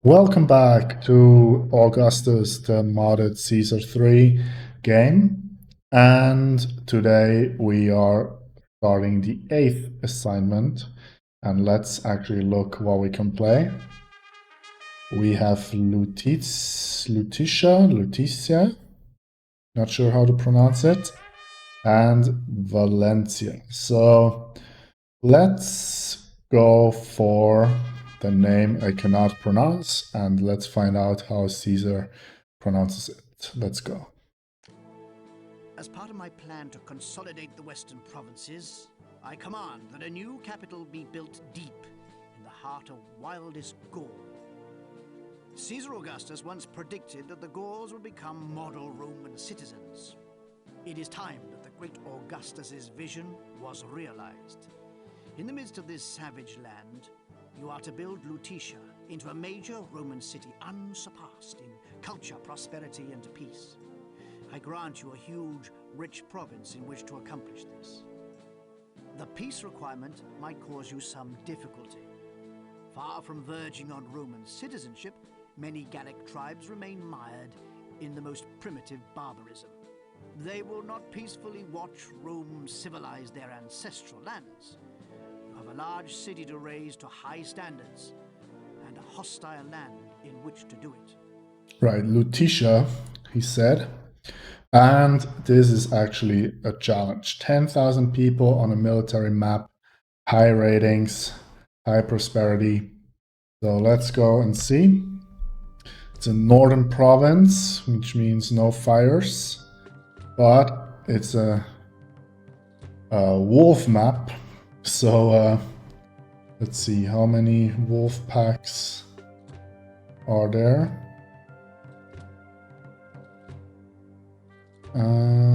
Welcome back to Augustus, the modded Caesar 3 game. And today we are starting the 8th assignment. And let's actually look what we can play. We have Lutetia, not sure how to pronounce it, and Valencia. So let's go for the name I cannot pronounce, and let's find out how Caesar pronounces it. Let's go. As part of my plan to consolidate the western provinces, I command that a new capital be built deep in the heart of wildest Gaul. Caesar Augustus once predicted that the Gauls would become model Roman citizens. It is time that the great Augustus's vision was realized. In the midst of this savage land, you are to build Lutetia into a major Roman city unsurpassed in culture, prosperity, and peace. I grant you a huge, rich province in which to accomplish this. The peace requirement might cause you some difficulty. Far from verging on Roman citizenship, many Gallic tribes remain mired in the most primitive barbarism. They will not peacefully watch Rome civilize their ancestral lands. You have a large city to raise to high standards, and a hostile land in which to do it. Right, Lutetia, he said. And this is actually a challenge. 10,000 people on a military map, high ratings, high prosperity. So let's go and see. It's a northern province, which means no fires, but it's a wolf map. So let's see, how many wolf packs are there?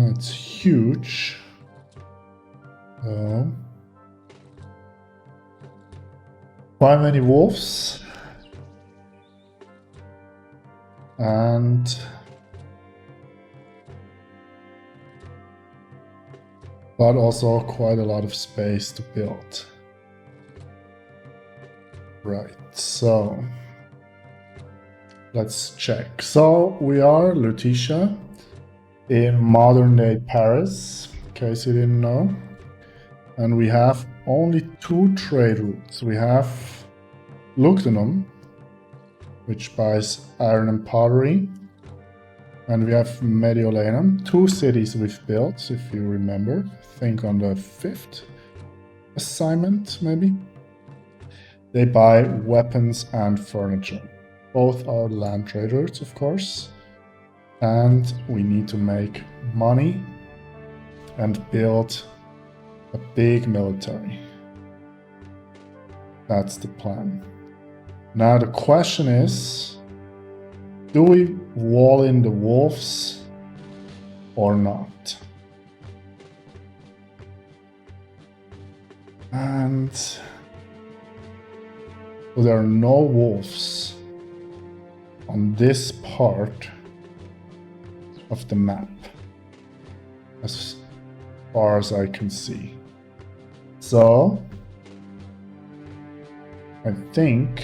It's huge. Quite many wolves. And but also quite a lot of space to build. Right, so let's check. So we are Lutetia in modern day Paris, in case you didn't know. And we have only 2 trade routes. We have Lugdunum, which buys iron and pottery. And we have Mediolanum, 2 cities we've built, if you remember. I think on the 5th assignment, maybe. They buy weapons and furniture. Both are land trade routes, of course. And we need to make money and build a big military. That's the plan. Now the question is, do we wall in the wolves or not? And so there are no wolves on this part of the map, as far as I can see. So I think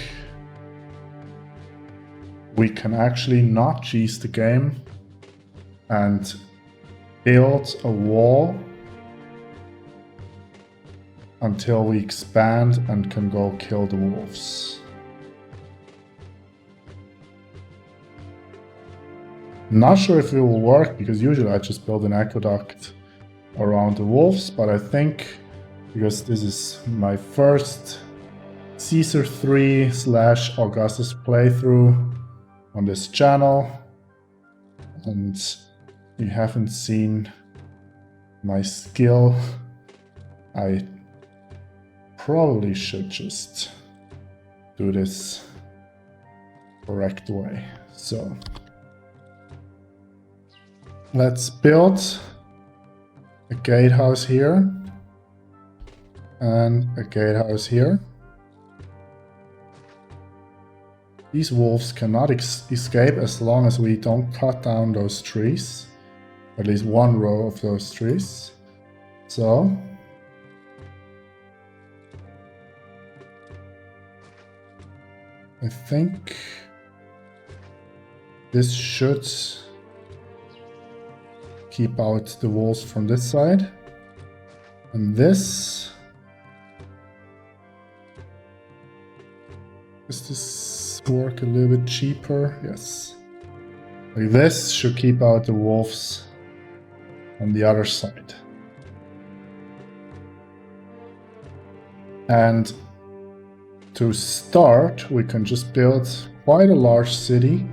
we can actually not cheese the game and build a wall until we expand and can go kill the wolves. Not sure if it will work, because usually I just build an aqueduct around the wolves, but I think because this is my first Caesar 3/Augustus playthrough on this channel, and you haven't seen my skill, I probably should just do this correct way. So let's build a gatehouse here and a gatehouse here. These wolves cannot escape as long as we don't cut down those trees, at least one row of those trees. So I think This should keep out the wolves from this side. And this... Does this work a little bit cheaper? Yes. Like this should keep out the wolves on the other side. And to start, we can just build quite a large city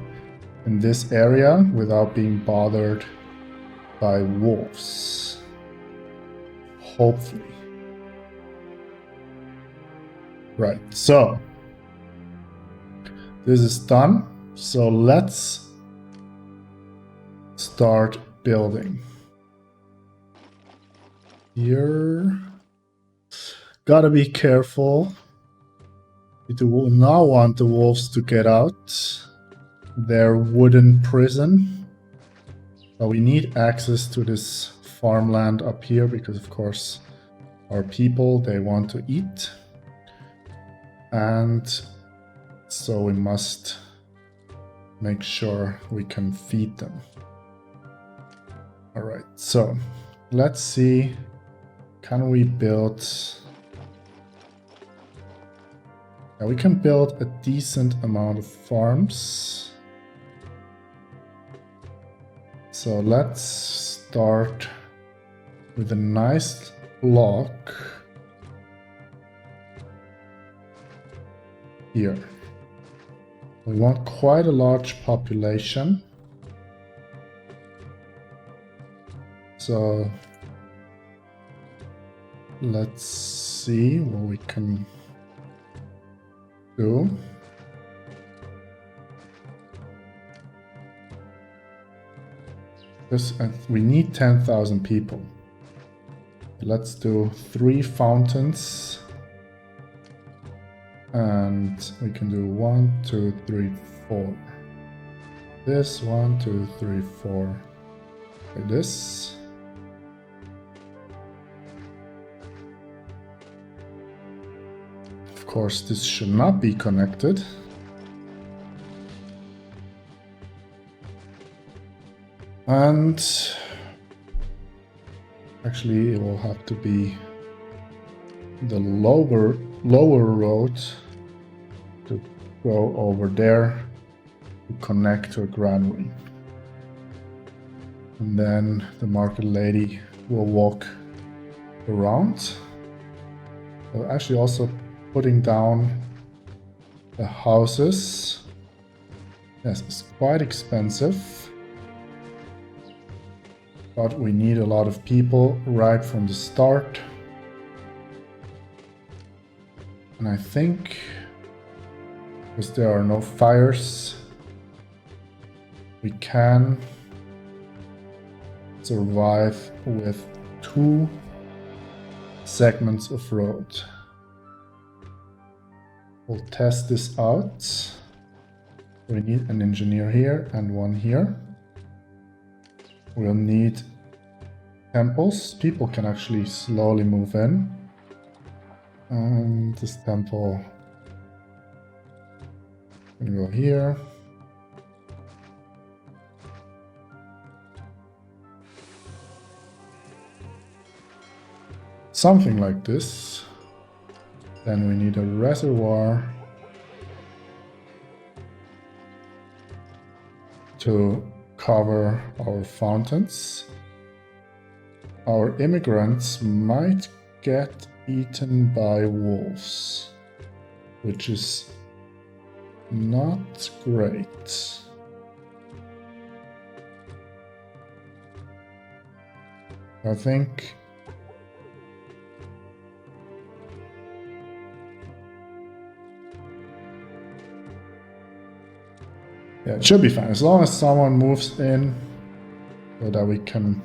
in this area without being bothered by wolves. Hopefully. Right, so this is done. So let's start building. Here, gotta be careful. You do not want the wolves to get out their wooden prison. But we need access to this farmland up here because, of course, our people, they want to eat. And so we must make sure we can feed them. All right, so let's see. Can we build... Yeah, we can build a decent amount of farms. So let's start with a nice block here. We want quite a large population. So let's see what we can do. We need 10,000 people. Let's do 3 fountains. And we can do 1, 2, 3, 4. This 1, 2, 3, 4. Like this. Of course, this should not be connected. And actually, it will have to be the lower road to go over there to connect to a granary. And then the market lady will walk around. We're actually also putting down the houses. Yes, it's quite expensive. But we need a lot of people right from the start. And I think, because there are no fires, we can survive with 2 segments of road. We'll test this out. We need an engineer here and 1 here. We'll need temples. People can actually slowly move in. And this temple can go here. Something like this. Then we need a reservoir to cover our fountains. Our immigrants might get eaten by wolves, which is not great. I think yeah, it should be fine as long as someone moves in so that we can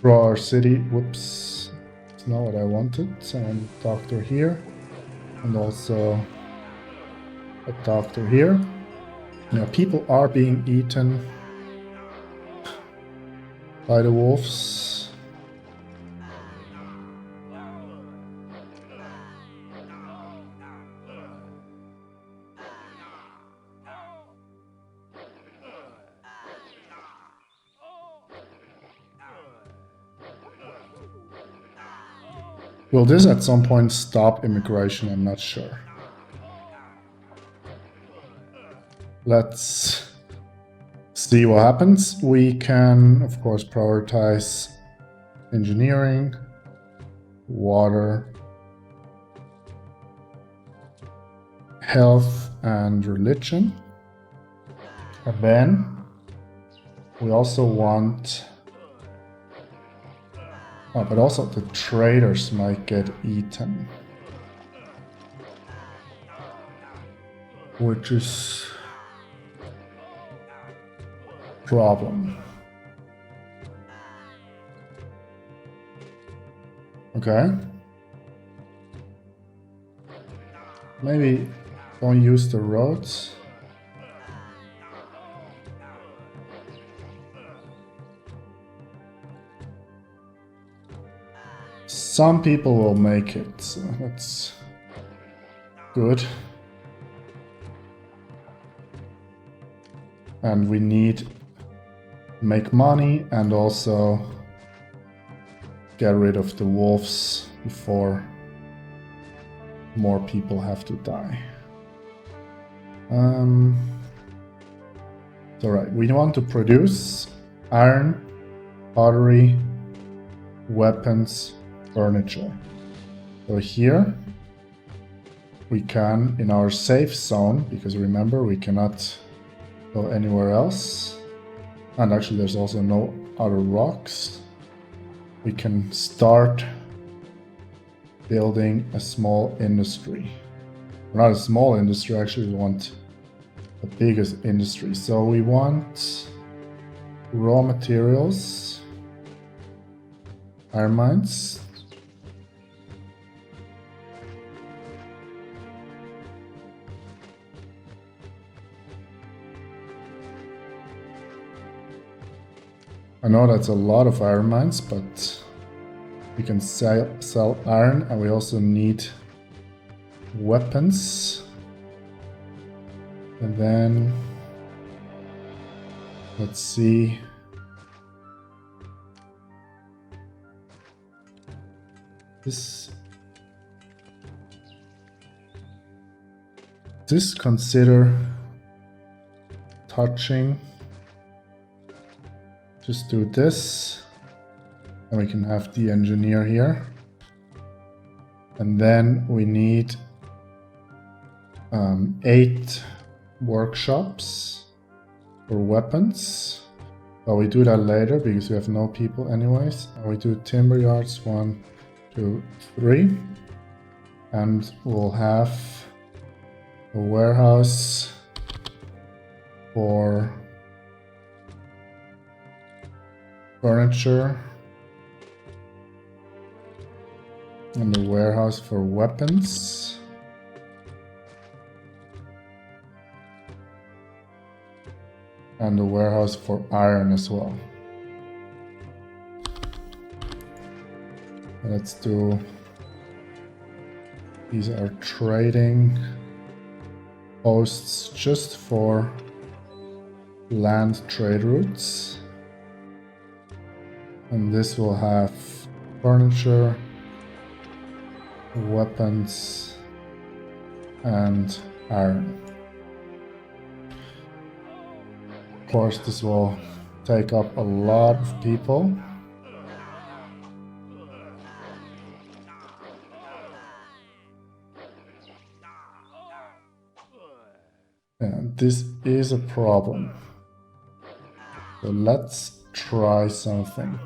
draw our city. Whoops, it's not what I wanted. Someone doctor here and also a doctor here. Now people are being eaten by the wolves. Will this at some point stop immigration? I'm not sure. Let's see what happens. We can, of course, prioritize engineering, water, health, and religion. And then we also want... Oh, but also the traders might get eaten. Which is... problem. Okay. Maybe don't use the roads. Some people will make it, so that's good. And we need to make money and also get rid of the wolves before more people have to die. So right, we want to produce iron, pottery, weapons, furniture. So here we can, in our safe zone, because remember we cannot go anywhere else, and actually there's also no other rocks, we can start building a small industry. Not a small industry, actually we want the biggest industry. So we want raw materials, iron mines, I know that's a lot of iron mines, but we can sell iron, and we also need weapons. And then let's see. This consider touching. Just do this, and we can have the engineer here. And then we need 8 workshops for weapons. But we do that later because we have no people anyways. And we do timber yards 1, 2, 3. And we'll have a warehouse for furniture and the warehouse for weapons. And the warehouse for iron as well. Let's do... These are trading posts just for land trade routes. And this will have furniture, weapons, and iron. Of course, this will take up a lot of people. And this is a problem. So let's try something.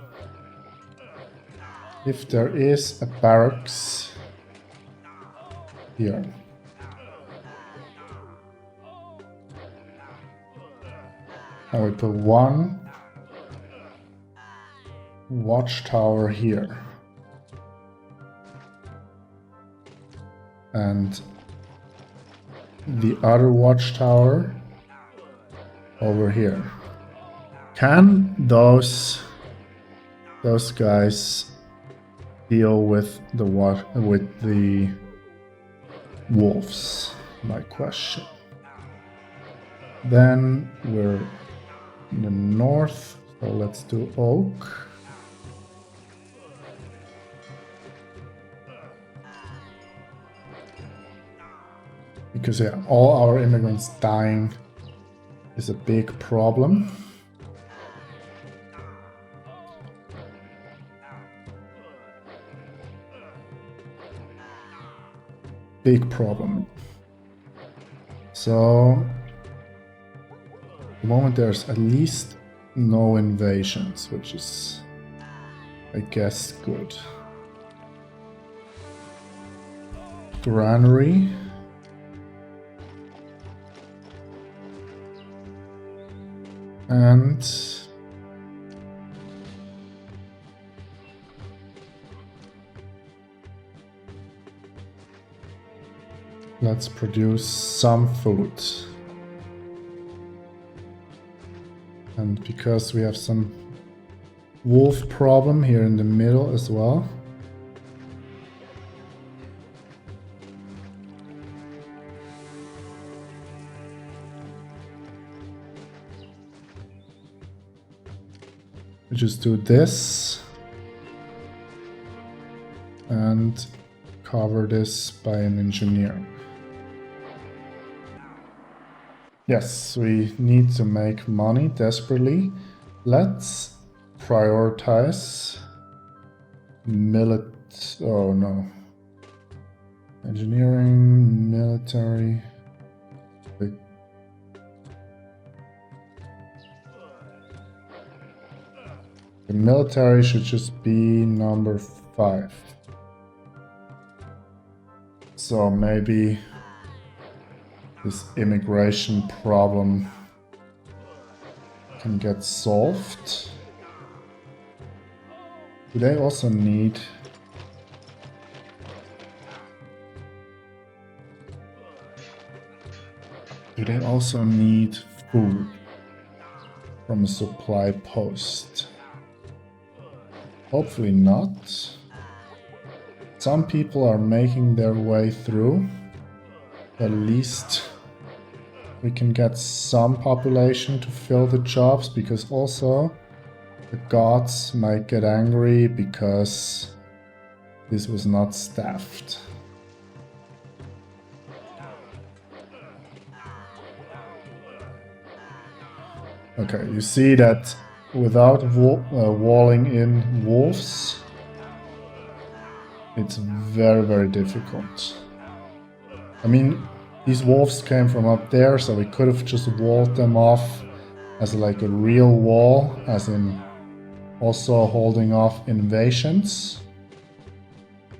If there is a barracks here, and we put 1 watchtower here, and the other watchtower over here. Can those guys deal with the wolves? My question. Then we're in the north, so let's do oak. Because yeah, all our immigrants dying is a big problem. Big problem. So, at the moment there's at least no invasions, which is, I guess, good. Granary. And let's produce some food. And because we have some wolf problem here in the middle as well. We just do this and cover this by an engineer. Yes, we need to make money desperately. Let's prioritize oh no. Engineering, military. The military should just be number 5. So maybe this immigration problem can get solved. Do they also need... Do they also need food from a supply post? Hopefully not. Some people are making their way through. At least we can get some population to fill the jobs, because also the gods might get angry because this was not staffed. Okay, you see that without walling in wolves, it's very, very difficult. I mean, these wolves came from up there, so we could have just walled them off as like a real wall, as in also holding off invasions.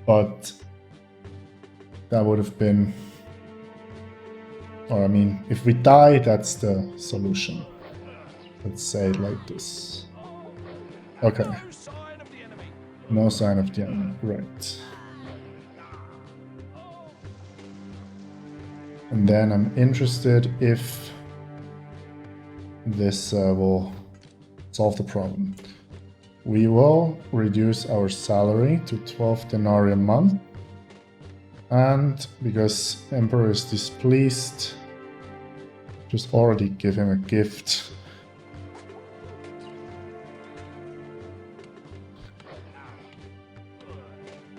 But that would have been... Or I mean, if we die, that's the solution. Let's say it like this. Okay. No sign of the enemy. Right. And then I'm interested if this will solve the problem. We will reduce our salary to 12 denarii a month. And because Emperor is displeased, just already give him a gift.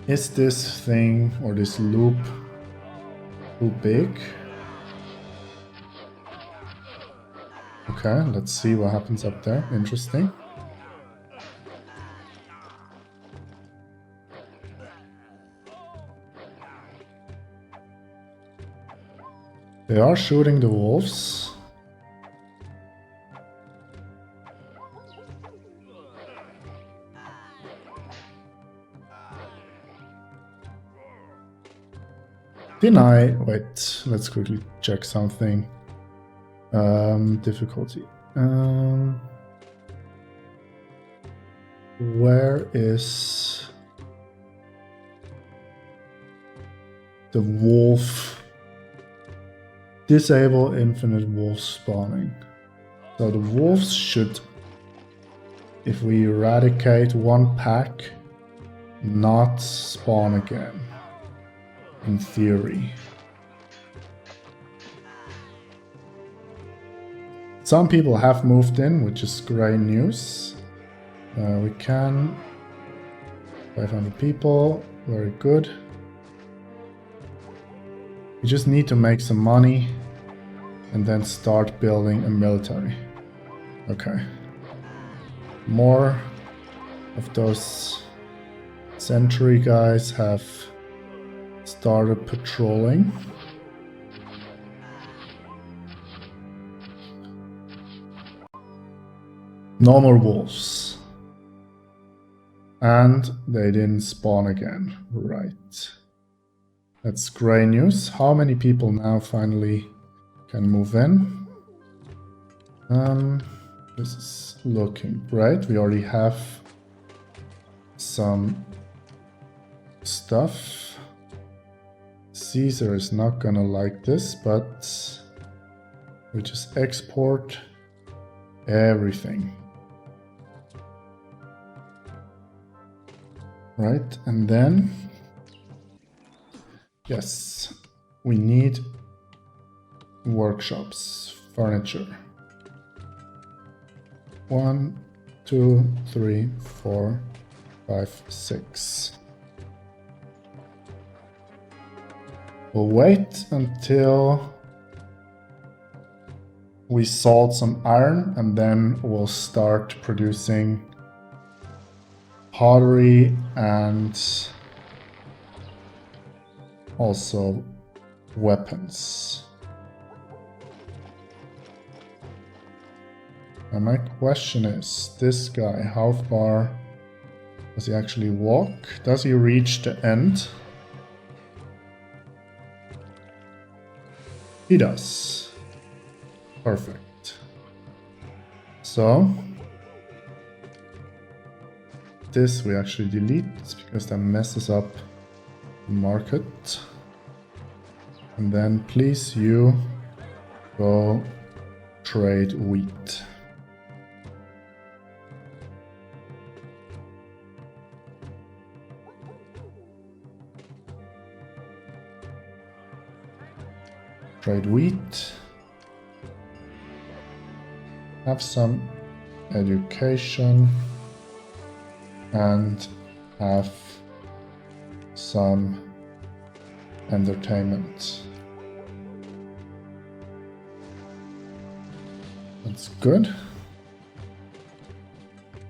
Is this thing or this loop too big? Okay, let's see what happens up there. Interesting. They are shooting the wolves. Deny. Wait, let's quickly check something. Difficulty. Where is the wolf? Disable infinite wolf spawning. So the wolves should, if we eradicate one pack, not spawn again. In theory. Some people have moved in, which is great news. We can... 500 people, very good. We just need to make some money and then start building a military. Okay. More of those sentry guys have started patrolling. No more wolves. And they didn't spawn again. Right. That's great news. How many people now finally can move in? This is looking great. We already have some stuff. Caesar is not gonna like this, but we just export everything. Right, and then, yes, we need workshops, furniture. 1, 2, 3, 4, 5, 6. We'll wait until we salt some iron and then we'll start producing pottery and also weapons. And my question is, this guy, how far does he actually walk? Does he reach the end? He does. Perfect. So this we actually delete because that messes up the market. And then please you go trade wheat. Trade wheat. Have some education and have some entertainment. That's good.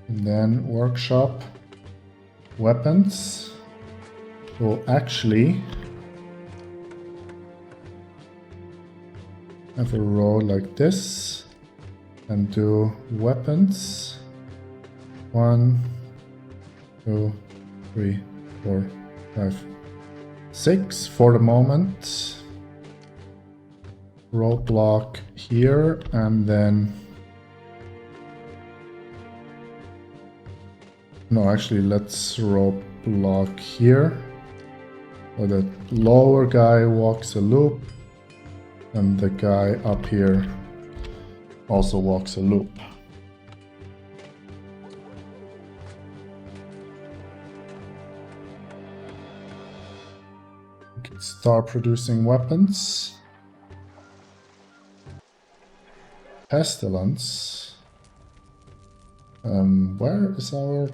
And then workshop weapons will actually have a row like this and do weapons 1, 2, 3, 4, 5, 6 for the moment. Roadblock here and then no, actually let's roadblock here so the lower guy walks a loop and the guy up here also walks a loop. We can start producing weapons. Pestilence. Where is our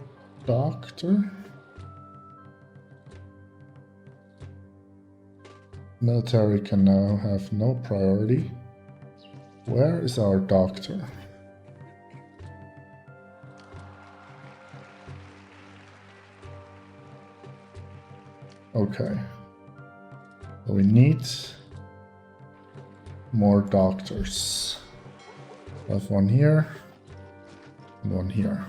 doctor? Military can now have no priority. Where is our doctor? Okay. So we need more doctors. Have one here and one here.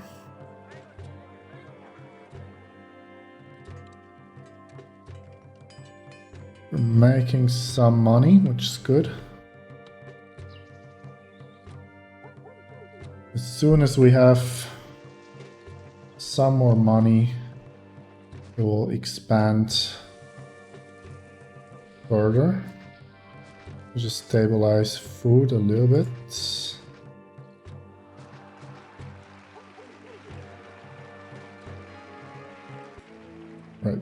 We're making some money, which is good. As soon as we have some more money, it will expand further. Just stabilize food a little bit. Right.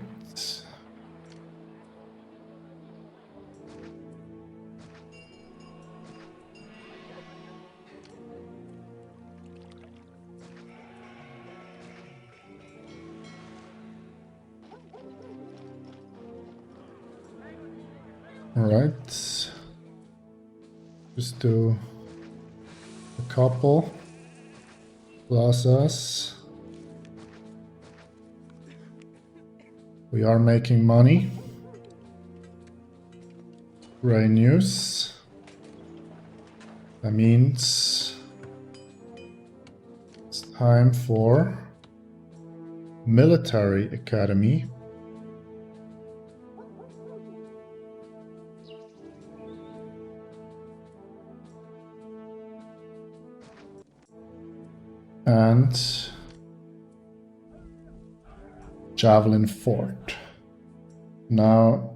Alright. Just do a couple plazas. We are making money. Great news. That means it's time for military academy. And javelin fort. Now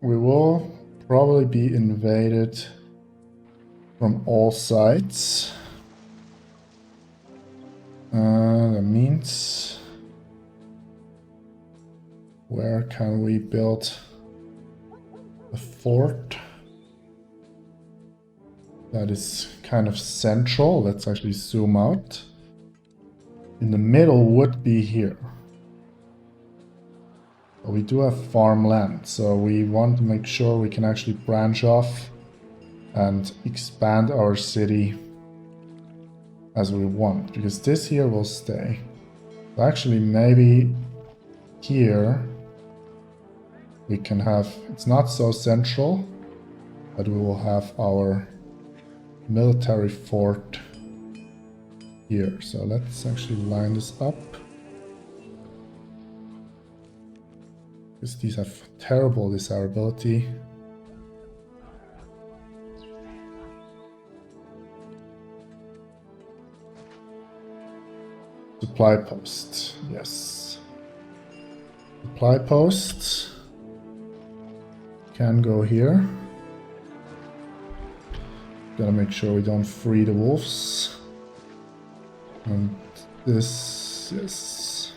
we will probably be invaded from all sides. That means where can we build a fort that is kind of central? Let's actually zoom out. In the middle would be here. But we do have farmland, so we want to make sure we can actually branch off and expand our city as we want, because this here will stay. So actually, maybe here we can have, it's not so central, but we will have our military fort here. So let's actually line this up, because these have terrible desirability. Supply post, yes. Supply post can go here. Gotta make sure we don't free the wolves. And this, yes.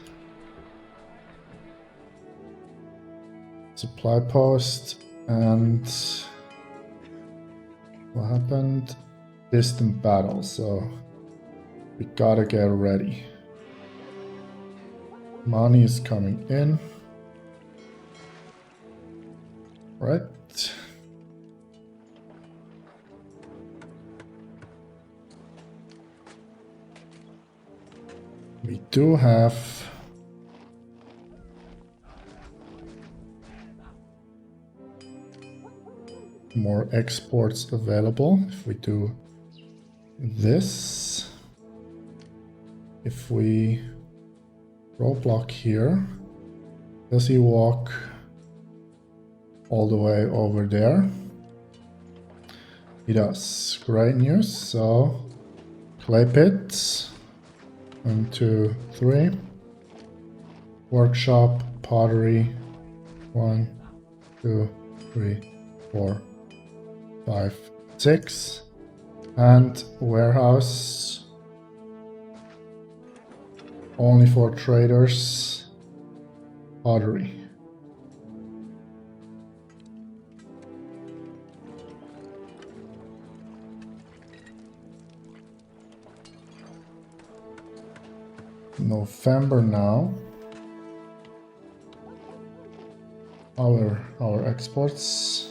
Supply post, and what happened? Distant battle, so we gotta get ready. Money is coming in. Right. We do have more exports available if we do this. If we roadblock here, does he walk all the way over there? He does. Great news. So clay pits. 1, 2, 3. Workshop, pottery. 1, 2, 3, 4, 5, 6. And warehouse. Only for traders. Pottery. November now. Our exports.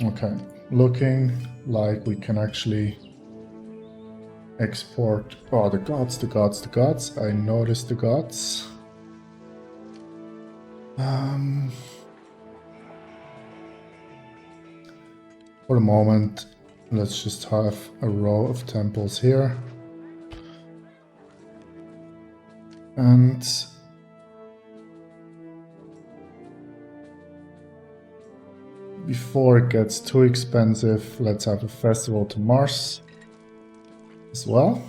Okay, looking like we can actually export. Oh, the gods, the gods, the gods. I noticed the gods. For the moment, let's just have a row of temples here. And before it gets too expensive, let's have a festival to Mars as well.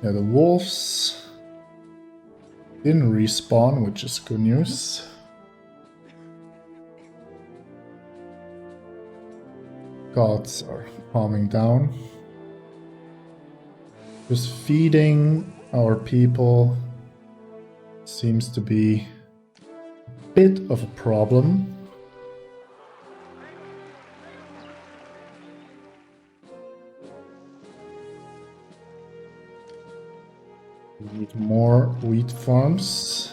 Yeah, the wolves didn't respawn, which is good news. Gods are calming down. Just feeding our people seems to be a bit of a problem. get more wheat farms.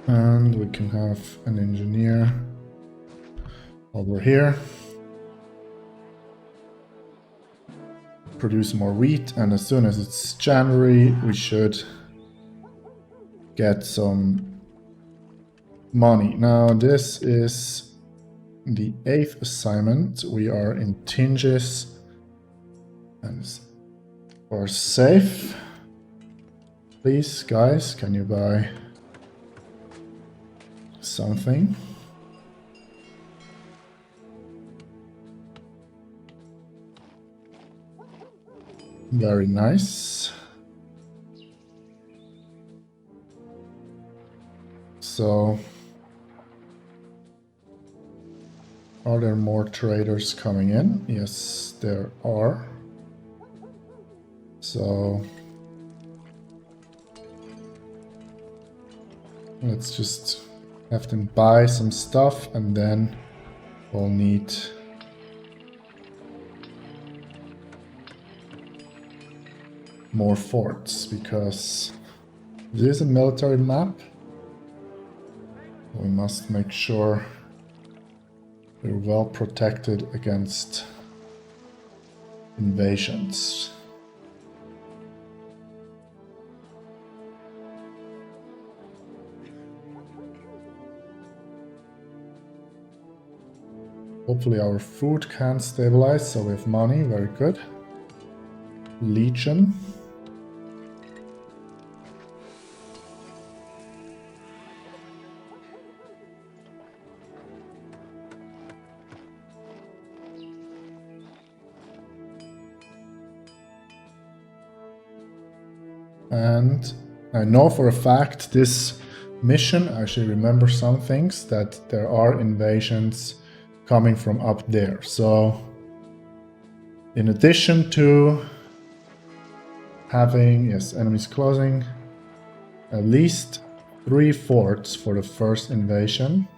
And we can have an engineer over here. Produce more wheat, and as soon as it's January, we should get some money. Now, this is the 8th assignment. We are in Tingis and are safe. Please, guys, can you buy something? Very nice. So, are there more traders coming in? Yes, there are. So, let's just have them buy some stuff, and then we'll need more forts, because this is a military map. We must make sure we're well protected against invasions. Hopefully our food can stabilize, so we have money, very good. Legion. And I know for a fact this mission, I actually remember some things, that there are invasions coming from up there. So in addition to having, yes, enemies closing, at least 3 forts for the first invasion,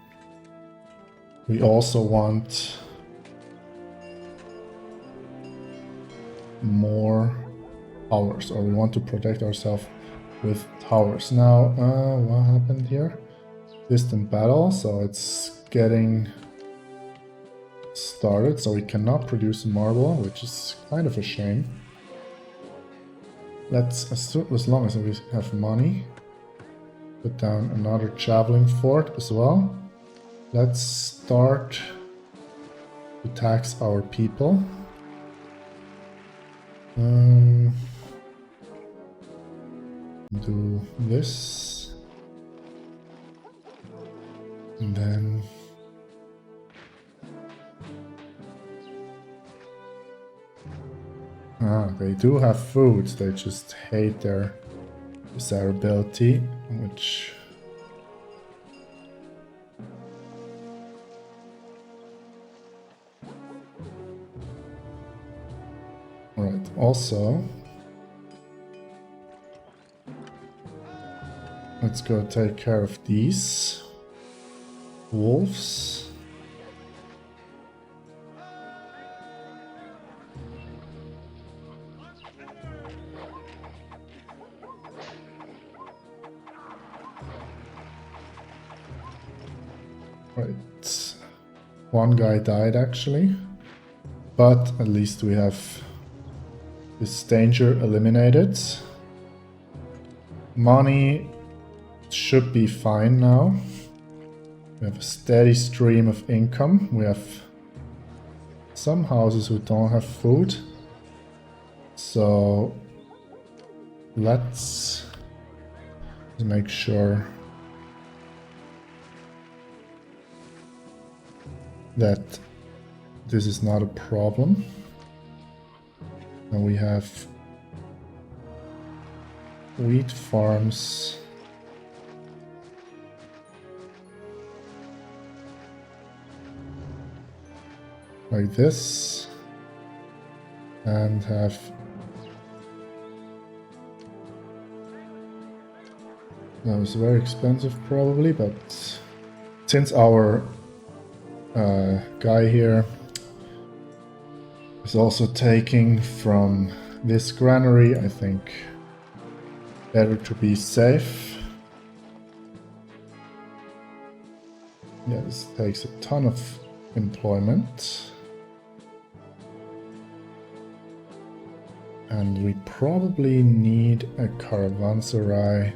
we also want more towers, or we want to protect ourselves with towers. Now, what happened here? Distant battle, so it's getting started, so we cannot produce marble, which is kind of a shame. Let's, as long as we have money, put down another javelin fort as well. Let's start to tax our people. Do this, and then they do have food, they just hate their desirability, which alright, also let's go take care of these wolves. Right, one guy died actually, but at least we have this danger eliminated. Money should be fine now. We have a steady stream of income. We have some houses who don't have food. So let's make sure that this is not a problem. And we have wheat farms like this, and have that was very expensive probably, but since our guy here is also taking from this granary. I think better to be safe. Yeah, this takes a ton of employment. And we probably need a caravanserai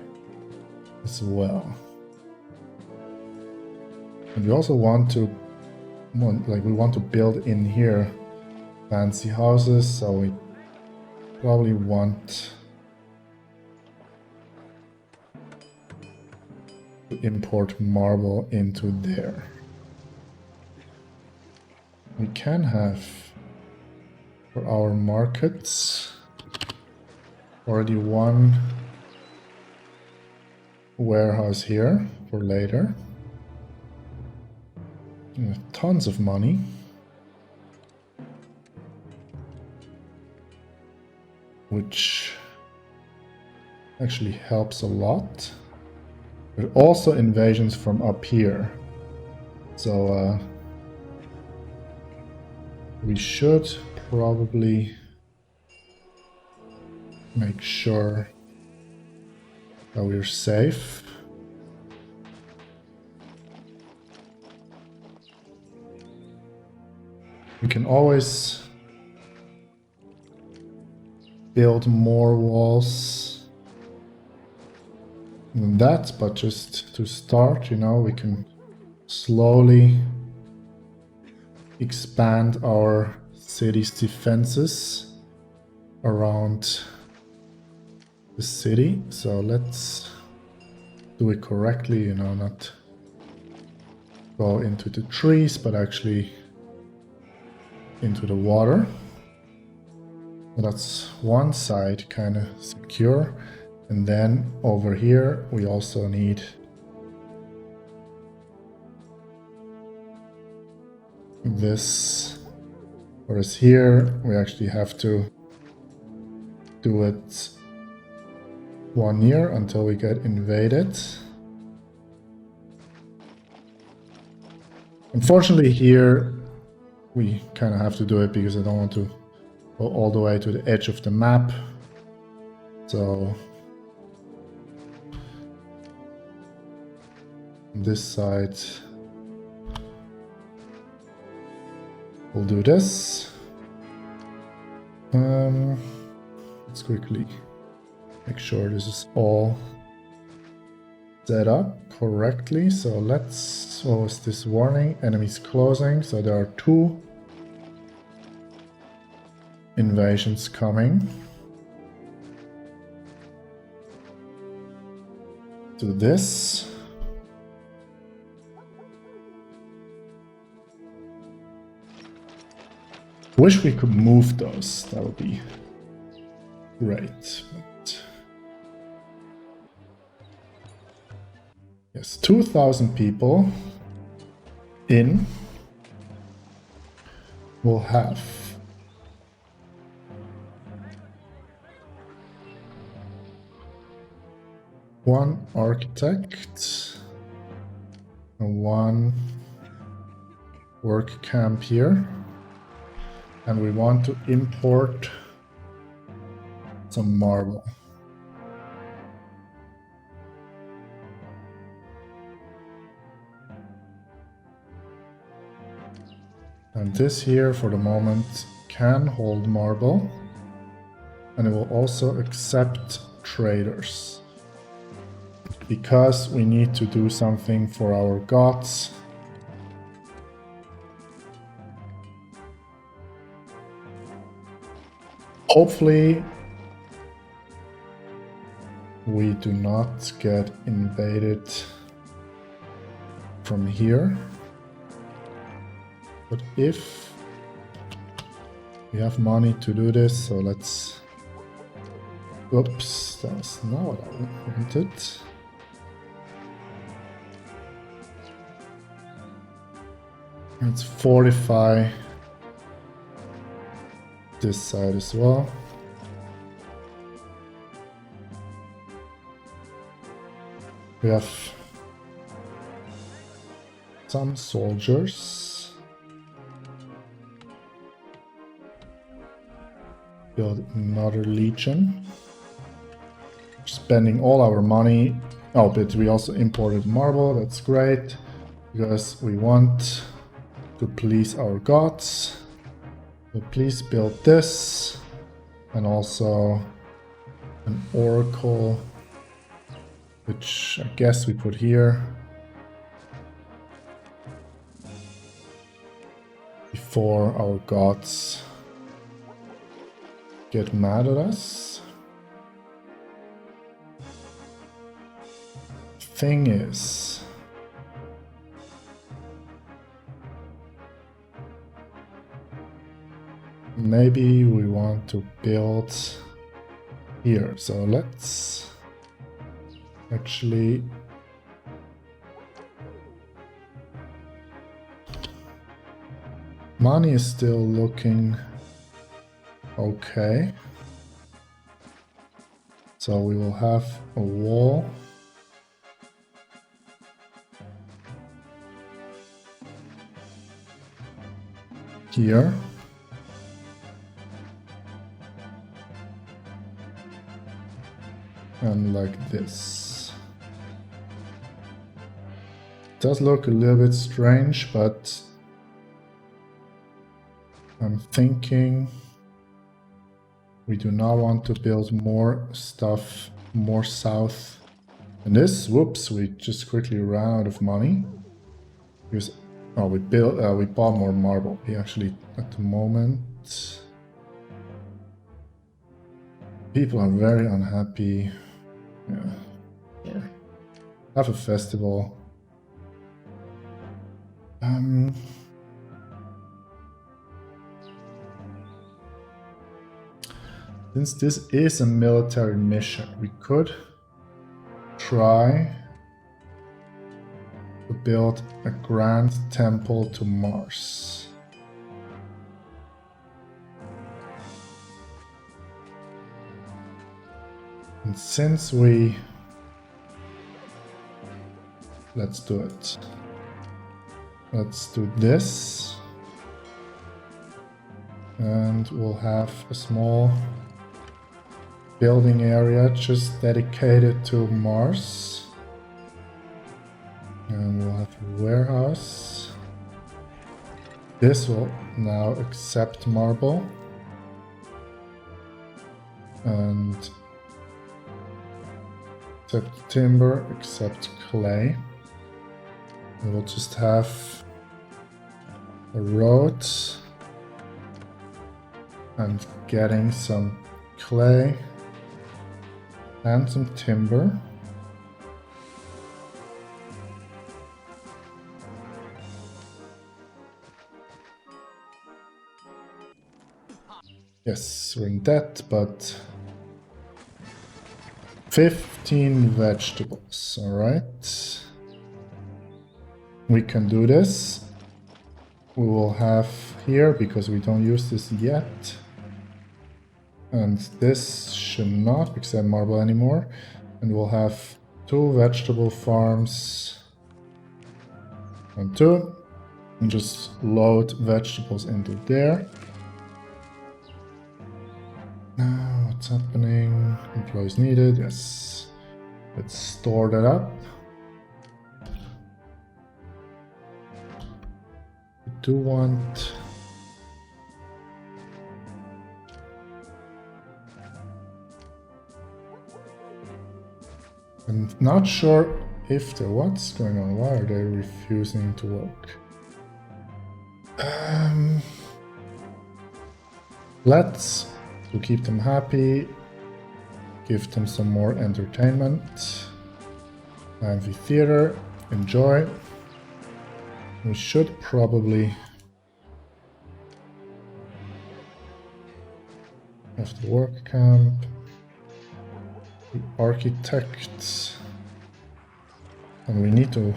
as well. And we also want to build in here fancy houses, so we probably want to import marble into there. We can have for our markets already one warehouse here for later. Tons of money. Which actually helps a lot. But also invasions from up here. So we should probably make sure that we're safe. We can always build more walls than that, but just to start, you know, we can slowly expand our city's defenses around the city. So let's do it correctly, you know, not go into the trees, but actually into the water. That's one side kind of secure. And then over here, we also need this. Whereas here, we actually have to do it 1 year until we get invaded. Unfortunately here, we kind of have to do it because I don't want to go all the way to the edge of the map. So on this side, we'll do this. Let's quickly make sure this is all set up correctly. So let's, what was this warning? Enemies closing. So there are 2 invasions coming. Do this. Wish we could move those. That would be great. But yes, 2,000 people in will have one architect and 1 work camp here. And we want to import some marble. And this here for the moment can hold marble. And it will also accept traders. Because we need to do something for our gods. Hopefully, we do not get invaded from here. But if we have money to do this, so let's... Oops, that's not what I wanted. Let's fortify this side as well. We have some soldiers. build another legion. Spending all our money. Oh, but we also imported marble. That's great. Because we want to please our gods. So please build this. And also an oracle, which I guess we put here. Before our gods get mad at us. Thing is, maybe we want to build here. So let's actually money is still looking okay. So we will have a wall here. And like this. It does look a little bit strange, but I'm thinking we do not want to build more stuff more south than this. Whoops, we just quickly ran out of money. Because, oh, we bought more marble. We actually, at the moment, people are very unhappy. Yeah, sure. Have a festival. Since this is a military mission, we could try to build a grand temple to Mars. And since we... let's do it. Let's do this. And we'll have a small building area just dedicated to Mars. And we'll have a warehouse. This will now accept marble. And accept timber, accept clay. And we'll just have a road and getting some clay and some timber. Yes, we're in debt, but 15 vegetables, all right. We can do this. We will have here, because we don't use this yet. And this should not accept marble anymore. And we'll have 2 vegetable farms. 1, 2. And just load vegetables into there. Now, what's happening? Employees needed, yes. Let's store that up. We do want... I'm not sure if the... what's going on? Why are they refusing to work? Let's, to keep them happy, give them some more entertainment. Amphitheater, enjoy. We should probably have the work camp. The architects. And we need to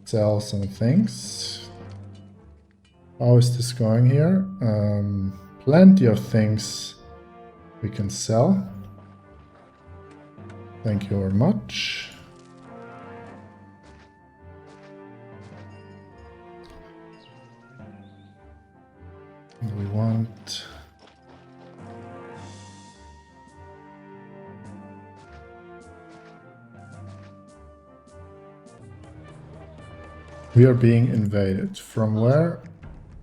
sell some things. How is this going here? Plenty of things we can sell. Thank you very much. We want... We are being invaded. From where?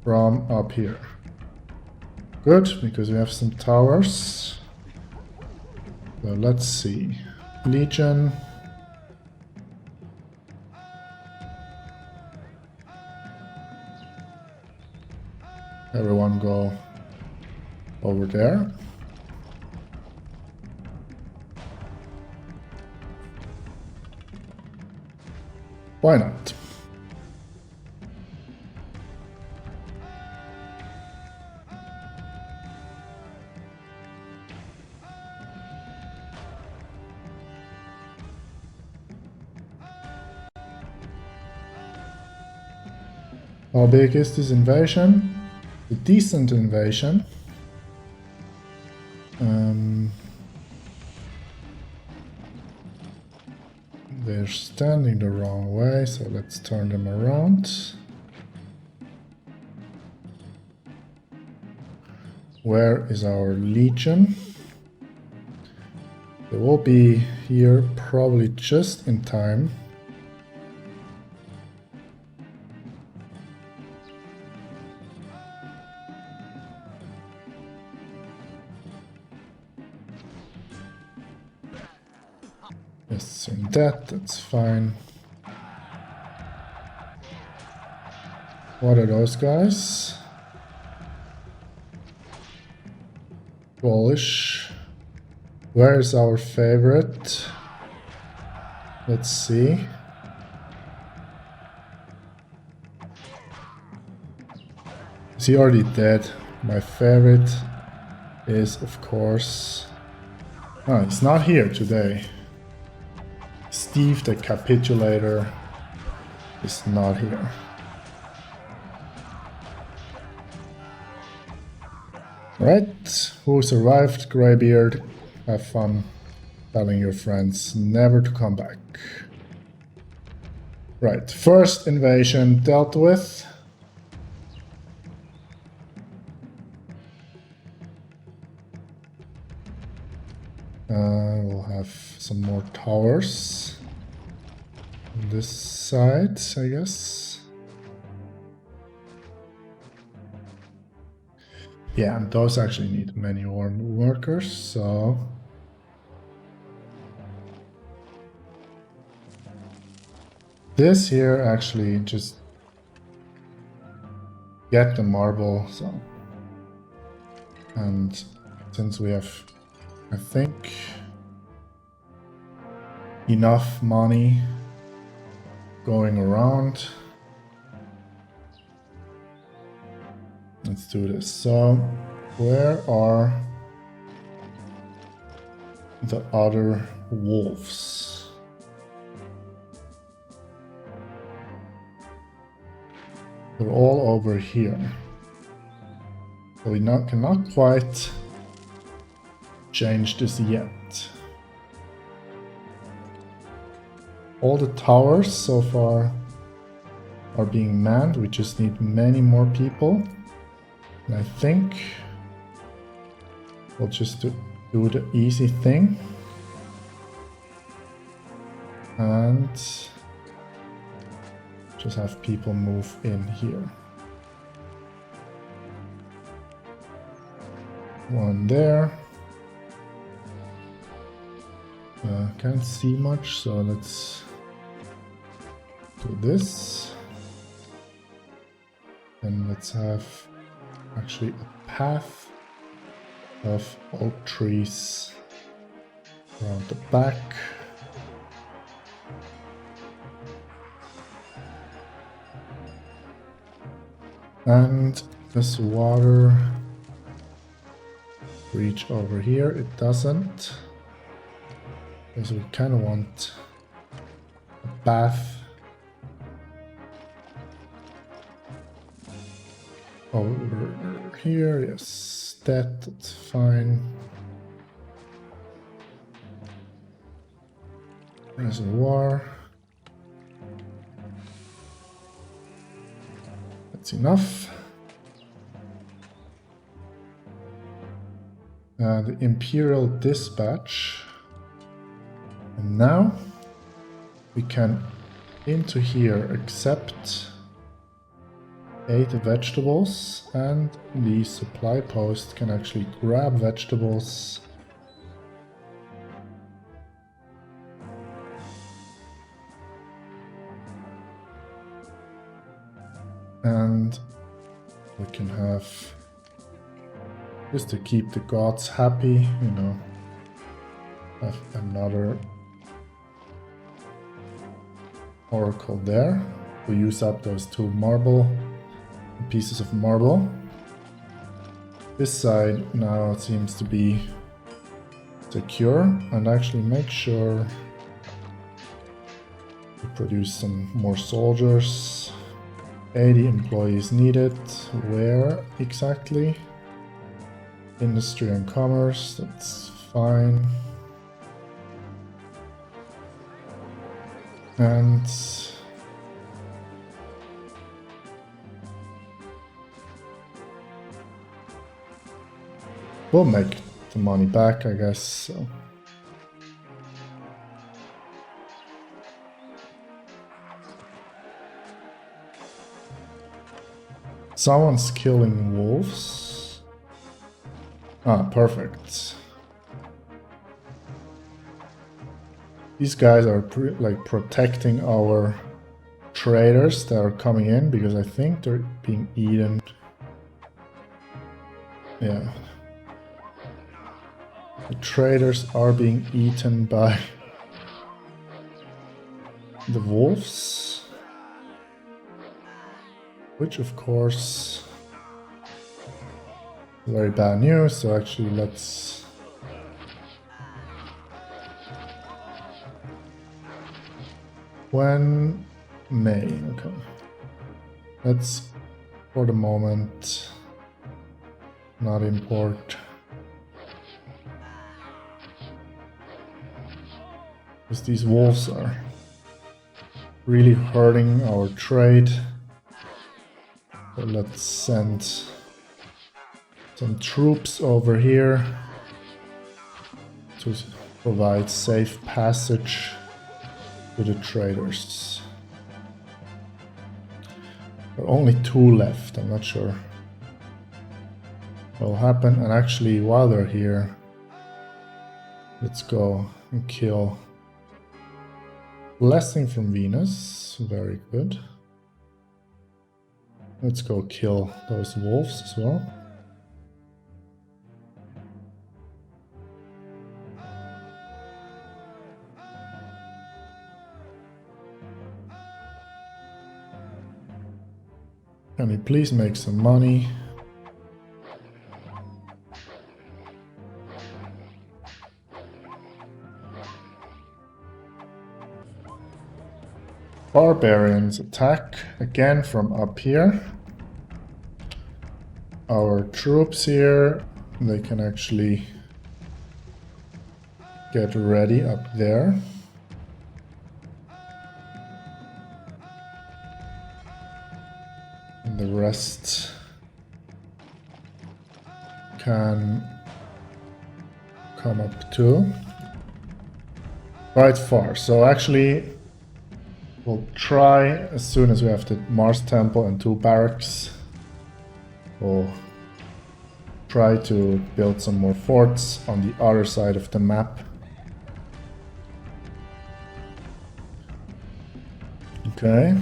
From up here. Good, because we have some towers. So let's see. Legion. Everyone go over there. Why not? How big is this invasion? A decent invasion. They're standing the wrong way, so let's turn them around. Where is our legion? They will be here probably just in time. Yes, in that's fine. What are those guys? Gaulish. Where is our favorite? Let's see. Is he already dead? My favorite is, of course... Oh, he's not here today. Steve the Capitulator is not here. Right, who survived? Greybeard. Have fun telling your friends never to come back. Right, first invasion dealt with. We'll have some more towers on this side, I guess. Yeah, and those actually need many more workers, so... This here actually just... get the marble, so... And since we have, I think, enough money going around, let's do this. So, where are the other wolves? They're all over here. So we cannot quite change this yet. All the towers so far are being manned. We just need many more people. And I think we'll just do the easy thing. And just have people move in here. One there. Can't see much, so let's do this. And let's have actually a path of oak trees around the back. And this water reach over here. It doesn't, because we kind of want a bath over here. Yes, that's fine. Reservoir. That's enough. The Imperial Dispatch. And now we can into here accept 8 vegetables, and the supply post can actually grab vegetables. And we can have, just to keep the gods happy, you know, have another oracle there to use up those 2 marble pieces of marble. This side now seems to be secure, and actually make sure to produce some more soldiers. 80 employees needed. Where exactly? Industry and commerce, that's fine. And we'll make the money back, I guess. So. Someone's killing wolves. Ah, perfect. These guys are like protecting our traders that are coming in, because I think they're being eaten. Yeah. The traders are being eaten by the wolves, which of course is very bad news. So actually let's when May, okay. Let's for the moment not import. Because these wolves are really hurting our trade. So let's send some troops over here to provide safe passage to the traders. There are only 2 left, I'm not sure what will happen. And actually, while they're here, let's go and kill. Blessing from Venus, very good. Let's go kill those wolves as well. Can we please make some money? Barbarians attack again from up here. Our troops here, they can actually get ready up there. And the rest can come up too. Quite far. So actually, we'll try, as soon as we have the Mars Temple and 2 barracks, we'll try to build some more forts on the other side of the map. Okay,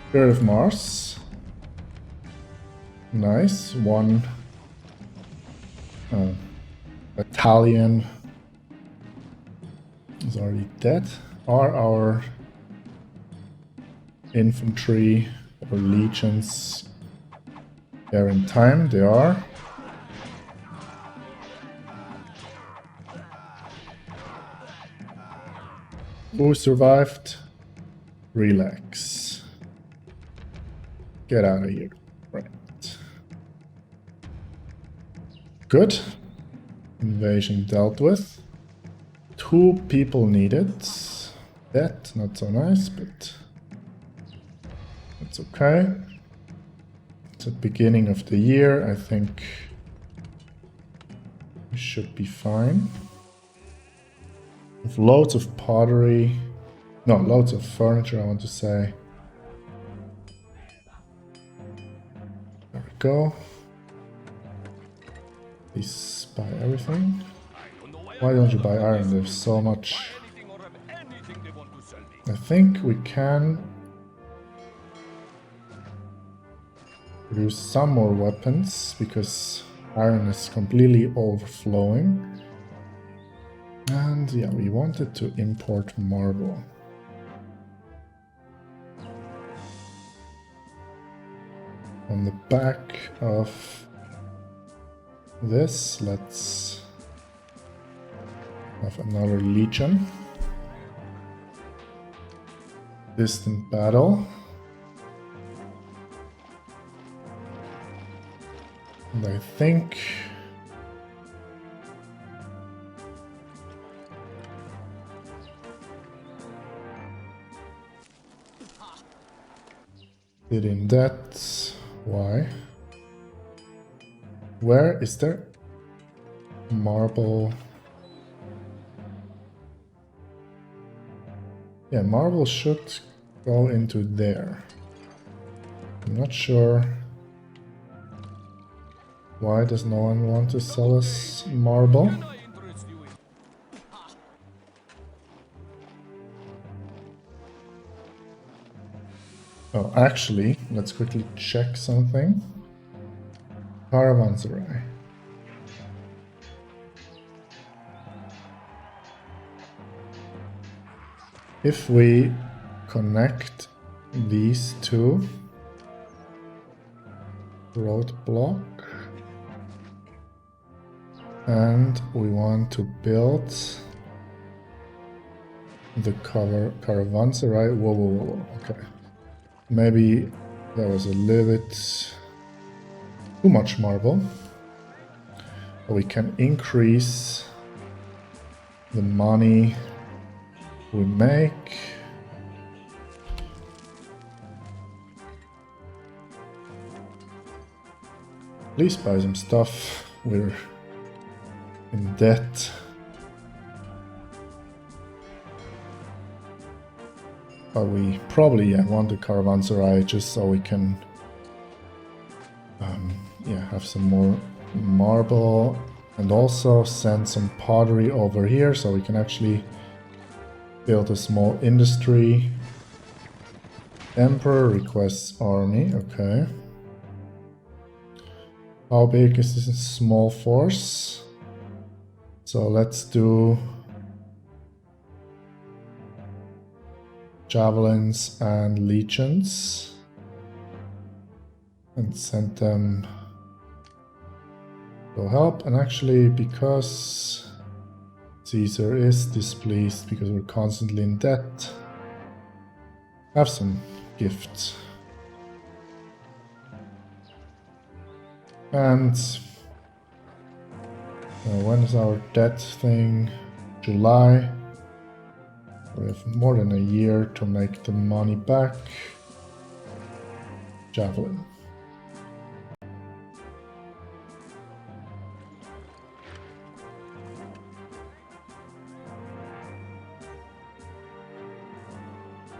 Spirit of Mars. Nice, 1 battalion is already dead. Are our infantry or legions there in time? They are. Who survived? Relax. Get out of here. Right. Good. Invasion dealt with. 2 people needed. That, not so nice, but it's okay. It's the beginning of the year. I think we should should be fine. With loads of pottery. No, loads of furniture, I want to say. There we go. Please buy everything. Why don't you buy iron? There's so much. I think we can produce some more weapons because iron is completely overflowing. And yeah, we wanted to import marble. On the back of this, let's have another legion. Distant battle. And I think did in that. Why? Where is there marble? Yeah, marble should go into there. I'm not sure. Why does no one want to sell us marble? Oh, actually, let's quickly check something. Caravanserai. If we connect these two, roadblock, and we want to build the caravanserai. Whoa, okay. Maybe that was a little bit too much marble. But we can increase the money we make. Please buy some stuff. We're in debt. But we probably want the caravanserai just so we can have some more marble and also send some pottery over here so we can actually build a small industry. Emperor requests army, okay. How big is this small force? So let's do javelins and legions and send them to help. And actually, because Caesar is displeased because we're constantly in debt, have some gifts. And when is our debt thing? July. We have more than a year to make the money back. Javelin.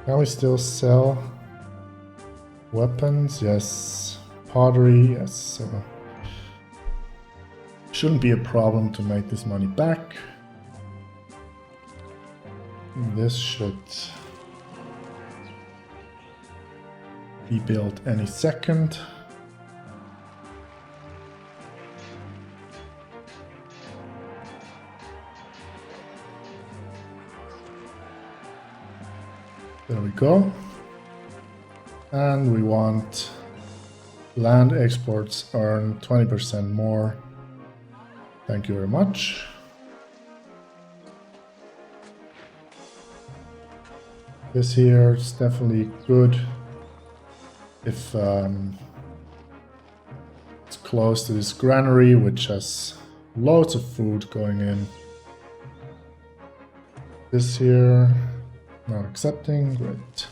Can we still sell weapons? Yes. Pottery? Yes. Shouldn't be a problem to make this money back. This should be built any second. There we go. And we want land exports earn 20% more. Thank you very much. This here is definitely good if it's close to this granary, which has loads of food going in. This here, not accepting, great.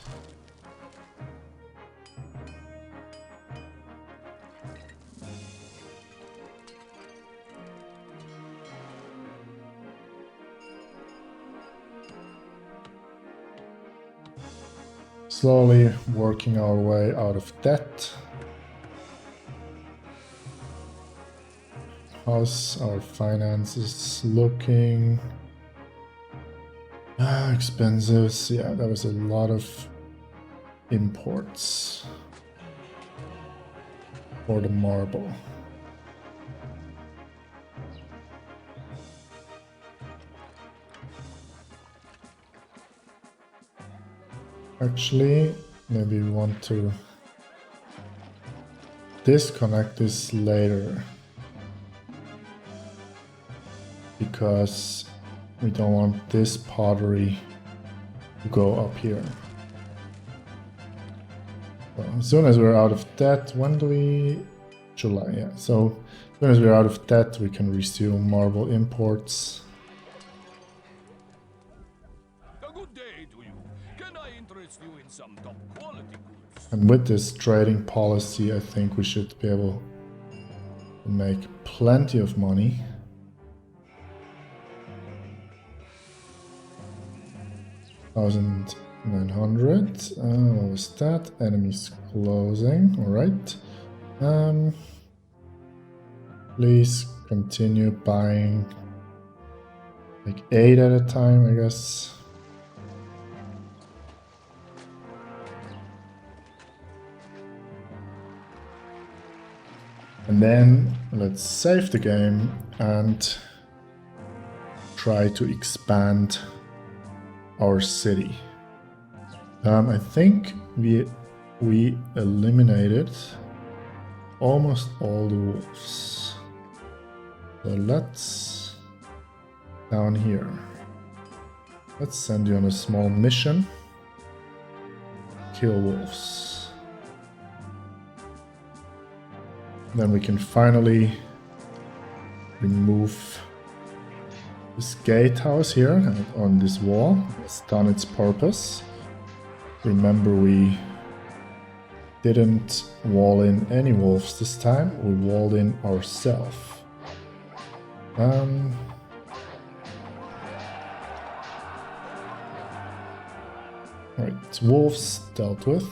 Slowly working our way out of debt. How's our finances looking? Expenses. Yeah, that was a lot of imports for the marble. Actually, maybe we want to disconnect this later because we don't want this pottery to go up here. So as soon as we're out of debt, when do we? July, yeah. So as soon as we're out of debt, we can resume marble imports. A good day to you. Can I interest you in some top quality goods? And with this trading policy, I think we should be able to make plenty of money. $1,900. What was that? Enemies closing. All right. Please continue buying like 8 at a time, I guess. And then let's save the game and try to expand our city. I think we eliminated almost all the wolves. So let's down here. Let's send you on a small mission. Kill wolves. Then we can finally remove this gatehouse here on this wall. It's done its purpose. Remember, we didn't wall in any wolves this time. We walled in ourselves. Right, wolves dealt with.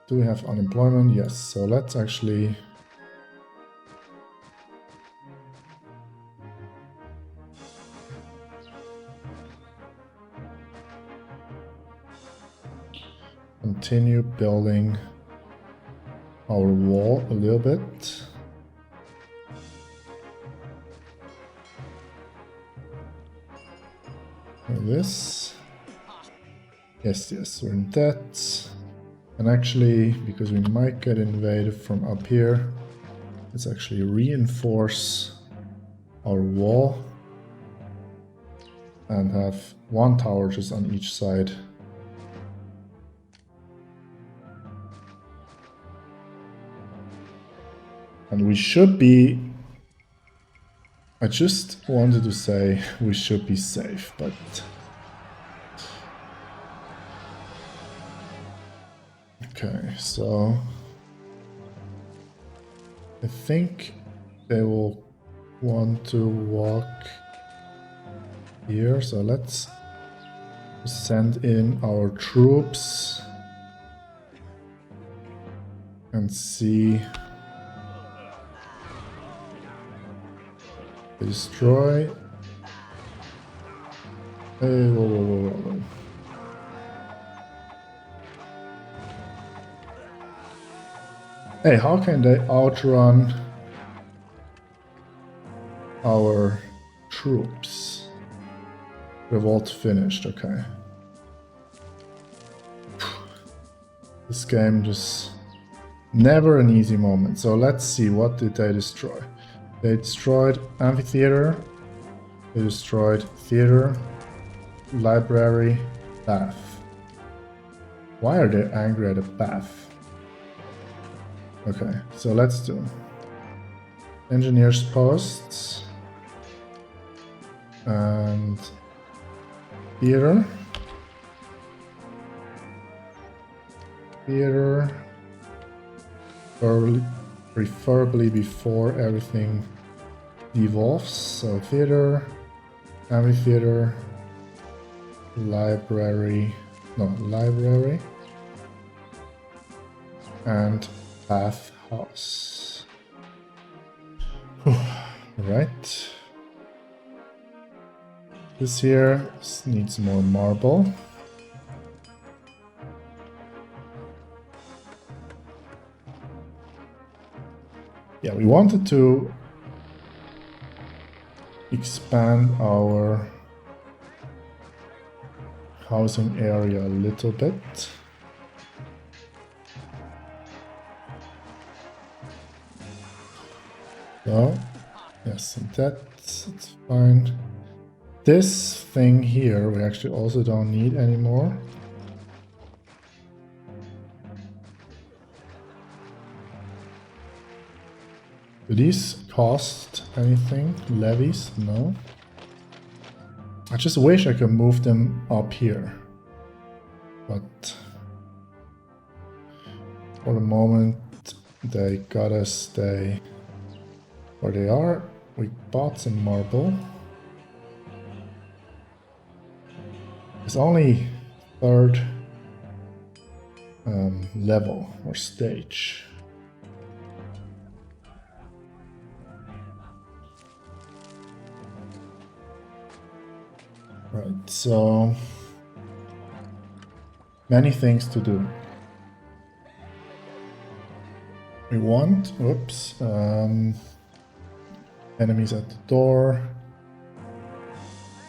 Do we have unemployment? Yes, so let's actually continue building our wall a little bit. Like this. Yes, we're in debt. And actually, because we might get invaded from up here, let's actually reinforce our wall and have one tower just on each side. And we should be... I just wanted to say we should be safe, but... Okay, so... I think they will want to walk here, so let's send in our troops and see... Destroy. Hey, whoa. Hey, how can they outrun our troops? Revolt finished, okay. This game just never an easy moment. So let's see, what did they destroy? They destroyed amphitheater, they destroyed theater, library, bath. Why are they angry at a bath? Okay, so let's do engineers posts and theater. Theater. Preferably before everything devolves. So theater, amphitheater, library, library, and bathhouse. Right. This here needs more marble. Yeah, we wanted to expand our housing area a little bit. So, yes, that's fine. This thing here we actually also don't need anymore. Do these cost anything? Levies? No. I just wish I could move them up here. But for the moment they gotta stay where they are. We bought some marble. It's only third level or stage. Right, so many things to do. We want, whoops, enemies at the door.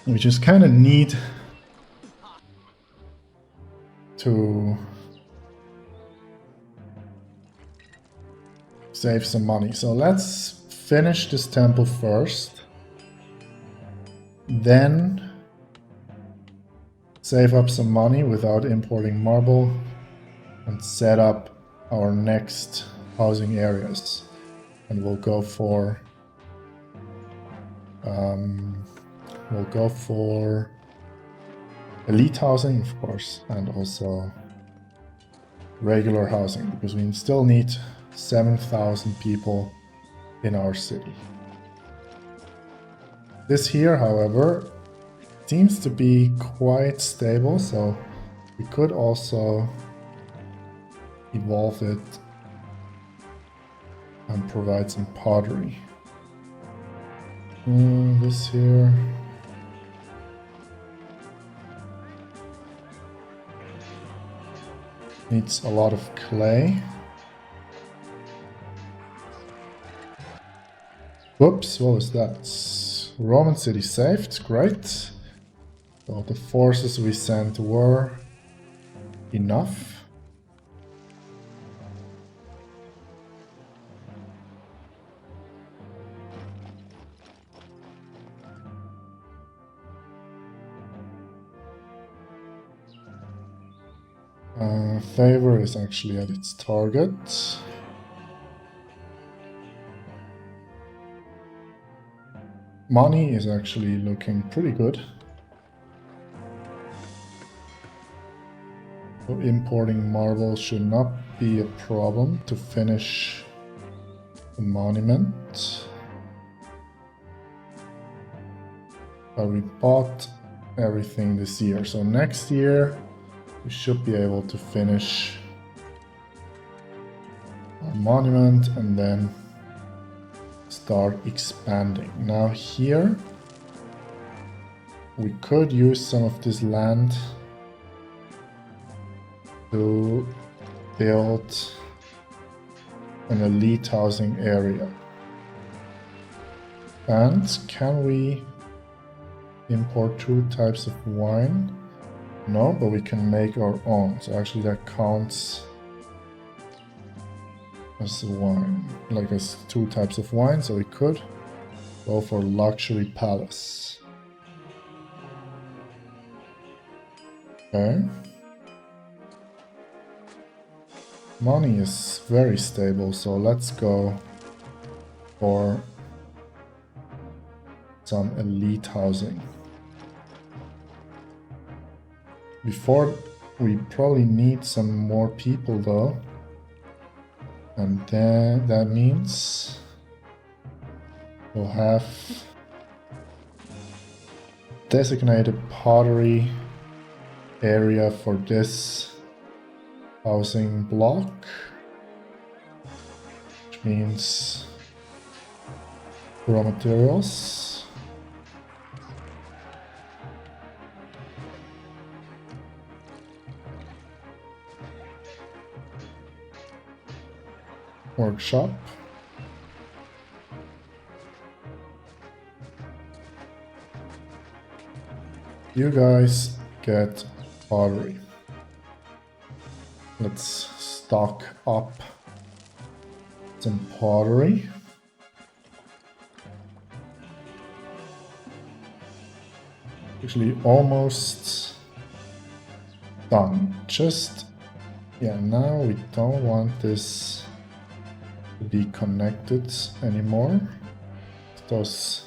We just kind of need to save some money. So let's finish this temple first. Then save up some money without importing marble and set up our next housing areas. And we'll go for elite housing, of course, and also regular housing, because we still need 7,000 people in our city. This here, however, seems to be quite stable, so we could also evolve it and provide some pottery. This here needs a lot of clay. Whoops, what was that? Roman city saved, great. So the forces we sent were enough. Favor is actually at its target. Money is actually looking pretty good. So importing marble should not be a problem to finish the monument. But we bought everything this year, so next year we should be able to finish our monument and then start expanding. Now here we could use some of this land to build an elite housing area. And can we import 2 types of wine? No, but we can make our own. So actually that counts as a wine, like as 2 types of wine. So we could go for luxury palace. Okay. Money is very stable, so let's go for some elite housing. Before, we probably need some more people though. And then that means we'll have designated pottery area for this housing block, which means raw materials. Workshop. You guys get pottery. Let's stock up some pottery. Actually, almost done. Just, yeah, now we don't want this to be connected anymore. This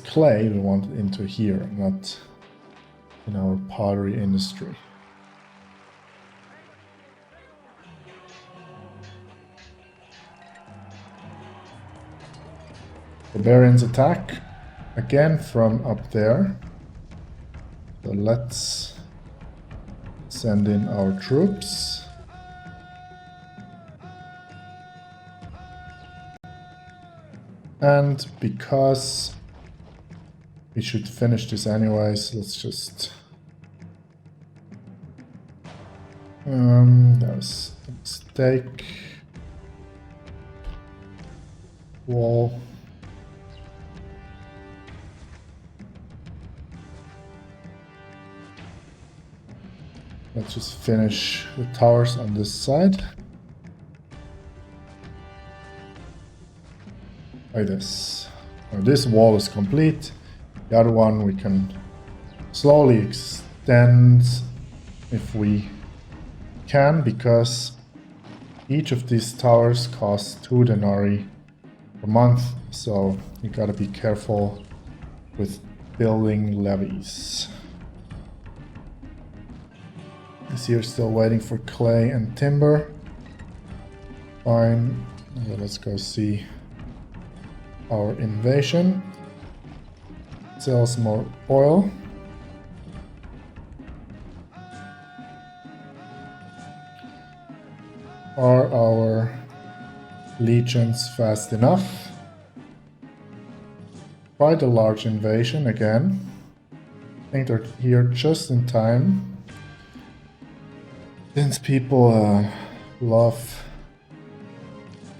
clay we want it into here, not in our pottery industry. Barbarians attack again from up there. So let's send in our troops. And because we should finish this anyways, let's just... there's a mistake. Wall. Let's just finish the towers on this side. Like this. Now this wall is complete. The other one we can slowly extend if we can, because each of these towers costs 2 denarii per month, so you gotta be careful with building levies. This here still waiting for clay and timber. Fine. Okay, let's go see our invasion. Sells more oil. Are our legions fast enough? Quite a large invasion again. I think they're here just in time. Since people love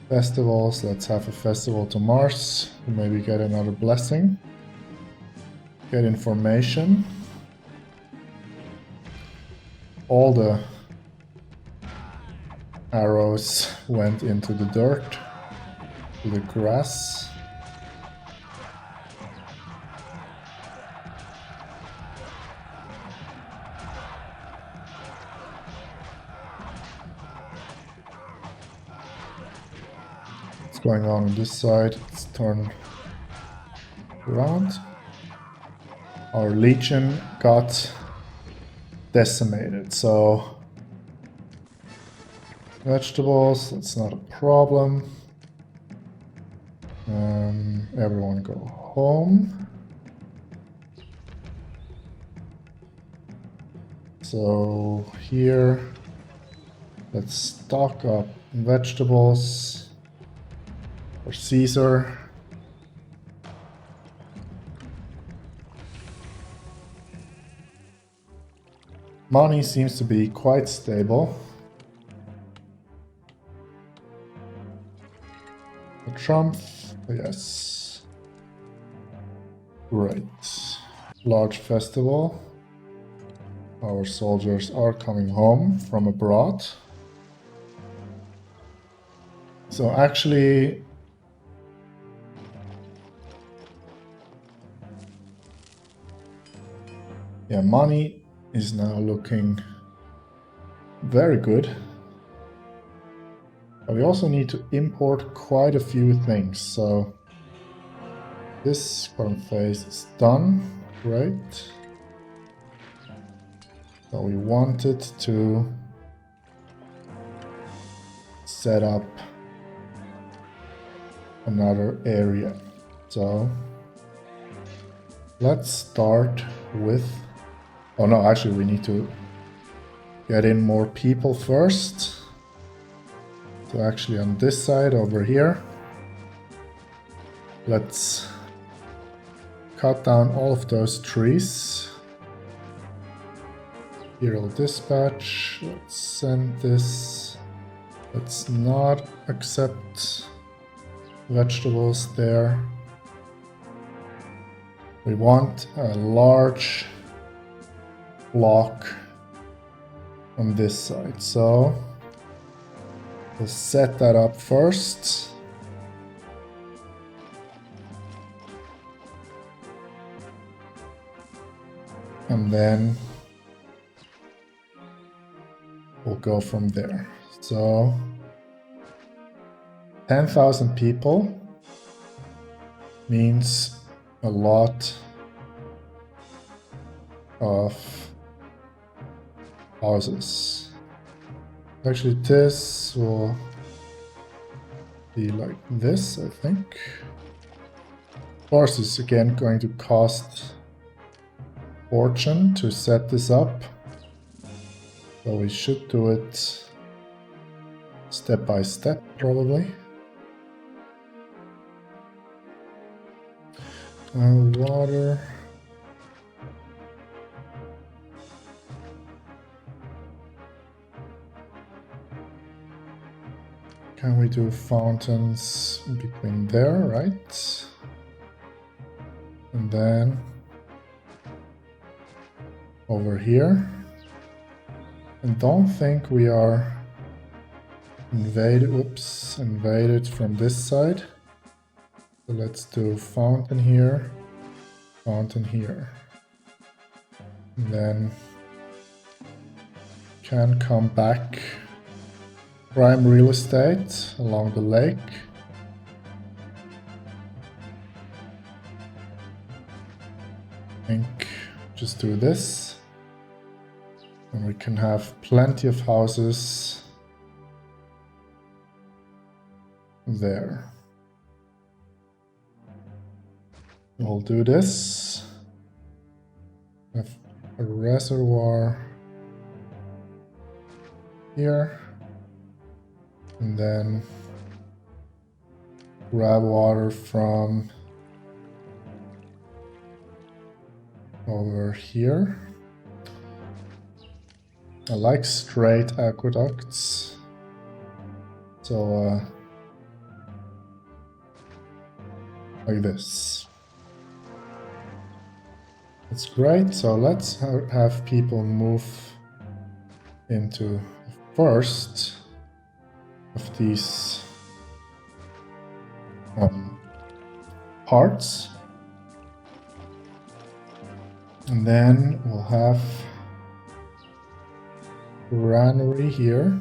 festivals, let's have a festival to Mars. Maybe get another blessing. Get information. All the arrows went into the dirt, to the grass. What's going on this side? Let's turn around. Our legion got decimated, so vegetables, that's not a problem. Everyone go home. So here, let's stock up vegetables for Caesar. Money seems to be quite stable. A Trump, yes. Great. Large festival. Our soldiers are coming home from abroad. So actually, yeah, money is now looking very good. But we also need to import quite a few things, so this current phase is done. Great. So we wanted to set up another area. So let's start with Oh no, actually we need to get in more people first. So actually on this side over here, let's cut down all of those trees. Hero dispatch, let's send this. Let's not accept vegetables there. We want a large block on this side, so we'll set that up first. And then we'll go from there. So 10,000 people means a lot of houses. Actually, this will be like this, I think. Of course, it's again going to cost fortune to set this up. So we should do it step by step, probably. Water. Can we do fountains between there, right? And then over here. I don't think we are invaded from this side. So let's do fountain here, and then can come back. Prime real estate along the lake. I think just do this. And we can have plenty of houses there. We'll do this. Have a reservoir here. And then grab water from over here. I like straight aqueducts. So like this. That's great. So let's have people move into the first of these parts. And then we'll have granary here.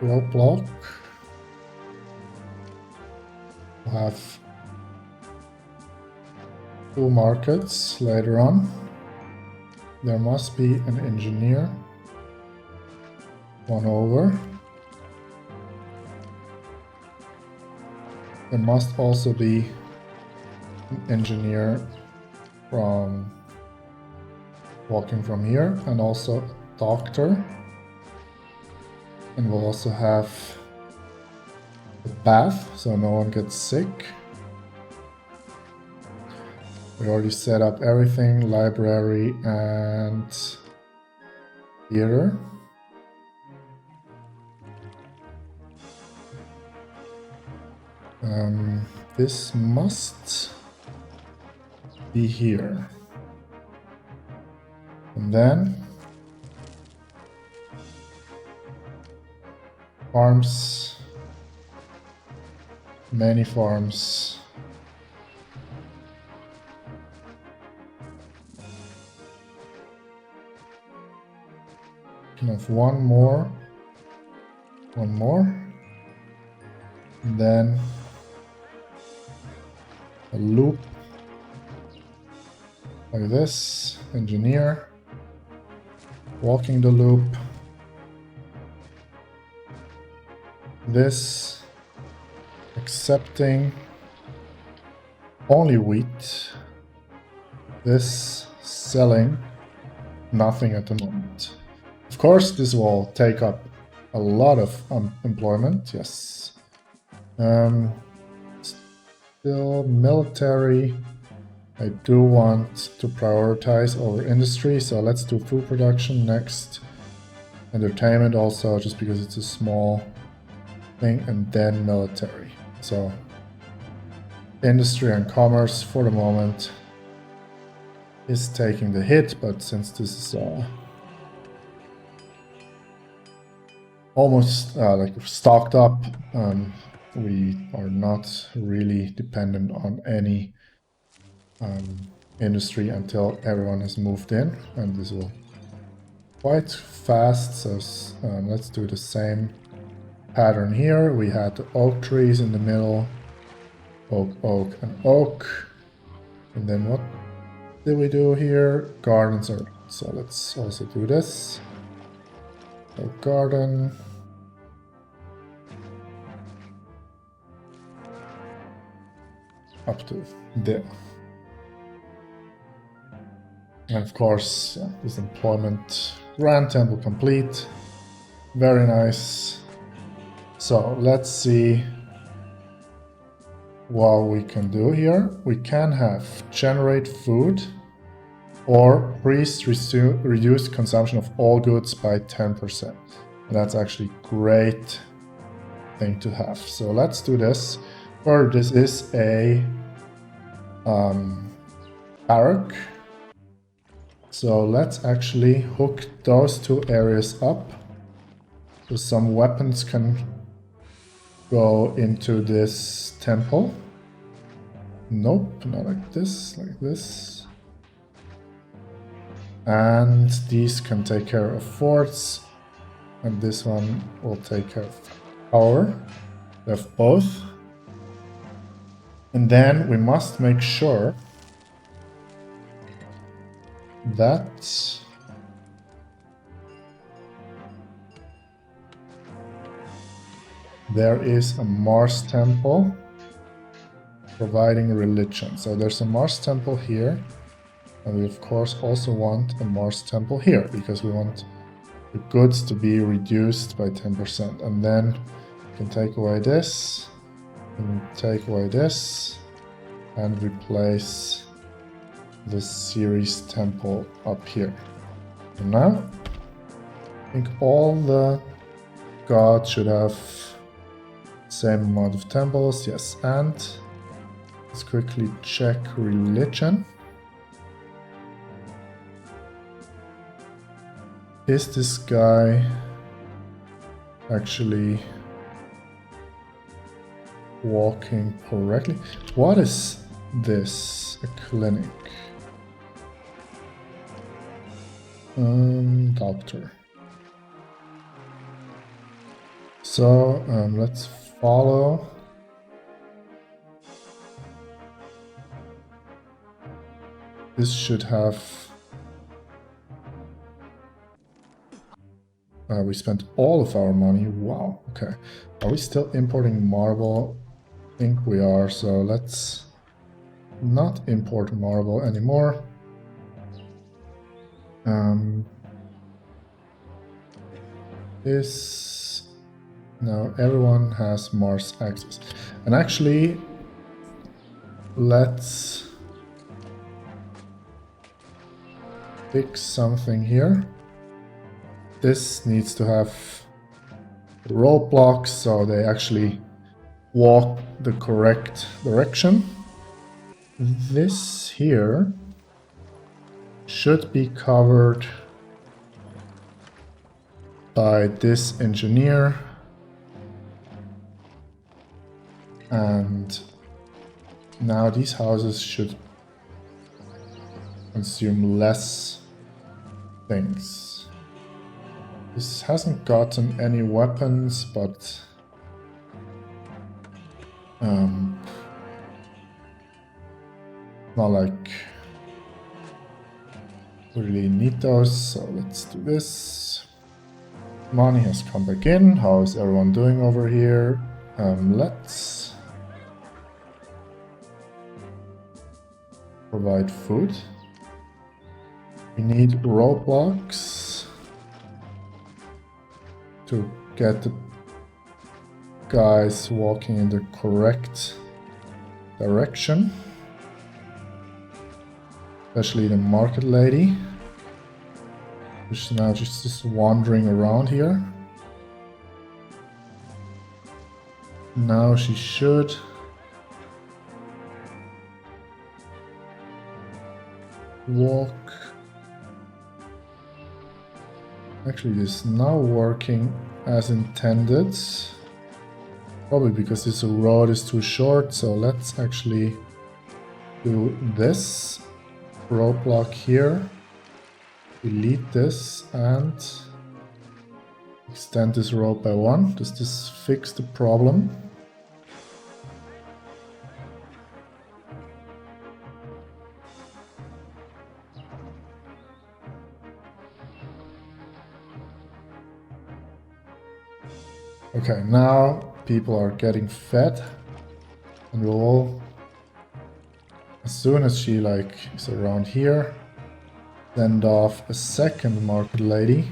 Road block. We'll have 2 markets later on. There must be an engineer. 1 over. There must also be an engineer from walking from here, and also a doctor. And we'll also have a bath so no one gets sick. We already set up everything, library and theater. This must be here. And then farms, many farms. Can have one more, and then a loop like this, engineer, walking the loop, this, accepting only wheat. This selling nothing at the moment. Of course, this will take up a lot of employment, yes. Still military. I do want to prioritize over industry, so let's do food production next. Entertainment also, just because it's a small thing, and then military. So industry and commerce for the moment is taking the hit, but since this is almost like stocked up, we are not really dependent on any industry until everyone has moved in, and this will quite fast. So let's do the same pattern here. We had the oak trees in the middle, oak, and oak, and then what did we do here? Gardens are, so let's also do this. So garden. Up to there. And of course, yeah, this employment grand temple complete. Very nice. So let's see what we can do here. We can have generate food or priest reduce consumption of all goods by 10%. And that's actually great thing to have. So let's do this. Or this is a barrack. So let's actually hook those two areas up. So some weapons can go into this temple. Nope, not like this, like this. And these can take care of forts. And this one will take care of power. We have both. And then we must make sure that there is a Mars temple providing religion. So there's a Mars temple here, and we of course also want a Mars temple here, because we want the goods to be reduced by 10%. And then we can take away this, and take away this, and replace the Ceres temple up here. And now, I think all the gods should have same amount of temples, yes, and let's quickly check religion. Is this guy actually walking correctly? What is this? A clinic. Doctor. So let's follow. This should have. We spent all of our money. Wow. Okay. Are we still importing marble? I think we are. So let's not import marble anymore. Now everyone has Mars access. And actually, let's fix something here. This needs to have roadblocks so they actually walk the correct direction. This here should be covered by this engineer, and now these houses should consume less things. This hasn't gotten any weapons, but not like we really need those, so let's do this. Money has come back in. How is everyone doing over here? Let's provide food. We need roadblocks to get the guys walking in the correct direction. Especially the market lady, which is now just wandering around here. Now she should walk. Actually, it is now working as intended. Probably because this road is too short, so let's actually do this roadblock here. Delete this and extend this road by 1. Does this fix the problem? Okay, now people are getting fed, and we'll all, as soon as she is around here, send off a second market lady.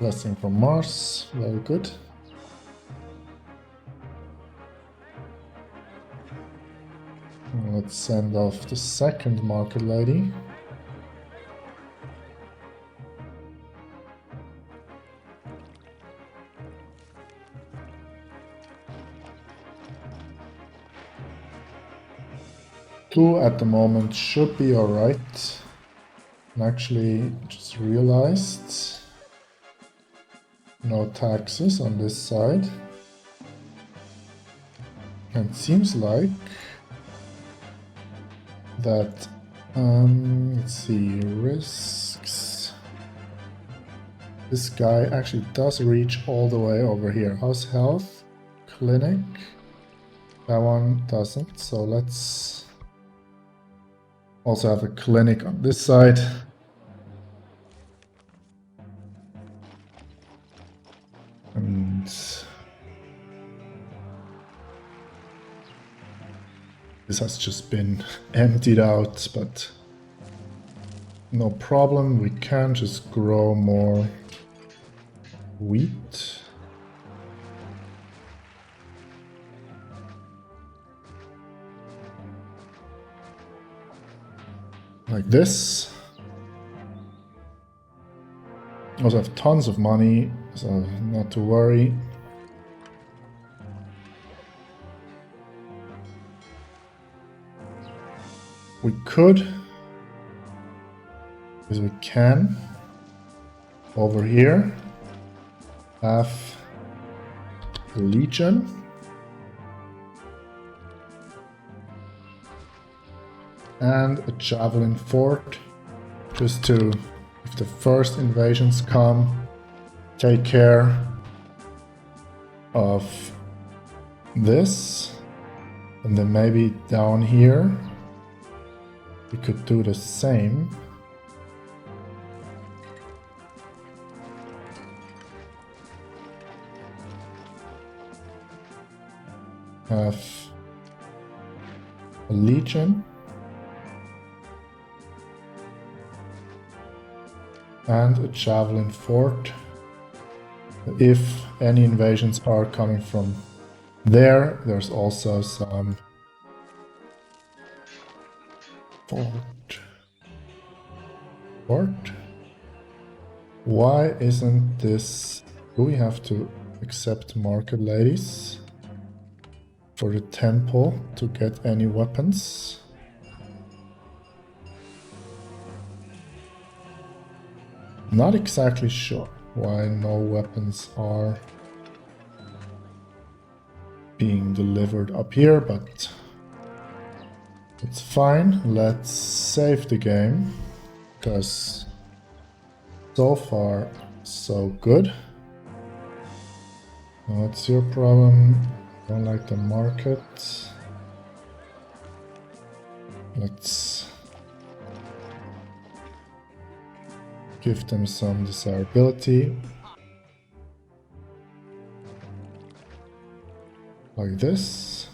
Blessing from Mars, very good. Let's send off the second market lady. Two at the moment should be alright. And actually just realized no taxes on this side. And it seems like that, let's see, risks. This guy actually does reach all the way over here. House health, clinic. That one doesn't, so let's also have a clinic on this side. And this has just been emptied out, but no problem. We can just grow more wheat. Like this. Also have tons of money, so not to worry. We could, because we can, over here, have a legion. And a javelin fort, just to, if the first invasions come, take care of this. And then maybe down here, we could do the same. Have a legion. And a javelin fort. If any invasions are coming from there, there's also some fort. Why isn't this? Do we have to accept market ladies for the temple to get any weapons? Not exactly sure why no weapons are being delivered up here, but it's fine. Let's save the game, because so far so good. What's your problem? Don't like the market. Let's give them some desirability. like this.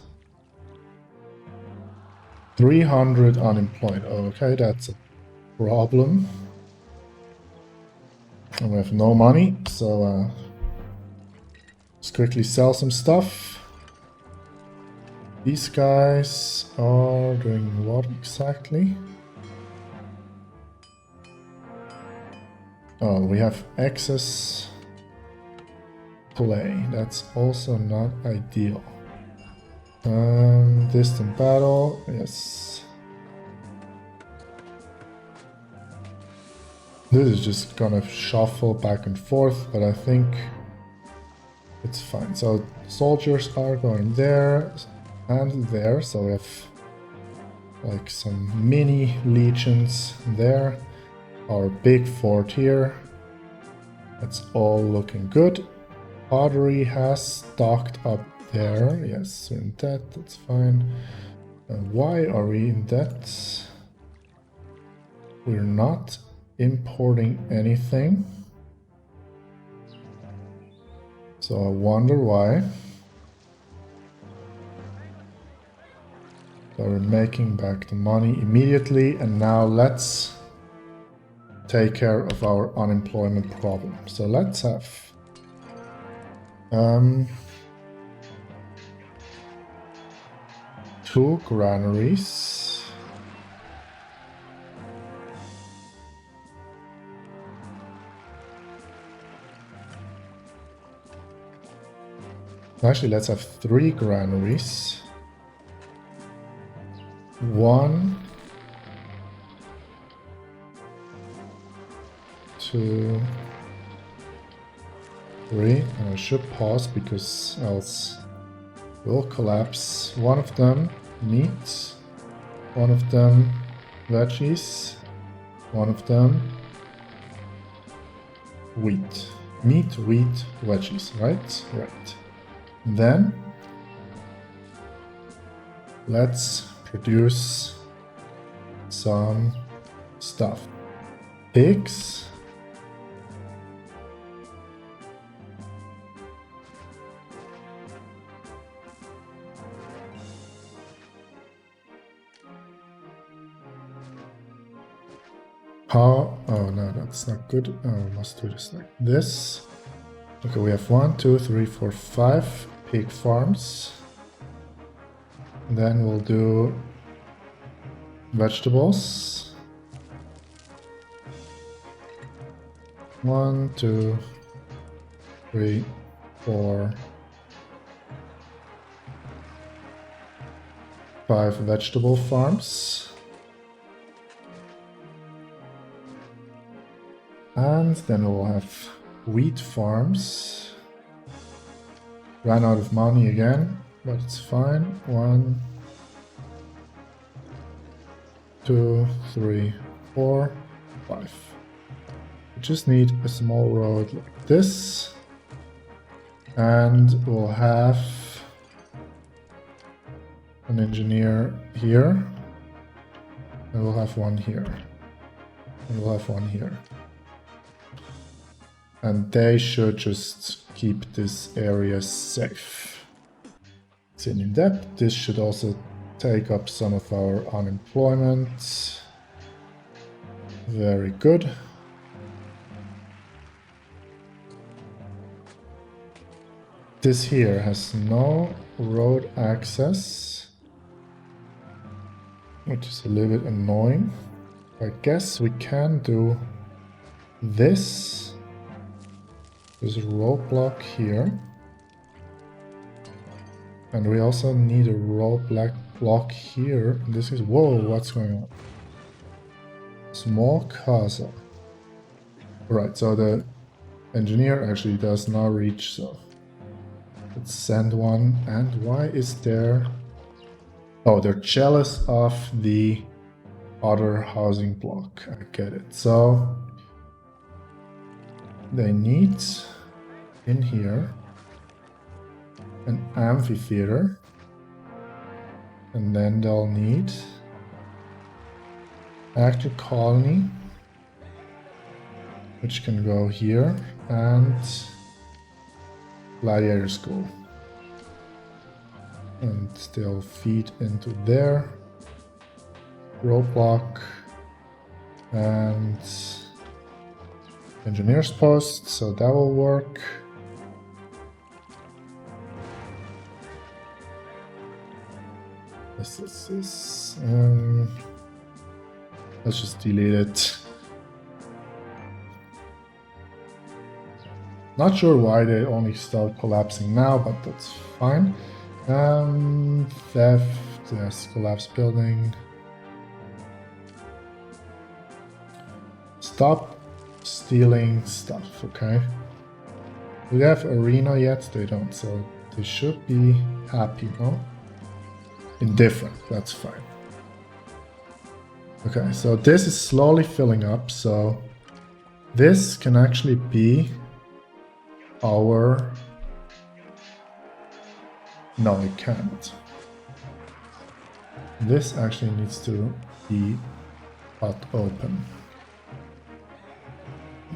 300 unemployed. Okay, that's a problem. And we have no money, so let's quickly sell some stuff. These guys are doing what exactly? Oh, we have excess play. That's also not ideal. Distant battle, yes. This is just gonna shuffle back and forth, but I think it's fine. So soldiers are going there and there, so we have like some mini legions there. Our big fort here. That's all looking good. Pottery has stocked up there. Yes, we're in debt, that's fine. And why are we in debt? We're not importing anything. So I wonder why. So we're making back the money immediately, and now let's take care of our unemployment problem. So let's have 2 granaries. Actually, let's have 3 granaries. 1, 2, 3. And I should pause because else we'll collapse. One of them meat, one of them veggies, one of them wheat. Meat, wheat, veggies, right? Right. Then let's produce some stuff. Pigs. Oh no, that's not good. Oh, we must do this like this. Okay, we have 1, 2, 3, 4, 5 pig farms. Then we'll do vegetables. 1, 2, 3, 4, 5 vegetable farms. And then we'll have wheat farms. Ran out of money again, but it's fine. 1, 2, 3, 4, 5. We just need a small road like this. And we'll have an engineer here. And we'll have one here. And we'll have one here. And they should just keep this area safe. It's in depth. This should also take up some of our unemployment. Very good. This here has no road access, which is a little bit annoying. I guess we can do this. There's a roadblock here. And we also need a roadblock here. This is... Whoa, what's going on? Small casa. Right, so the engineer actually does not reach, so... Let's send one. And why is there... Oh, they're jealous of the other housing block. I get it. So... They need... in here an amphitheater, and then they'll need active colony, which can go here, and gladiator school. And they'll feed into there. Roadblock. And engineer's post, so that will work. This. Let's just delete it. Not sure why they only start collapsing now, but that's fine. Theft, yes, collapse building. Stop stealing stuff, okay? Do they have arena yet? They don't, so they should be happy, no? Indifferent, that's fine. Okay, so this is slowly filling up, so this can actually be our... No, it can't. This actually needs to be cut open.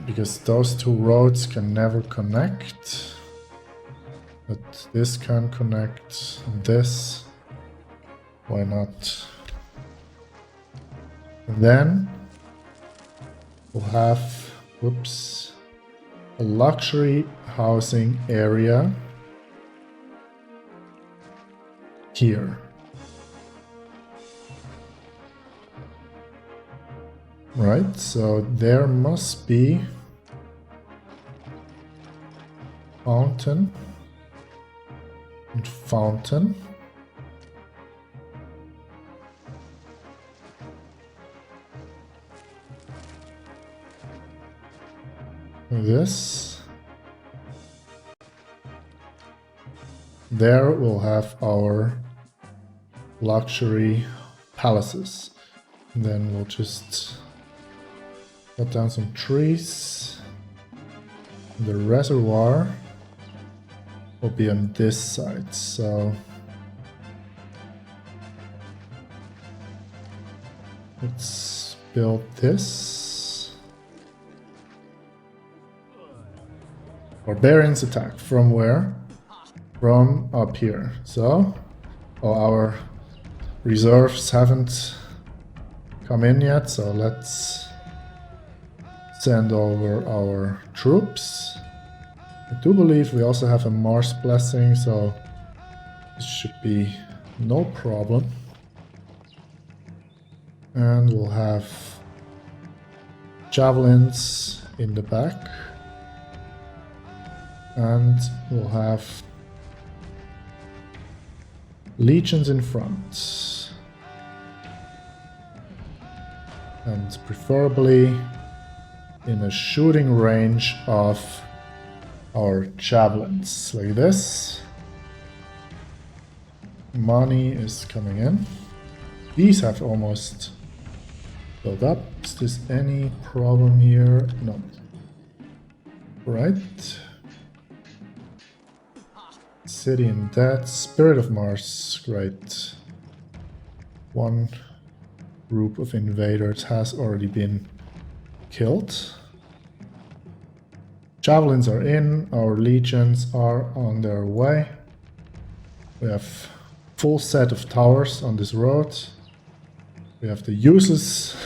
Because those two roads can never connect. But this can connect. And this. Why not? And then we'll have, whoops, a luxury housing area here. Right, so there must be fountain and fountain. This. There we'll have our luxury palaces. And then we'll just cut down some trees. The reservoir will be on this side, so let's build this. Barbarians attack from where? From up here. So, our reserves haven't come in yet, so let's send over our troops. I do believe we also have a Mars blessing, so this should be no problem. And we'll have javelins in the back. And we'll have legions in front. And preferably in a shooting range of our javelins, like this. Money is coming in. These have almost built up. Is this any problem here? No. Right. City and dead. Spirit of Mars. Great. One group of invaders has already been killed. Javelins are in. Our legions are on their way. We have full set of towers on this road. We have the useless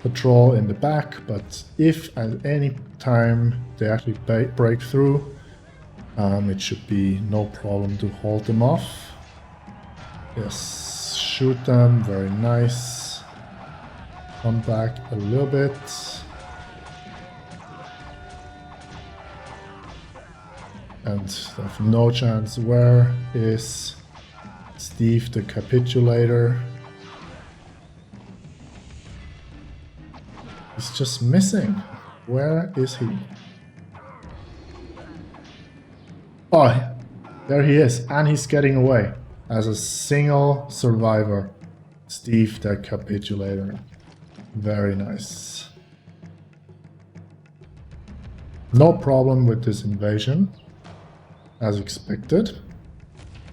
patrol in the back, but if at any time they actually break through, it should be no problem to hold them off. Yes, shoot them, very nice. Come back a little bit. And they have no chance. Where is Steve the Capitulator? He's just missing. Where is he? Oh, there he is, and he's getting away as a single survivor. Steve the Capitulator. Very nice. No problem with this invasion, as expected.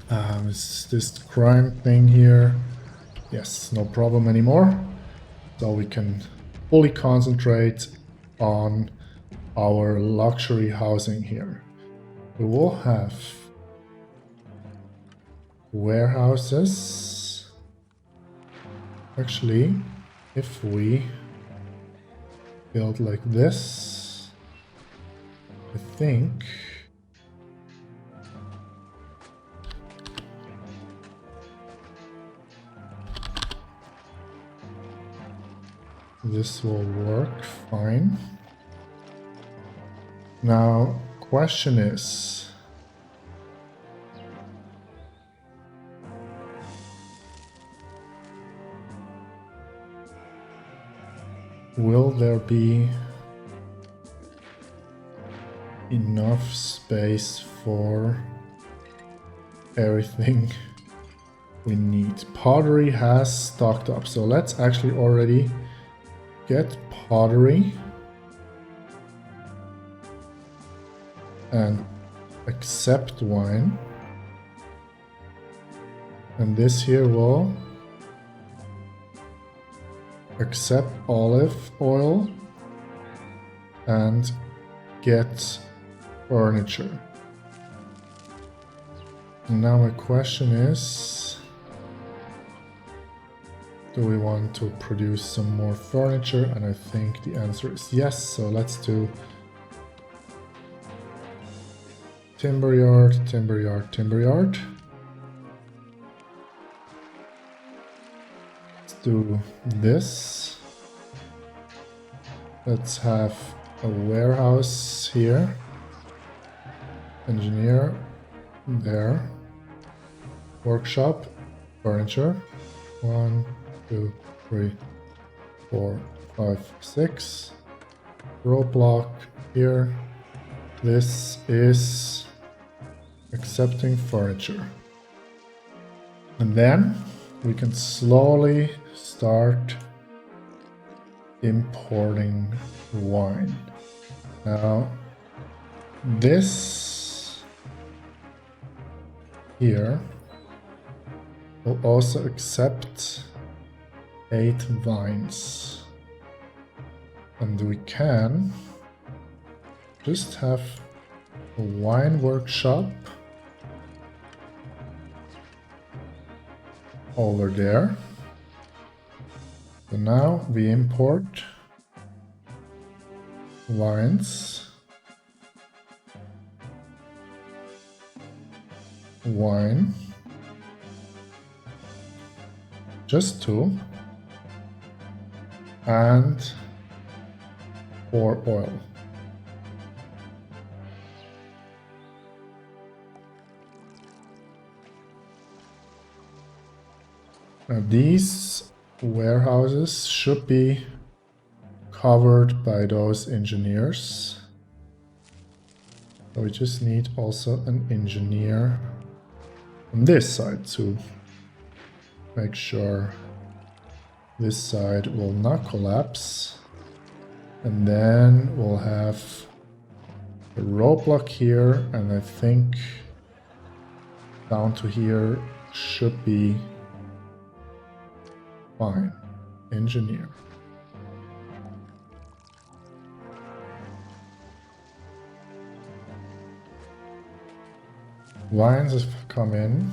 Is this crime thing here? Yes, no problem anymore. So we can fully concentrate on our luxury housing here. We will have warehouses. Actually, if we build like this, I think this will work fine. Now, question is, will there be enough space for everything we need? Pottery has stocked up, so let's actually already get pottery and accept wine, and this here will accept olive oil and get furniture. Now my question is, do we want to produce some more furniture? And I think the answer is yes, so let's do timber yard, timber yard, timber yard. Let's do this. Let's have a warehouse here. Engineer there. Workshop, furniture. 1, 2, 3, 4, 5, 6. Roadblock here. This is accepting furniture. And then we can slowly start importing wine. Now, this here will also accept 8 vines. And we can just have a wine workshop over there. So now we import wines, wine, just 2, and pour oil. Now these warehouses should be covered by those engineers. So we just need also an engineer on this side to make sure this side will not collapse. And then we'll have a roadblock here, and I think down to here should be fine. Engineer. Vines have come in.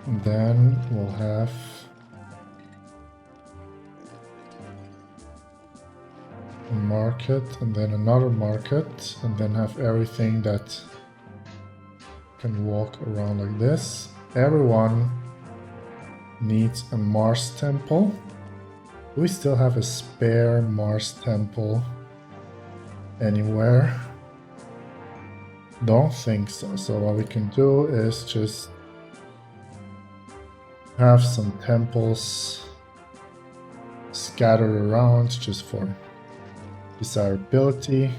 And then we'll have a market, and then another market, and then have everything that can walk around like this. Everyone needs a Mars temple. Do we still have a spare Mars temple anywhere? Don't think so. So what we can do is just have some temples scattered around just for desirability.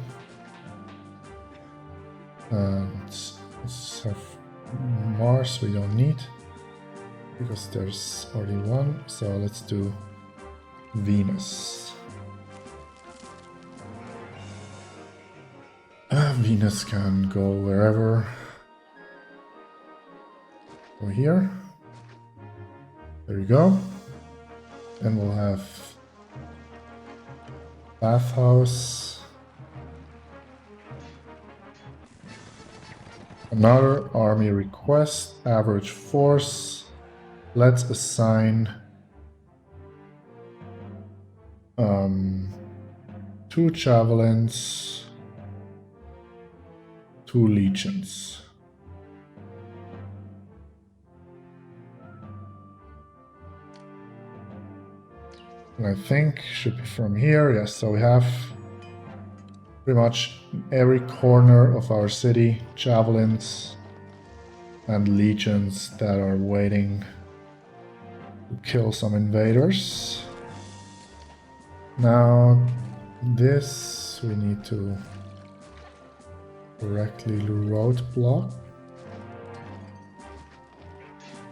And let's have Mars we don't need because there's already one. So let's do Venus. Venus can go wherever. Go here. There we go. Then we'll have bathhouse. Another army request, average force. Let's assign 2 javelins, 2 legions. And I think should be from here. Yes, so we have pretty much every corner of our city javelins and legions that are waiting to kill some invaders. Now this we need to correctly roadblock.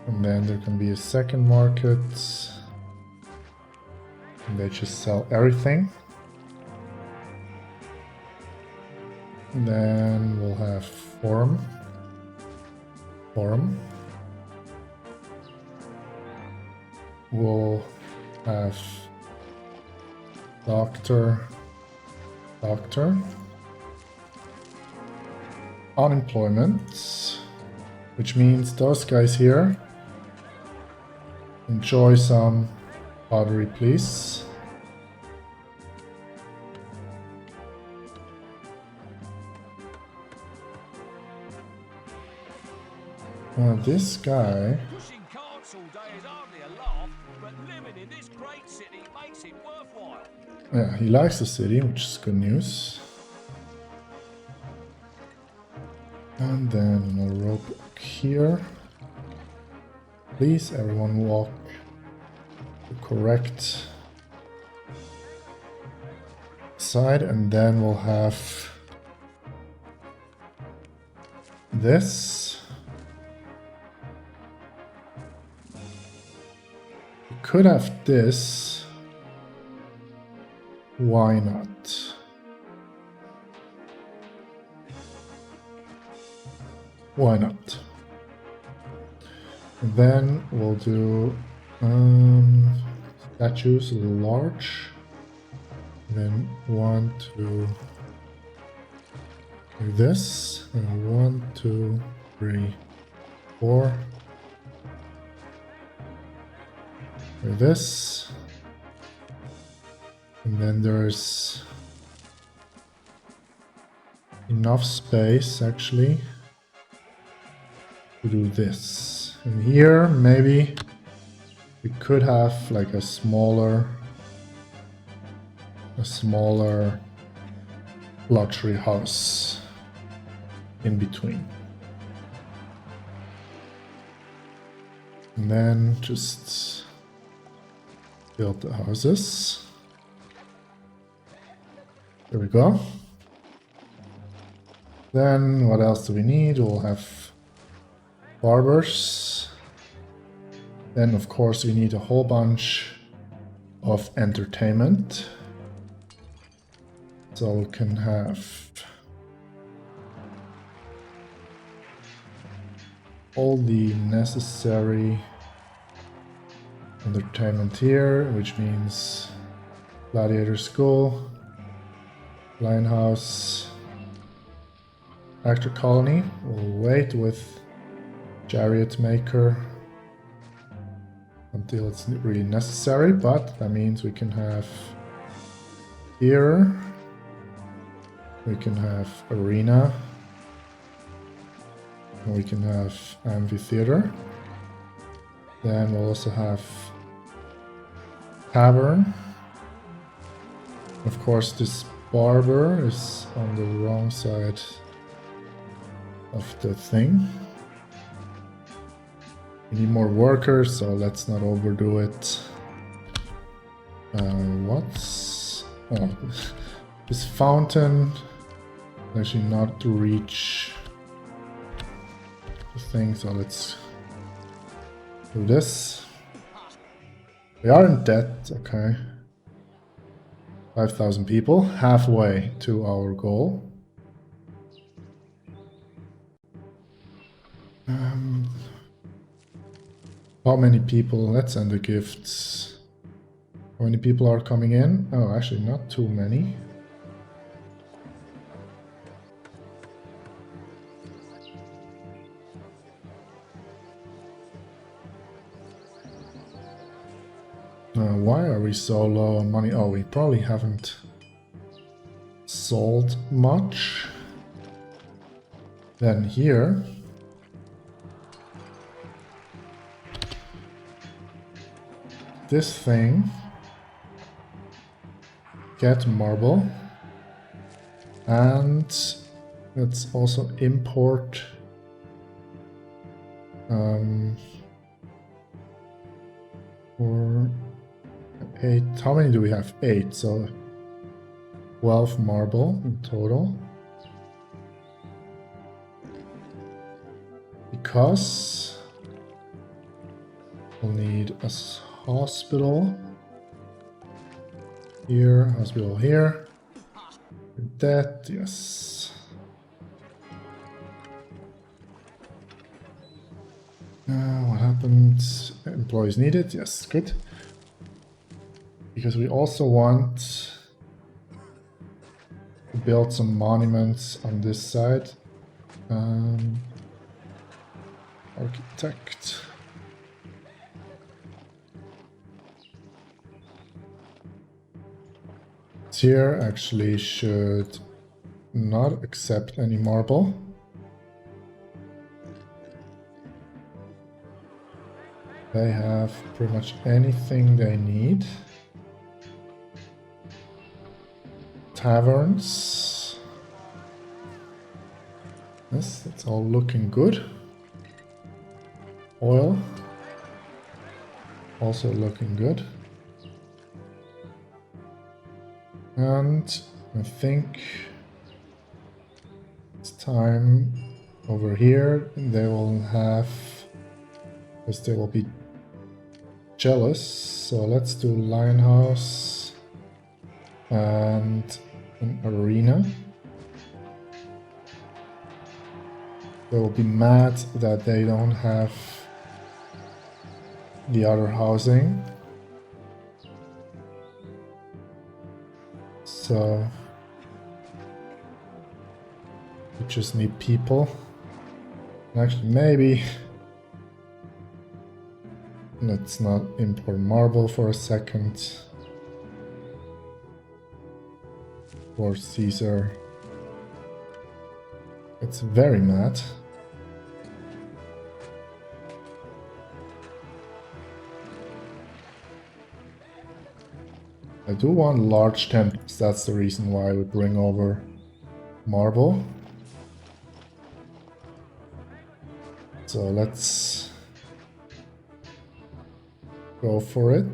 And then there can be a second market. And they just sell everything. And then we'll have forum. We'll have doctor. Unemployment, which means those guys here enjoy some pottery, please. This guy. Pushing carts all day is hardly a laugh, but living in this great city makes it worthwhile. Yeah, he likes the city, which is good news. And then another rope here. Please, everyone walk the correct side, and then we'll have this. We could have this. Why not? Why not? And then we'll do statues large. And then 1, 2, do this. And 1, 2, 3, 4. Do this. And then there's enough space actually to do this. And here maybe we could have like a smaller luxury house in between. And then just build the houses. There we go. Then what else do we need? We'll have barbers. Then of course we need a whole bunch of entertainment. So we can have all the necessary entertainment here, which means gladiator school, lion house, actor colony. We'll wait with chariot maker until it's really necessary, but that means we can have here, we can have arena, and we can have amphitheater. Then we'll also have tavern. Of course, this barber is on the wrong side of the thing. We need more workers, so let's not overdo it. What's... Oh, this fountain actually not to reach the thing, so let's do this. We are in debt, okay. 5,000 people, halfway to our goal. How many people? Let's send the gifts. How many people are coming in? Oh, actually not too many. Why are we so low on money? Oh, we probably haven't sold much. Then here, this thing, get marble, and let's also import for 8. How many do we have? 8, so 12 marble in total. Because we'll need a hospital here, hospital here. That, yes. What happened? Employees needed, yes, good. Because we also want to build some monuments on this side. Architect. Here actually should not accept any marble. They have pretty much anything they need. Taverns. Yes, that's all looking good. Oil. Also looking good. And I think it's time over here. They will have, because they will be jealous. So let's do Lion House and an arena. They will be mad that they don't have the other housing. So we just need people. Actually, maybe let's not import marble for a second. For Caesar. It's very mad. I do want large temples, that's the reason why I would bring over marble. So let's go for it.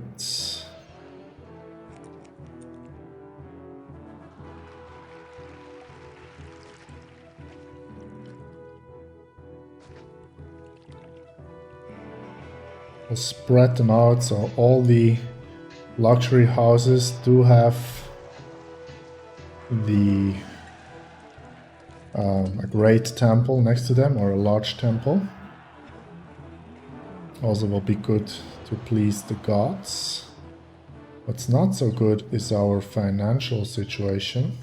We'll spread them out so all the luxury houses do have the a great temple next to them, or a large temple. Also will be good to please the gods. What's not so good is our financial situation.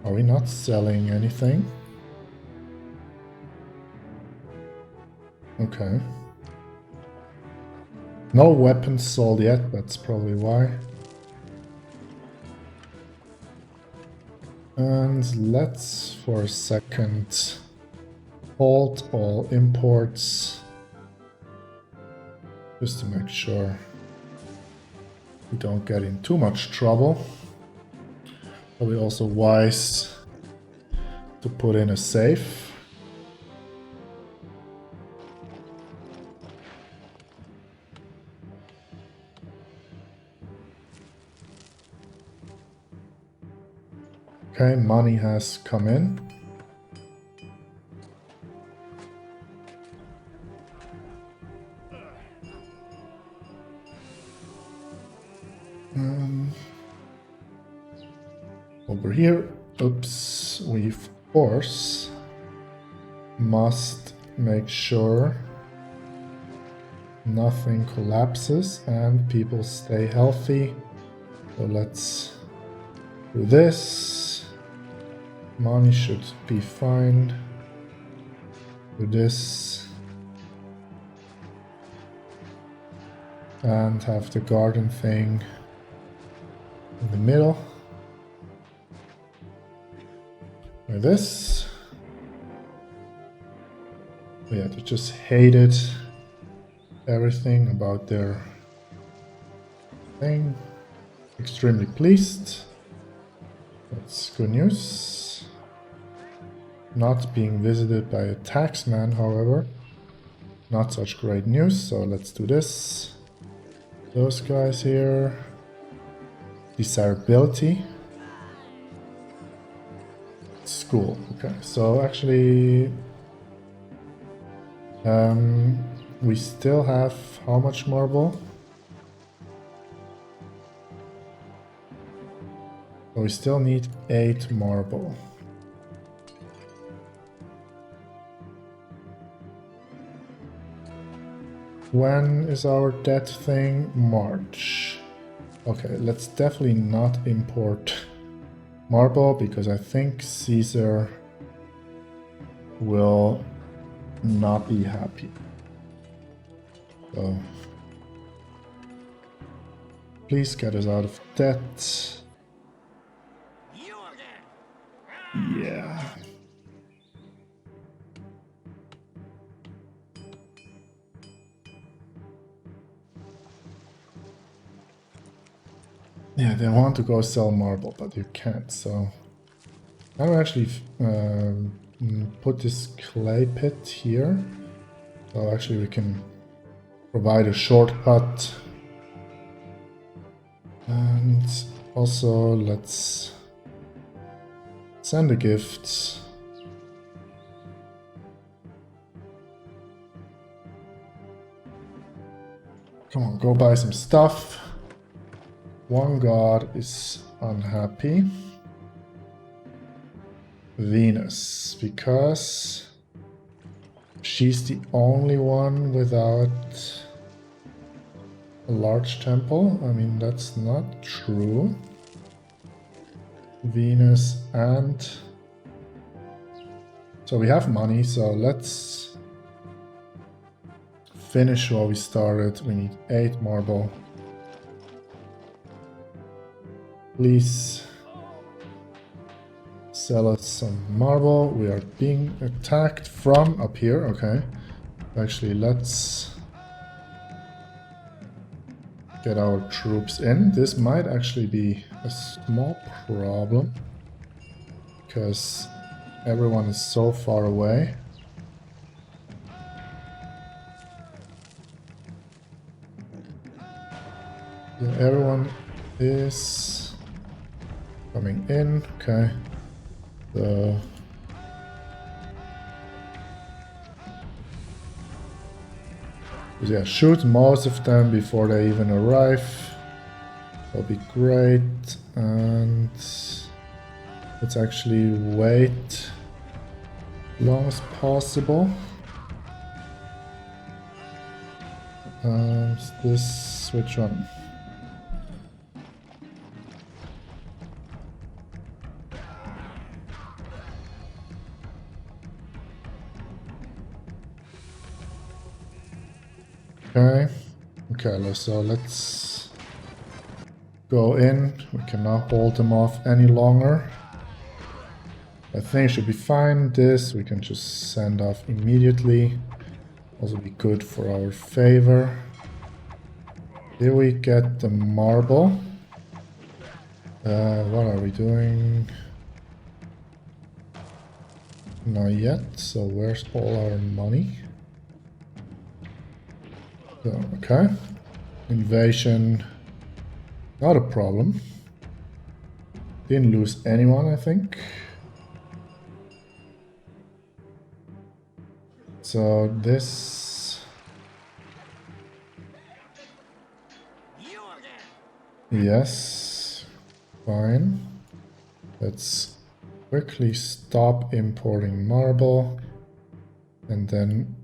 Are we not selling anything? Okay. No weapons sold yet, that's probably why. And let's for a second halt all imports, just to make sure we don't get in too much trouble. Probably also wise to put in a safe. Okay, money has come in. Over here, oops, we of course must make sure nothing collapses and people stay healthy. So let's do this. Money should be fine. Do this. And have the garden thing in the middle. Like this. Yeah, they just hated everything about their thing. Extremely pleased. That's good news. Not being visited by a taxman, however. Not such great news, so let's do this. Those guys here. Desirability. School. Okay, so actually we still have how much marble? So we still need 8 marble. When is our debt thing? March. Okay, let's definitely not import marble because I think Caesar will not be happy. So please get us out of debt. Yeah. Yeah, they want to go sell marble, but you can't, so I'll actually put this clay pit here. So actually we can provide a shortcut. And also let's send a gift. Come on, go buy some stuff. One god is unhappy. Venus, because she's the only one without a large temple. I mean, that's not true. Venus and... So we have money, so let's finish what we started. We need 8 marble. Please sell us some marble. We are being attacked from up here. Okay. Actually, let's get our troops in. This might actually be a small problem because everyone is so far away. Yeah, everyone is coming in. Okay. So yeah, shoot most of them before they even arrive. That'll be great. And let's actually wait as long as possible. This, which one? Okay. Okay, so let's go in. We cannot hold them off any longer. I think it should be fine. This we can just send off immediately. Also be good for our favor. Here we get the marble. What are we doing? Not yet. So where's all our money? So, okay. Invasion. Not a problem. Didn't lose anyone, I think. So this... Yes. Fine. Let's quickly stop importing marble. And then...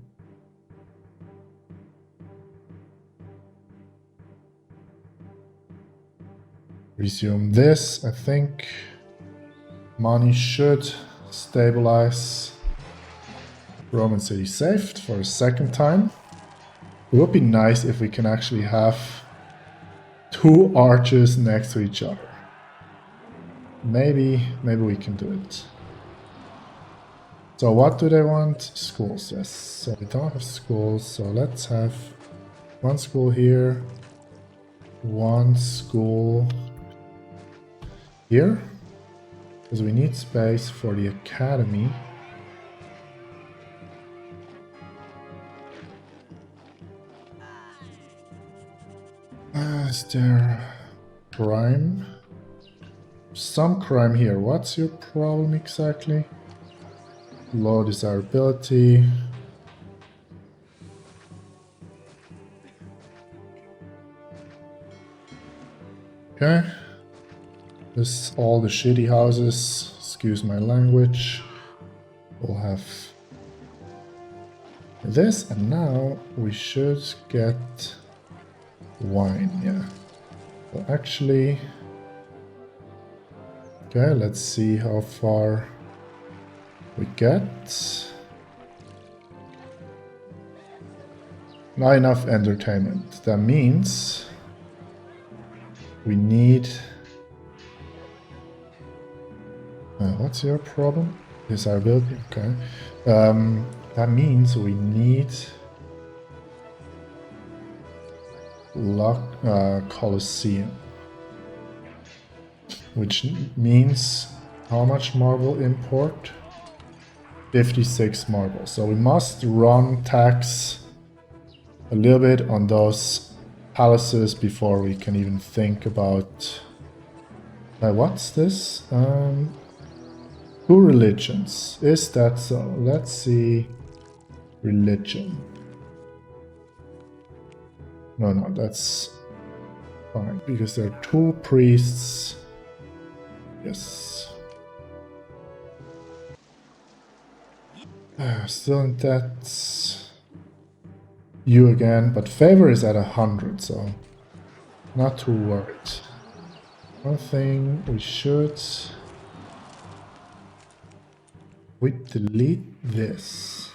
resume this. I think money should stabilize. Roman city saved for a second time. It would be nice if we can actually have 2 arches next to each other. Maybe we can do it. So what do they want? Schools, yes. So we don't have schools, so let's have 1 school here, 1 school here, because we need space for the academy. Is there crime? Some crime here. What's your problem exactly? Low desirability. Okay. This is all the shitty houses. Excuse my language. We'll have this, and now we should get wine, yeah. So actually, okay, let's see how far we get. Not enough entertainment. That means we need... what's your problem? Desirability, okay. That means we need Colosseum, which means how much marble import? 56 marble. So we must run tax a little bit on those palaces before we can even think about... what's this? 2 religions. Is that so? Let's see. Religion. No, that's fine, because there are 2 priests. Yes. Still in debt. You again, but favor is at 100, so not too worried. One thing we should... we delete this.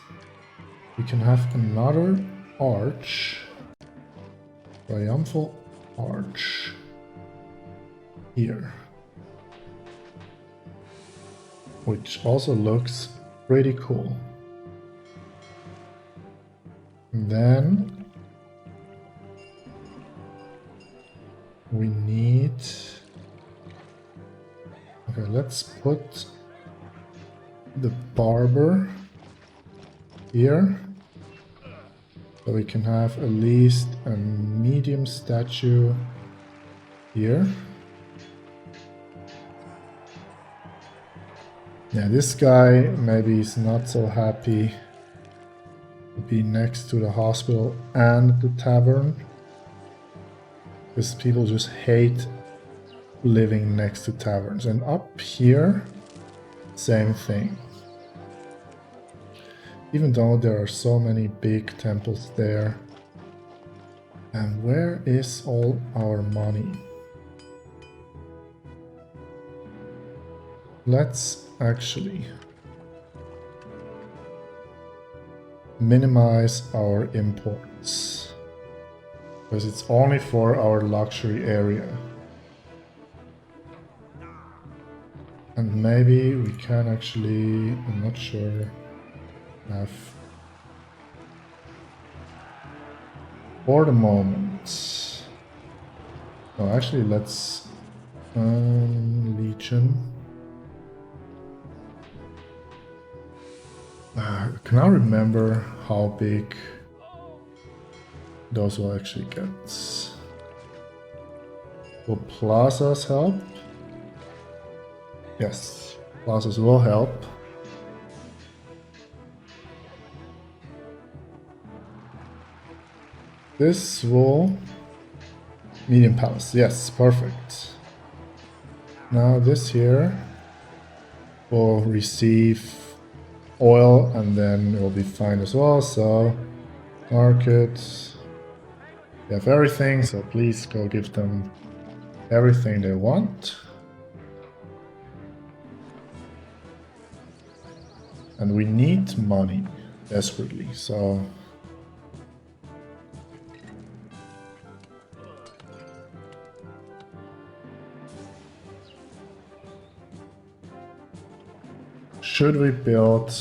We can have another arch. Triumphal arch. Here. Which also looks pretty cool. And then we need... okay, let's put the barber here, so we can have at least a medium statue here. Yeah, this guy maybe is not so happy to be next to the hospital and the tavern, because people just hate living next to taverns. And up here, same thing. Even though there are so many big temples there. And where is all our money? Let's actually minimize our imports, because it's only for our luxury area. And maybe we can actually, I'm not sure, have for the moment. Oh, actually, let's Legion. Can I remember how big those will actually get? Will plazas help? Yes, plazas will help. This will... medium palace, yes, perfect. Now this here will receive oil, and then it will be fine as well. So market, they have everything, so please go give them everything they want. And we need money desperately, so should we build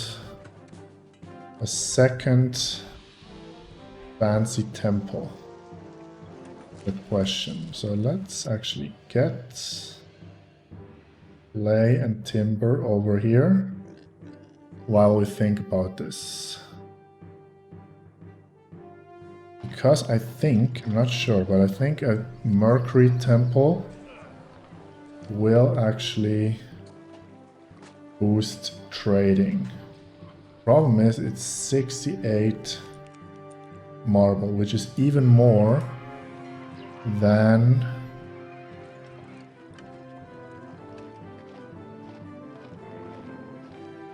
a second fancy temple? Good question. So let's actually get clay and timber over here while we think about this. Because I think, I'm not sure, but I think a Mercury temple will actually boost trading. Problem is it's 68 marble, which is even more than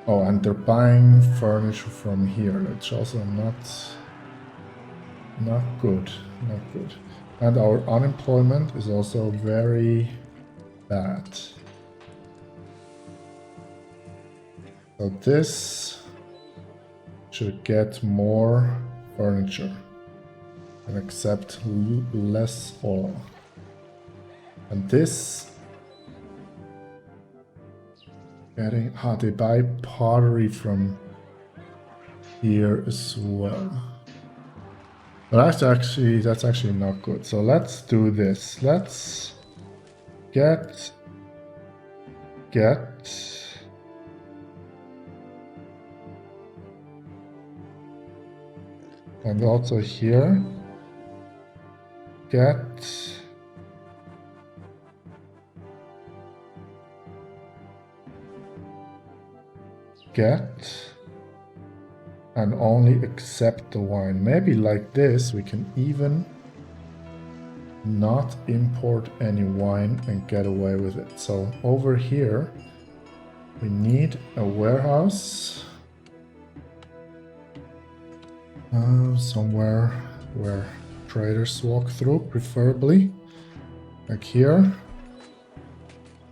oh, and they're buying furniture from here. That's also not good, not good. And our unemployment is also very bad. So this should get more furniture and accept less oil. And this getting they buy pottery from here as well. But that's actually not good. So let's do this. Let's get and also here get and only accept the wine. Maybe like this we can even not import any wine and get away with it. So over here we need a warehouse somewhere where traders walk through, preferably like here,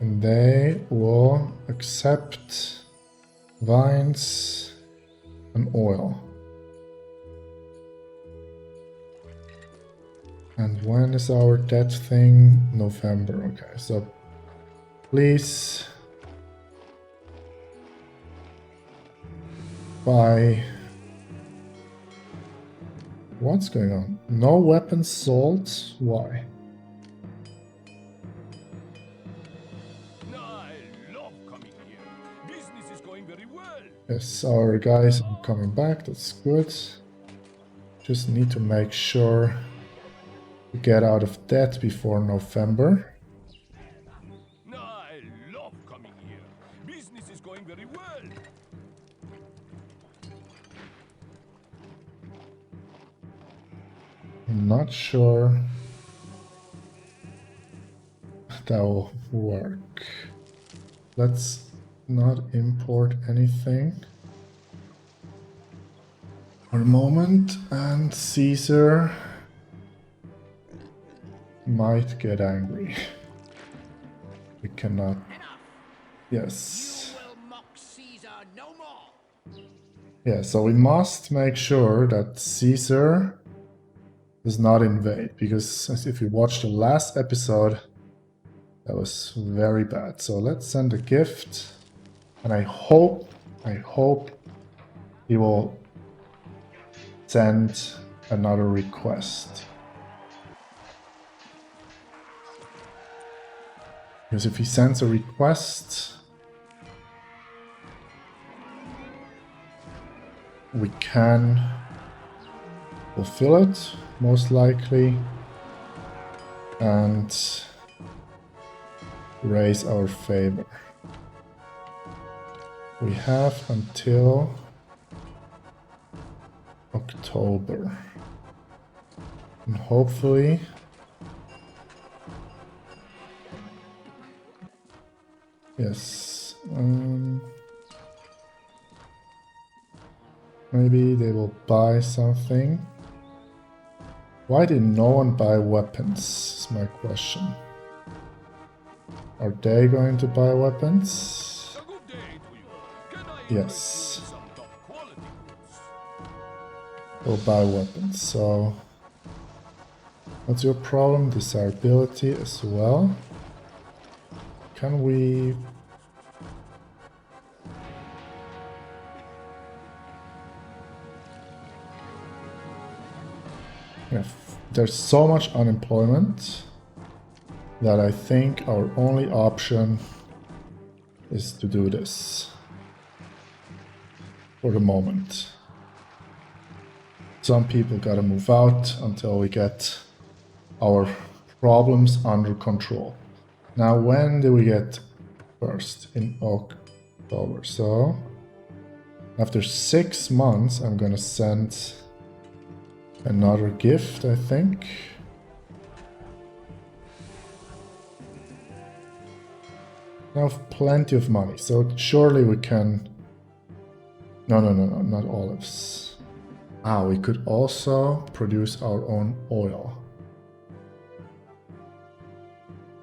and they will accept vines and oil. And when is our debt thing? November. Okay, so please buy. What's going on? No weapons sold? Why? I love coming here. Business is going very well. Yes, our guys are coming back. That's good. Just need to make sure to get out of debt before November. I love coming here. Business is going very well. I'm not sure that will work. Let's not import anything for a moment, and Caesar might get angry. We cannot. Yes. You will mock Caesar no more. Yeah, so we must make sure that Caesar does not invade, because as if you watched the last episode, that was very bad. So let's send a gift, and I hope he will send another request. Because if he sends a request, we can fulfill it, most likely, and raise our favor. We have until October, and hopefully yes, maybe they will buy something. Why did no one buy weapons, is my question. Are they going to buy weapons? A good day to you. Can I Yes. interest you in some top quality goods? They'll buy weapons, so what's your problem? Desirability as well. Can we There's so much unemployment that I think our only option is to do this for the moment. Some people gotta move out until we get our problems under control. Now, when do we get first? In October. So after 6 months, I'm gonna send another gift, I think. I have plenty of money, so surely we can... No, not olives. We could also produce our own oil,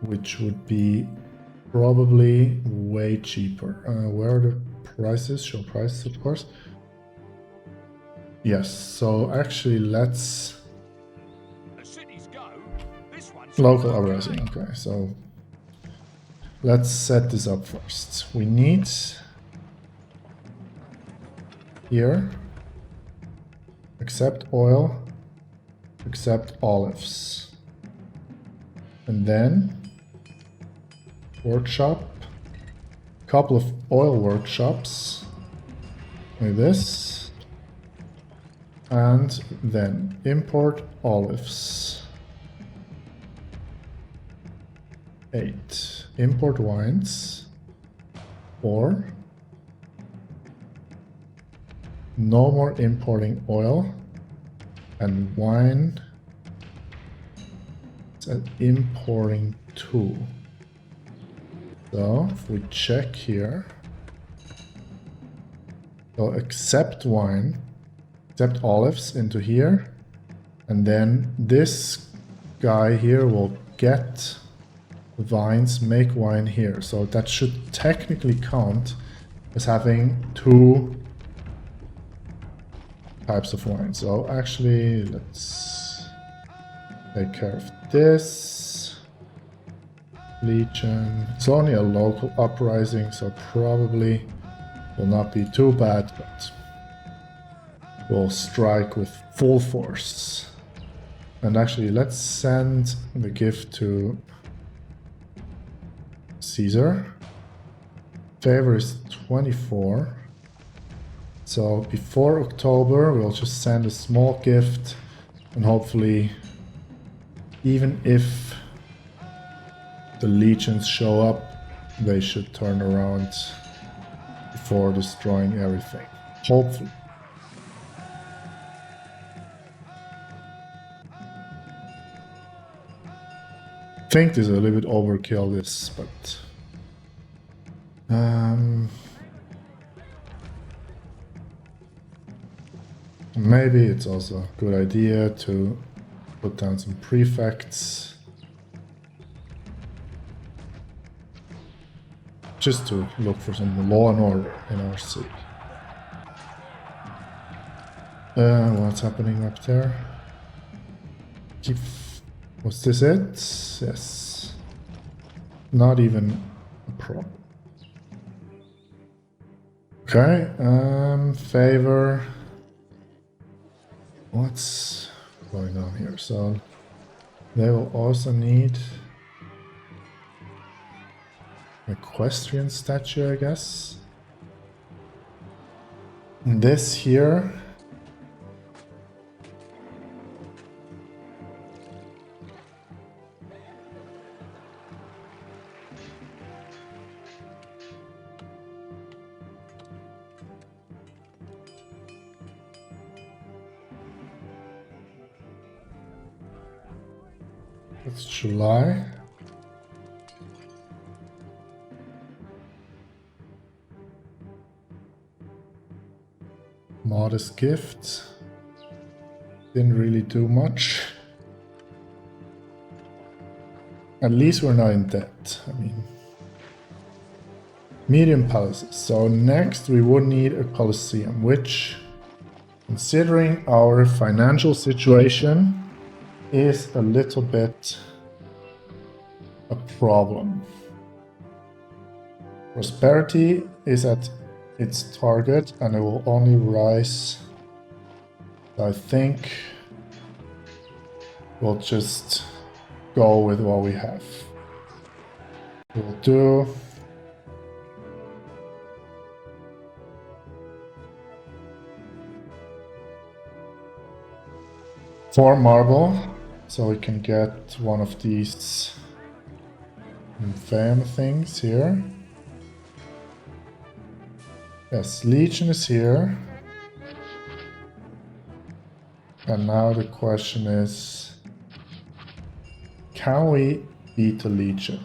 which would be probably way cheaper. Where are the prices? Show prices, of course. Yes, so actually let's... Local uprising, okay, so let's set this up first. We need here accept oil, accept olives, and then workshop, couple of oil workshops like this, and then import olives. 8. Import wines. 4. No more importing oil. And wine. It's an importing 2. So if we check here. So accept wine. Accept olives into here. And then this guy here will get vines, make wine here. So that should technically count as having 2 types of wine. So actually, let's take care of this. Legion. It's only a local uprising, so probably will not be too bad, but we'll strike with full force. And actually, let's send the gift to Caesar. Favor is 24. So before October, we'll just send a small gift, and hopefully, even if the legions show up, they should turn around before destroying everything. Hopefully. I think this is a little bit overkill, this, but maybe it's also a good idea to put down some prefects just to look for some law and order in our city. What's happening up there? Was this it? Yes. Not even a problem. Okay, favor. What's going on here? So they will also need an equestrian statue, I guess. And this here. It's July. Modest gift. Didn't really do much. At least we're not in debt. I mean, medium palaces. So next we would need a Colosseum, which, considering our financial situation, is a little bit a problem. Prosperity is at its target and it will only rise. I think we'll just go with what we have. We'll do four marble, so we can get one of these infame things here. Yes, Legion is here. And now the question is, can we beat the Legion?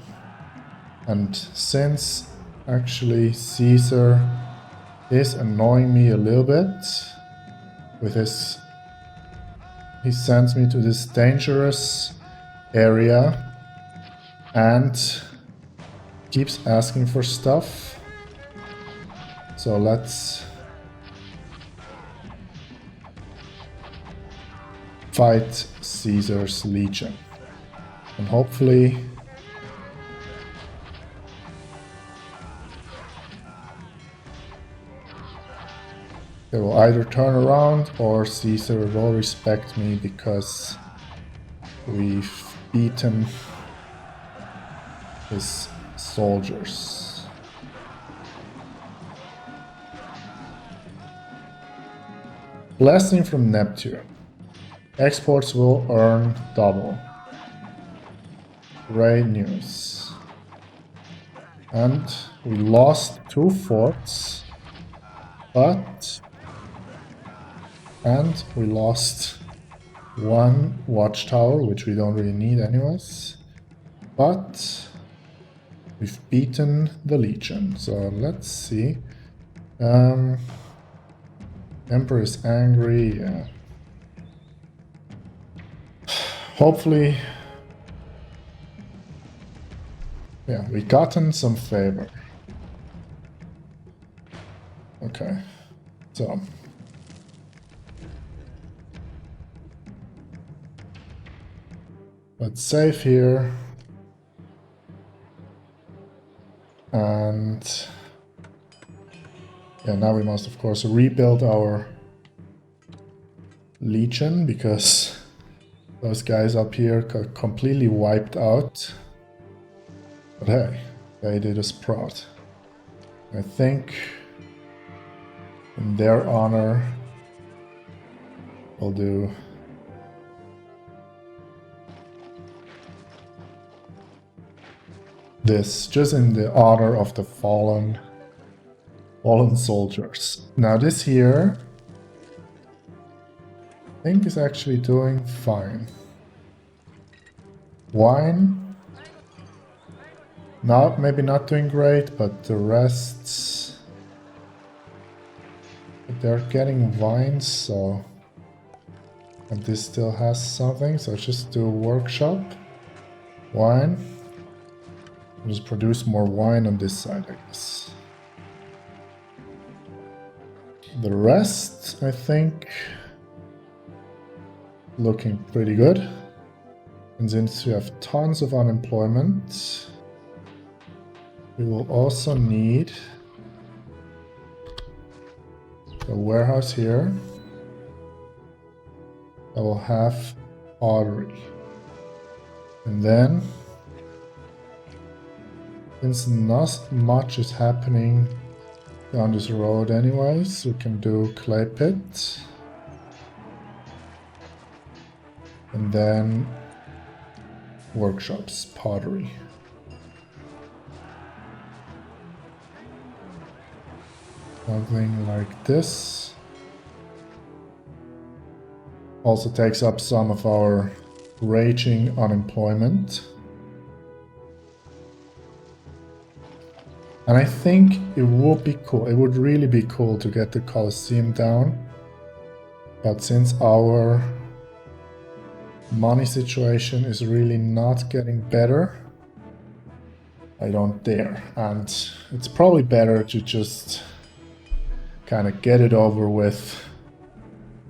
And since actually Caesar is annoying me a little bit with his... He sends me to this dangerous area and keeps asking for stuff. So let's fight Caesar's Legion. And hopefully they will either turn around or Caesar will respect me because we've beaten his soldiers. Blessing from Neptune. Exports will earn double. Great news. And we lost 2 forts, and we lost 1 watchtower, which we don't really need anyways. But we've beaten the Legion, so let's see. Emperor is angry, yeah. Hopefully, yeah, we gotten some favor. Okay, so let's save here. And yeah, now we must of course rebuild our Legion because those guys up here got completely wiped out. But hey, they did us proud. I think in their honor we'll do this, just in the honor of the fallen soldiers. Now this here, I think is actually doing fine. Wine, maybe not doing great, but the rest, they're getting vines, so, and this still has something, so just do workshop, wine. Just produce more wine on this side, I guess. The rest, I think, looking pretty good. And since we have tons of unemployment, we will also need a warehouse here that will have pottery. And then, since not much is happening down this road anyways, we can do clay pit. And then workshops, pottery. Something like this. Also takes up some of our raging unemployment. And I think it would be cool, it would really be cool to get the Colosseum down. But since our money situation is really not getting better, I don't dare. And it's probably better to just kind of get it over with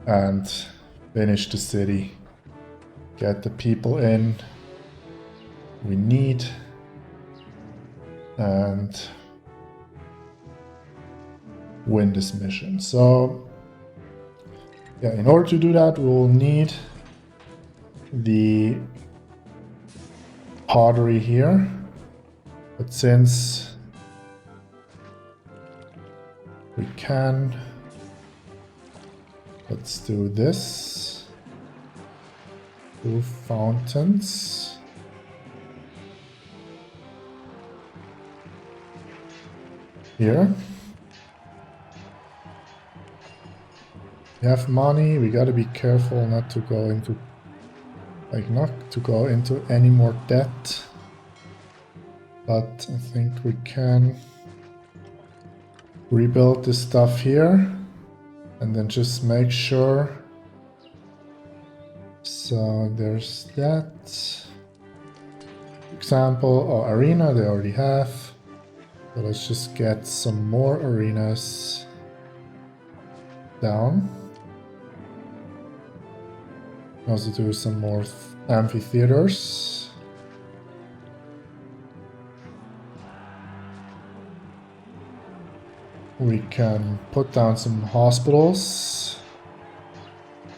and finish the city. Get the people in we need. And win this mission. So yeah, in order to do that, we will need the pottery here, but since we can, let's do this. 2 fountains. Here. We have money, we gotta be careful not to go into, like, not to go into any more debt. But I think we can rebuild this stuff here and then just make sure. So there's that. Example, or arena they already have. So let's just get some more arenas down. Also do some more amphitheaters. We can put down some hospitals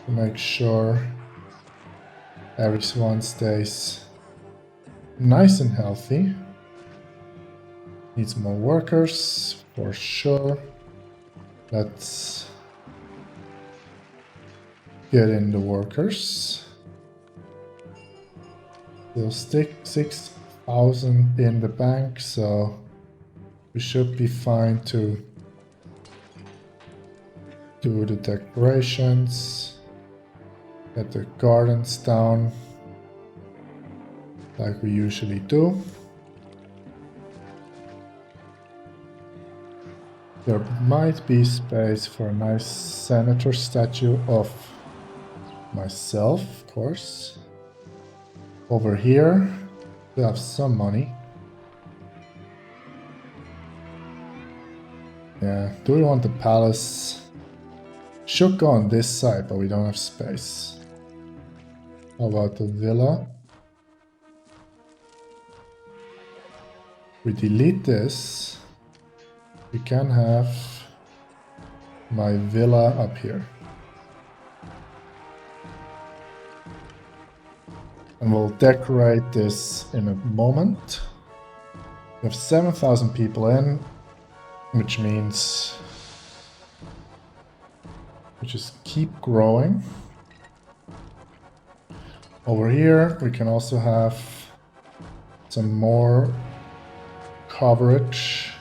to make sure everyone stays nice and healthy. Needs more workers for sure. Let's get in the workers. Still stick 6,000 in the bank, so we should be fine to do the decorations, get the gardens down like we usually do. There might be space for a nice senator statue of myself, of course. Over here, we have some money. Yeah, do we want the palace? Should go on this side, but we don't have space. How about the villa? We delete this. We can have my villa up here. And we'll decorate this in a moment. We have 7,000 people in, which means we just keep growing. Over here, we can also have some more coverage.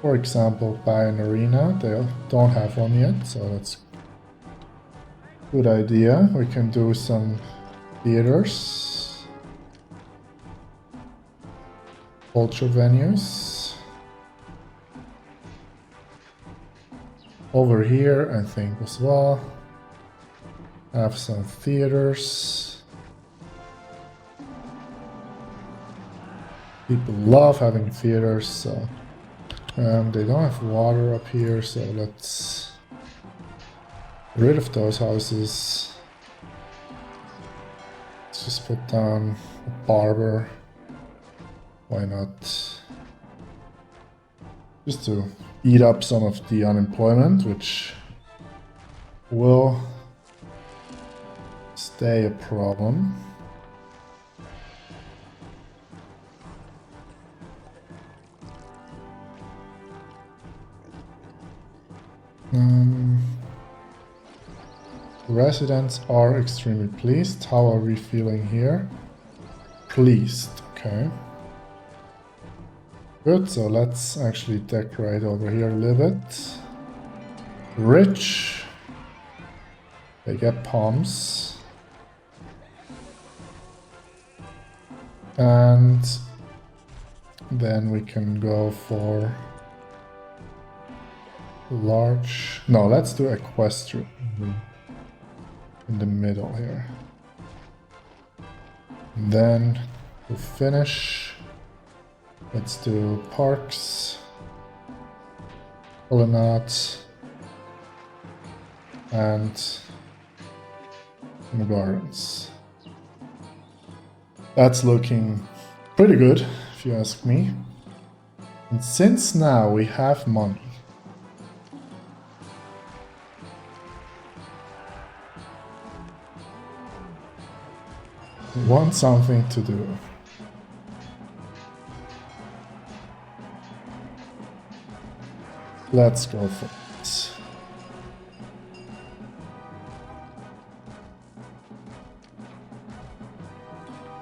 For example, buy an arena. They don't have one yet, so that's a good idea. We can do some theaters, culture venues. Over here, I think as well, have some theaters. People love having theaters, so they don't have water up here, so let's get rid of those houses. Let's just put down a barber. Why not? Just to eat up some of the unemployment, which will stay a problem. Residents are extremely pleased. How are we feeling here? Pleased, okay. Good, so let's actually decorate over here a little bit. Rich. They get palms. And then we can go for large. No, let's do equestrian in the middle here. And then to finish, let's do parks, colonnades, and gardens. That's looking pretty good, if you ask me. And since now we have money, Want something to do. Let's go for it.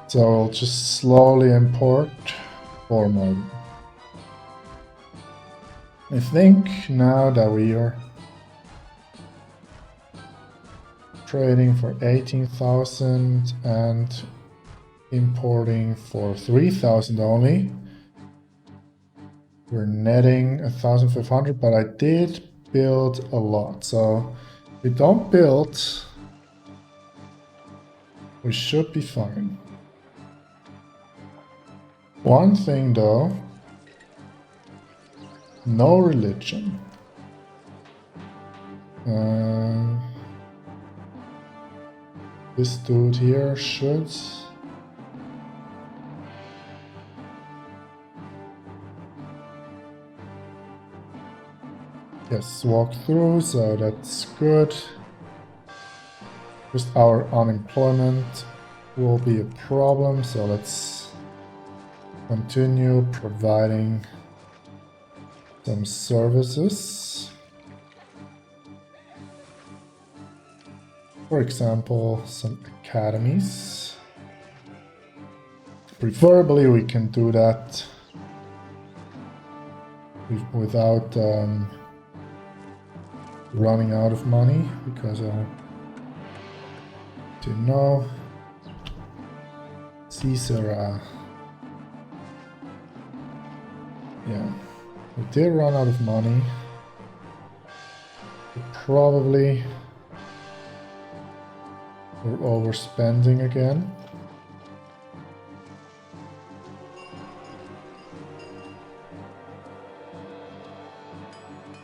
So I'll just slowly import 4 more. I think now that we are trading for 18,000 and importing for 3,000 only, we're netting 1,500, but I did build a lot. So if we don't build, we should be fine. One thing though, no religion. This dude here should... Yes, walk through, so that's good. Just our unemployment will be a problem, so let's continue providing some services. For example, some academies. Preferably we can do that without running out of money, because to know Caesar, yeah, we did run out of money. Probably we're overspending again.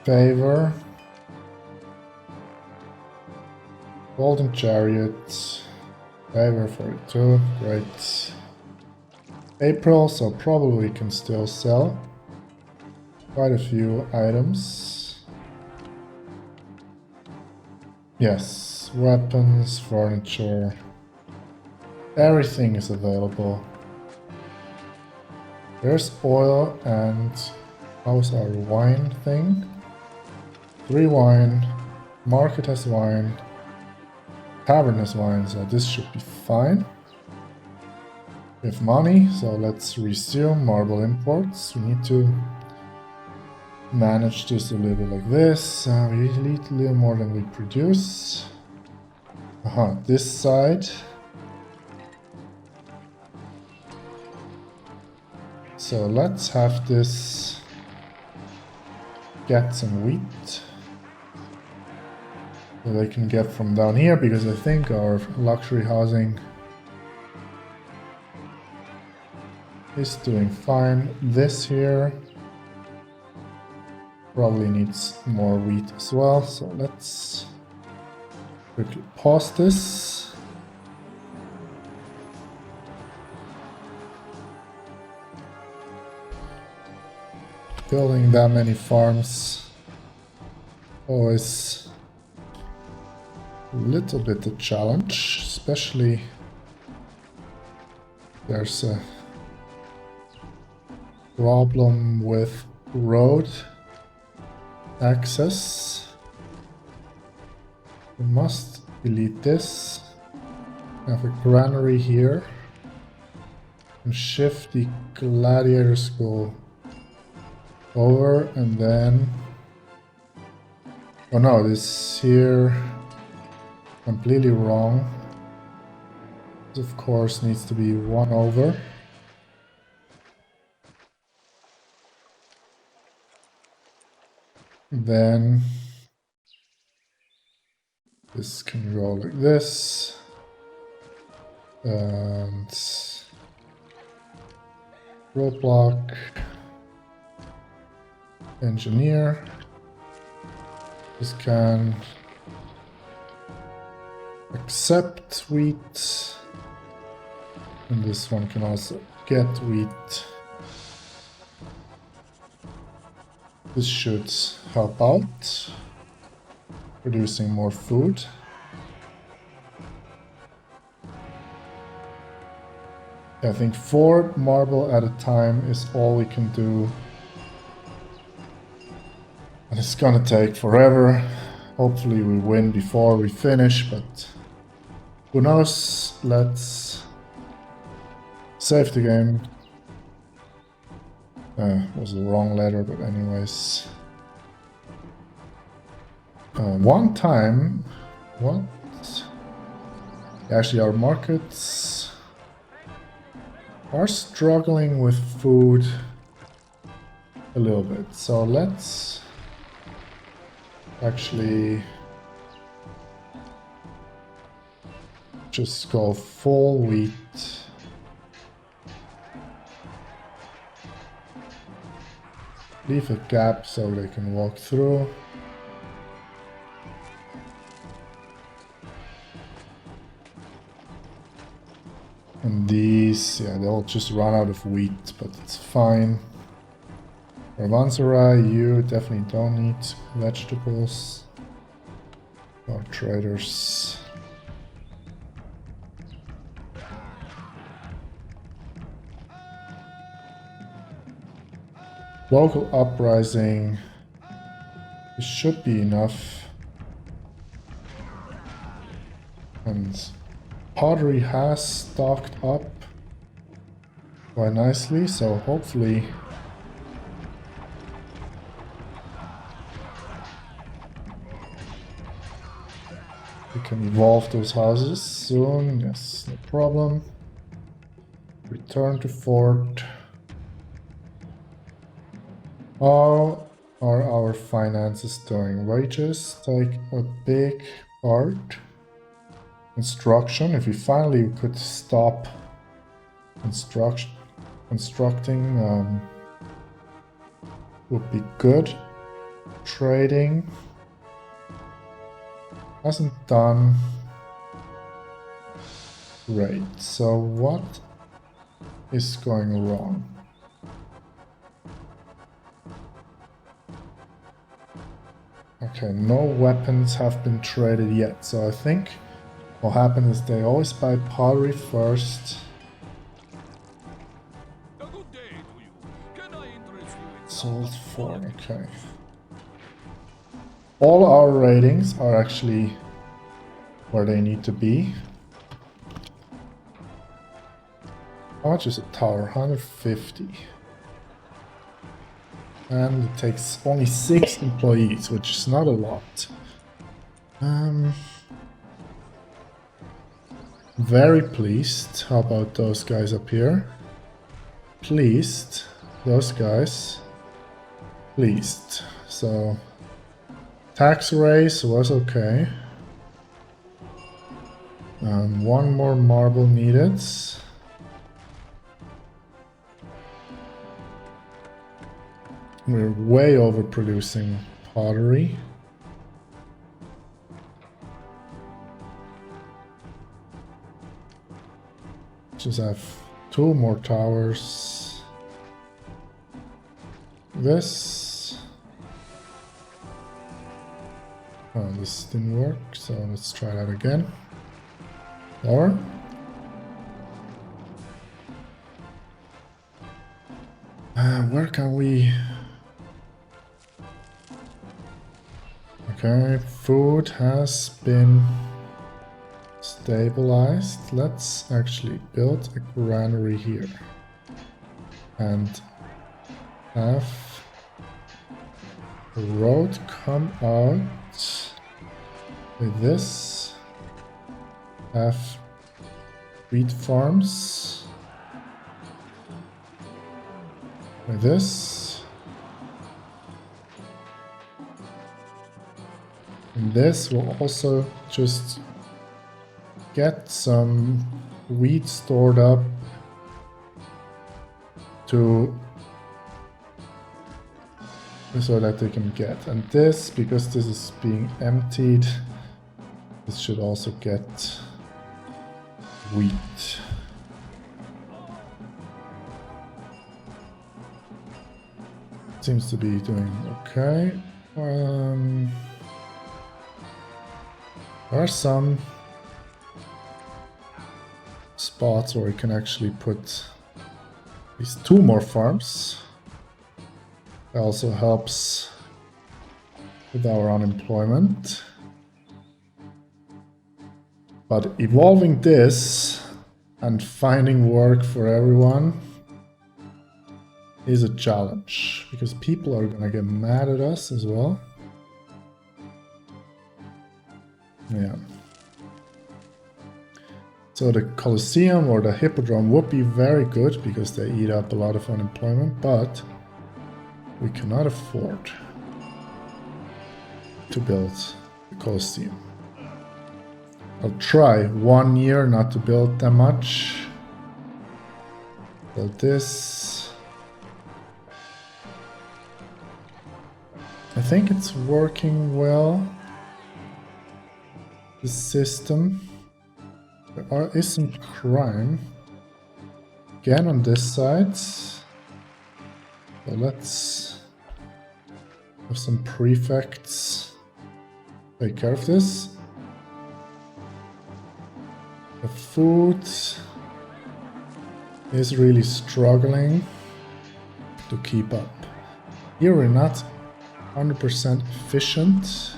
Favor. Golden Chariot. Favor for it too. Great. April, so probably we can still sell quite a few items. Yes, weapons, furniture, everything is available. There's oil, and how's our wine thing? 3 wine, market has wine, tavern has wine, so this should be fine. We have money, so let's resume marble imports. We need to manage this a little bit like this. We need a little more than we produce. This side. So let's have this get some wheat. So they can get from down here, because I think our luxury housing is doing fine. This here probably needs more wheat as well, so let's quickly pause this. Building that many farms always a little bit a challenge, especially there's a problem with road access. We must delete this. Have a granary here. And shift the gladiator school over, and then... Oh no, this here completely wrong. This of course needs to be 1 over. Then this can go like this, and roadblock, engineer. This can accept wheat, and this one can also get wheat. This should help out, producing more food. I think 4 marble at a time is all we can do. And it's gonna take forever. Hopefully we win before we finish, but who knows? Let's save the game. Was the wrong letter, but anyways. One time, what? Actually, our markets are struggling with food a little bit. So let's actually just go full wheat. Leave a gap so they can walk through. And these, yeah, they'll just run out of wheat, but it's fine. Ravansarai, you definitely don't need vegetables or traders. Local uprising. This should be enough. And pottery has stocked up quite nicely, so hopefully we can evolve those houses soon. Yes, no problem. Return to fort. How are our finances doing? Wages take a big part. Construction, if we finally could stop constructing, would be good. Trading hasn't done great. So what is going wrong? Okay, no weapons have been traded yet, so I think what happened is they always buy pottery first. A good day to you. Can I interest you in Sold for, okay. All our ratings are actually where they need to be. How much is a tower? 150. And it takes only 6 employees, which is not a lot. Very pleased. How about those guys up here? Pleased. Those guys. Pleased. So tax raise was okay. One more marble needed. We're way overproducing pottery. Just have 2 more towers. This. Oh, this didn't work, so let's try that again. Or where can we? Okay, food has been stabilized. Let's actually build a granary here and have the road come out with this. Have wheat farms with this. And this will also just get some wheat stored up to so that they can get. And this, because this is being emptied, this should also get wheat. Seems to be doing okay. There are some spots where we can actually put these 2 more farms. That also helps with our unemployment. But evolving this and finding work for everyone is a challenge, because people are gonna get mad at us as well. Yeah. So the Colosseum or the Hippodrome would be very good because they eat up a lot of unemployment, but we cannot afford to build the Colosseum. I'll try 1 year not to build that much. Build this. I think it's working well. The system. There is some crime. Again on this side. So let's have some prefects take care of this. The food is really struggling to keep up. Here we're not 100% efficient.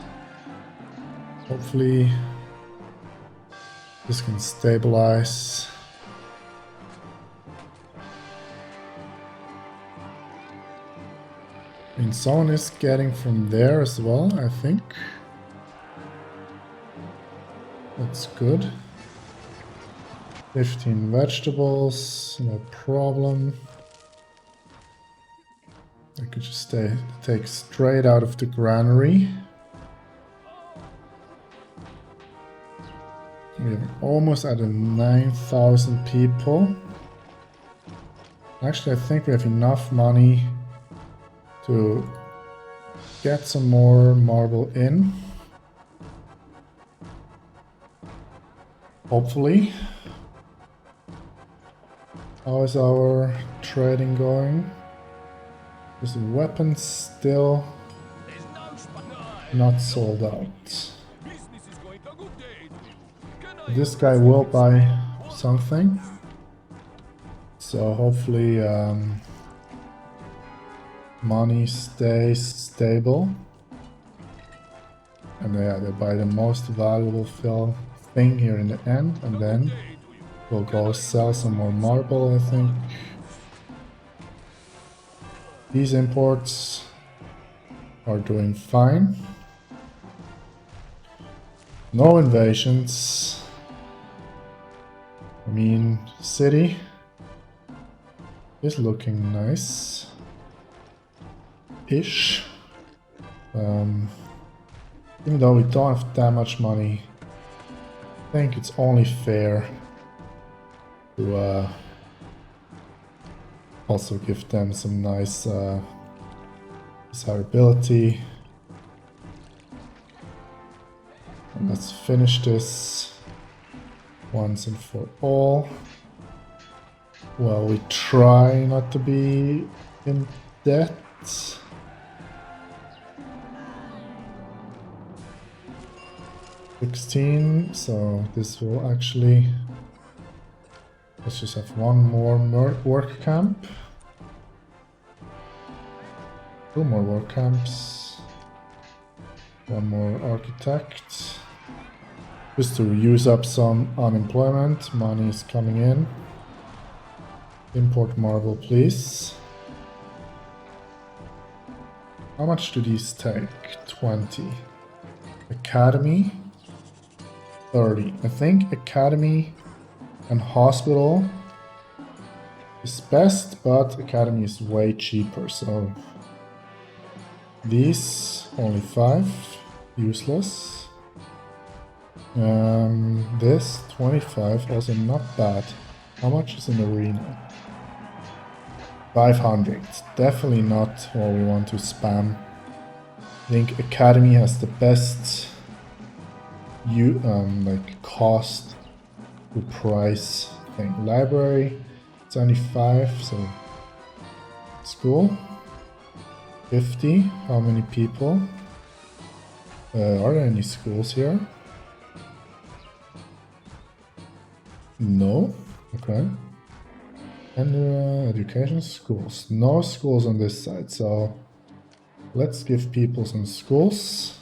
Hopefully this can stabilize. I mean, someone is getting from there as well, I think. That's good. 15 vegetables, no problem. I could just take straight out of the granary. We are almost at 9,000 people. Actually, I think we have enough money to get some more marble in. Hopefully. How is our trading going? Is the weapons still not sold out? This guy will buy something, so hopefully money stays stable. And yeah, they buy the most valuable thing here in the end, and then we'll go sell some more marble, I think. These imports are doing fine. No invasions. I mean, city is looking nice. Ish. Even though we don't have that much money, I think it's only fair to also give them some nice desirability. And let's finish this once and for all. Well, we try not to be in debt. 16, so this will actually... Let's just have one more work camp. 2 more work camps. 1 more architect. Just to use up some unemployment. Money is coming in. Import marble, please. How much do these take? 20. Academy. 30. I think academy and hospital is best, but academy is way cheaper, so these only 5, useless. This 25, also not bad. How much is an arena? 500. Definitely not what we want to spam. I think academy has the best like cost to price thing. Library 75, so school 50. How many people? Are there any schools here? No. Okay. And education schools. No schools on this side, so let's give people some schools.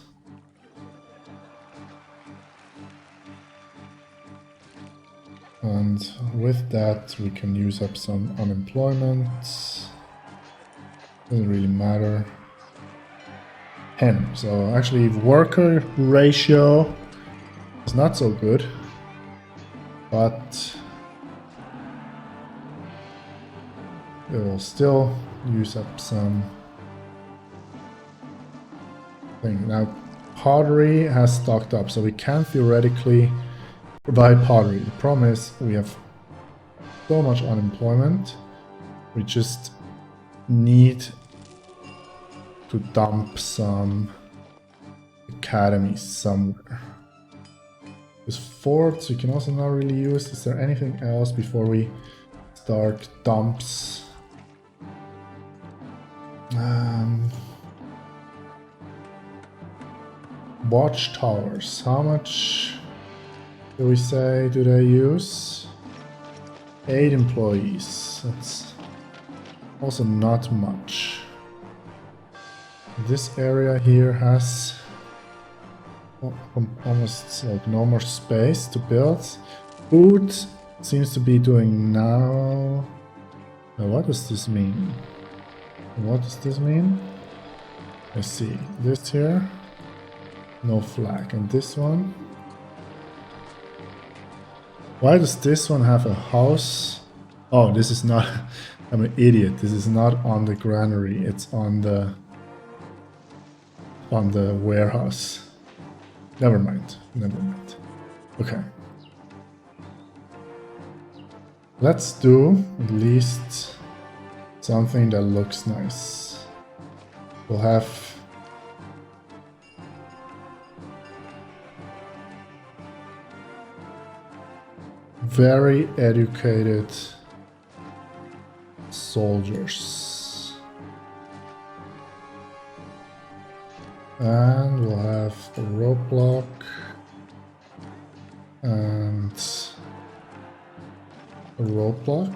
And with that, we can use up some unemployment. Doesn't really matter. 10. So actually, worker ratio is not so good, but it will still use up some thing. Now, pottery has stocked up, so we can theoretically provide pottery. The problem is we have so much unemployment. We just need to dump some academies somewhere. There's forts we can also not really use. Is there anything else before we start dumps? Watchtowers. How much do we say do they use? 8 employees. That's also not much. This area here has almost like no more space to build. Food seems to be doing now. Now what does this mean? What does this mean? I see. This here, no flag. And this one? Why does this one have a house? Oh, this is not... I'm an idiot. This is not on the granary. It's on the warehouse. Never mind. Never mind. Okay. Let's do at least something that looks nice. We'll have very educated soldiers. And we'll have a roadblock and a roadblock.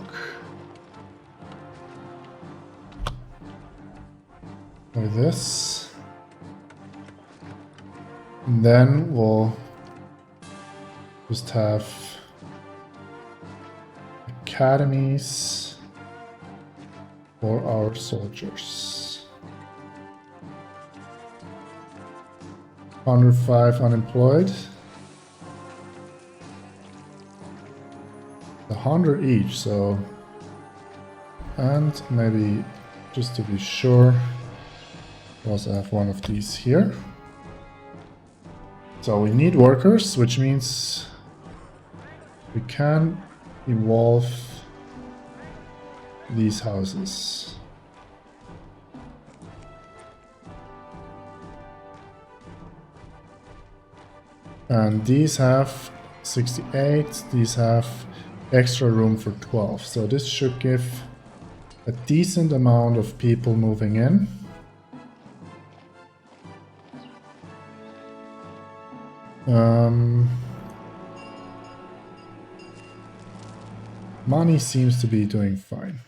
Like this. And then we'll just have academies for our soldiers. 105 unemployed. 100 each, so... And maybe, just to be sure, we also have one of these here. So we need workers, which means we can evolve these houses. And these have 68, these have extra room for 12. So this should give a decent amount of people moving in. Money seems to be doing fine.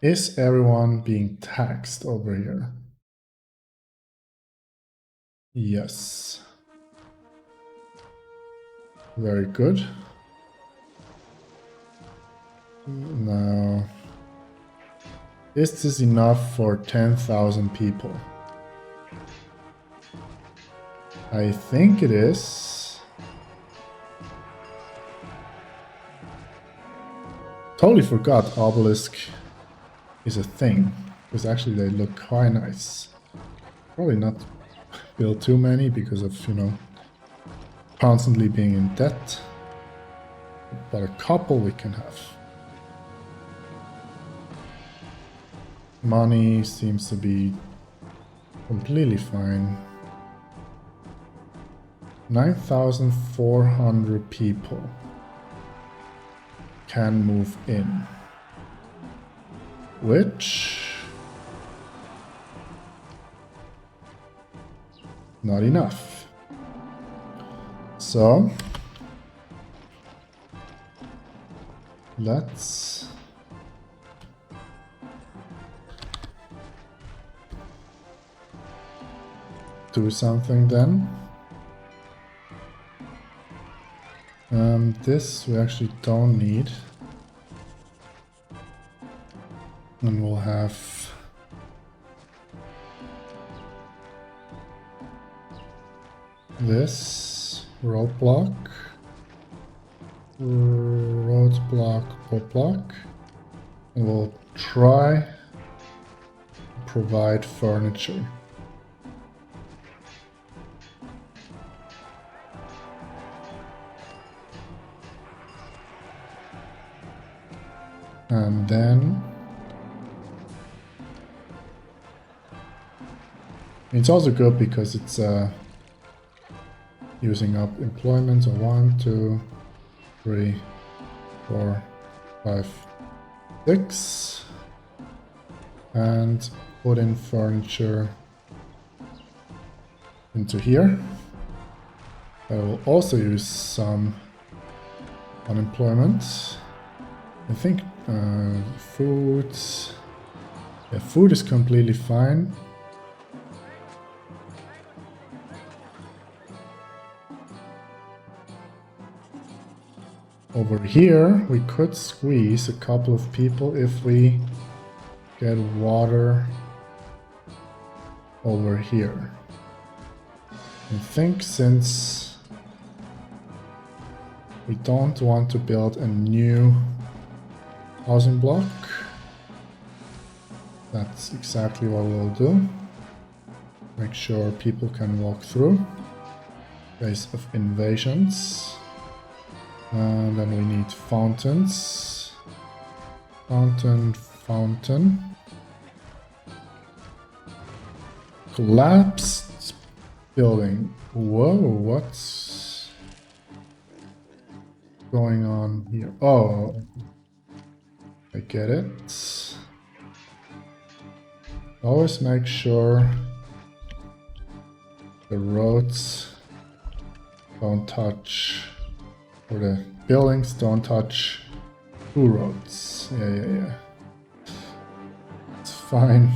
Is everyone being taxed over here? Yes. Very good. Now, is this enough for 10,000 people? I think it is. Totally forgot obelisk is a thing, because actually they look quite nice. Probably not build too many because of, you know, constantly being in debt. But a couple we can have. Money seems to be completely fine. 9,400 people can move in, which not enough. So Let's do something then. This we actually don't need. And we'll have this roadblock, roadblock, and we'll try to provide furniture. And then it's also good because it's using up employment. So 1, 2, 3, 4, 5, 6, and put in furniture into here. I will also use some unemployment. I think food. Yeah, food is completely fine. Over here, we could squeeze a couple of people if we get water over here. I think since we don't want to build a new housing block, that's exactly what we'll do. Make sure people can walk through in case of invasions. And then we need fountains. Fountain. Collapsed building. Whoa, what's going on here? Oh, I get it. Always make sure the roads don't touch, or the buildings don't touch two roads. Yeah. It's fine.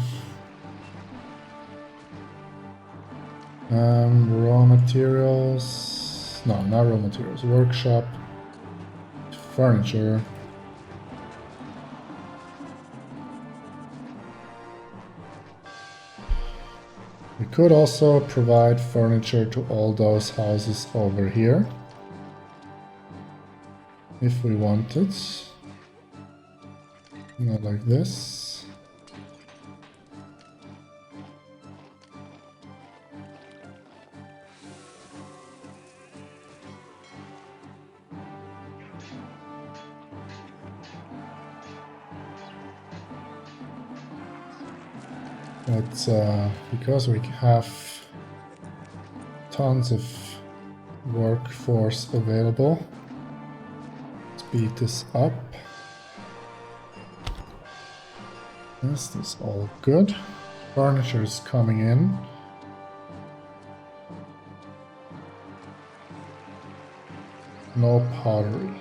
Raw materials. No, not raw materials. Workshop. Furniture. We could also provide furniture to all those houses over here, if we wanted. Not like this. But because we have tons of workforce available, speed this up. This is all good. Furniture is coming in. No pottery.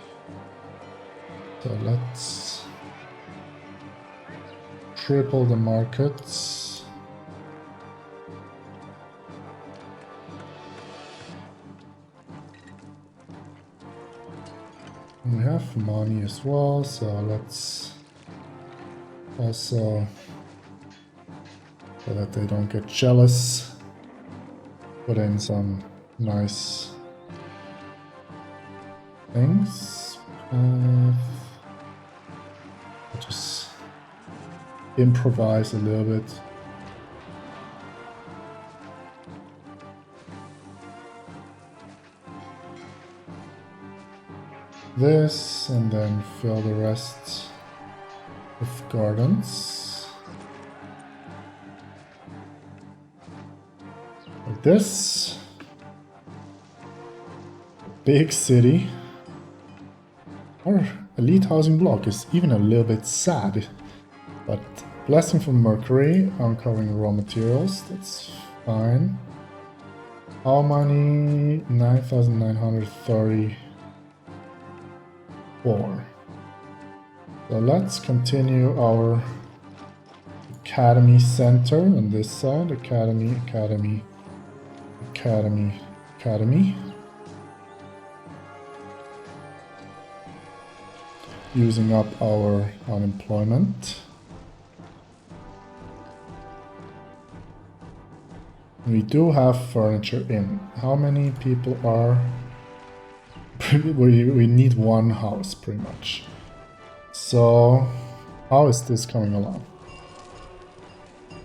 So let's triple the markets. We have money as well, so let's also, so that they don't get jealous, put in some nice things. Just improvise a little bit. This, and then fill the rest with gardens. Like this. Big city. Our elite housing block is even a little bit sad. But blessing from Mercury, uncovering raw materials, that's fine. How many? 9,934. So let's continue our Academy Center on this side. Academy, Academy, Academy, Academy. Using up our unemployment. We do have furniture in. How many people are... we need one house, pretty much. So, how is this coming along?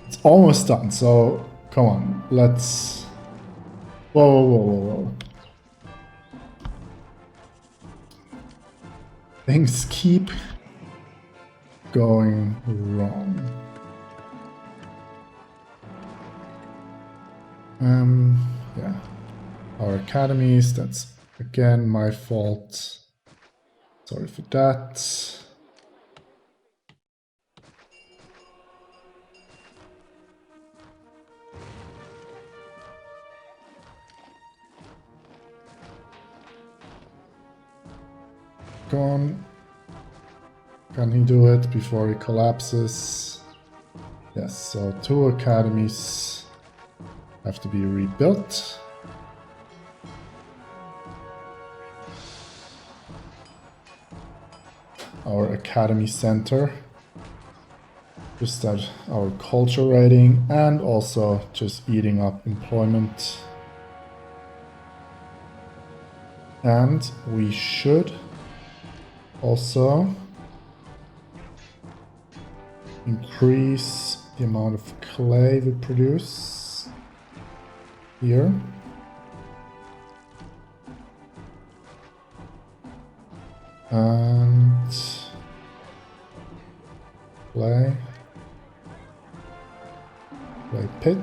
It's almost done, so come on, let's... Whoa, whoa, whoa, whoa, whoa. Things keep going wrong. Yeah. Our academies, that's again my fault. Sorry for that. Gone. Can he do it before he collapses? Yes, so 2 academies have to be rebuilt. Our academy center, just at our culture rating, and also just eating up employment. And we should also increase the amount of clay we produce here. And clay pit.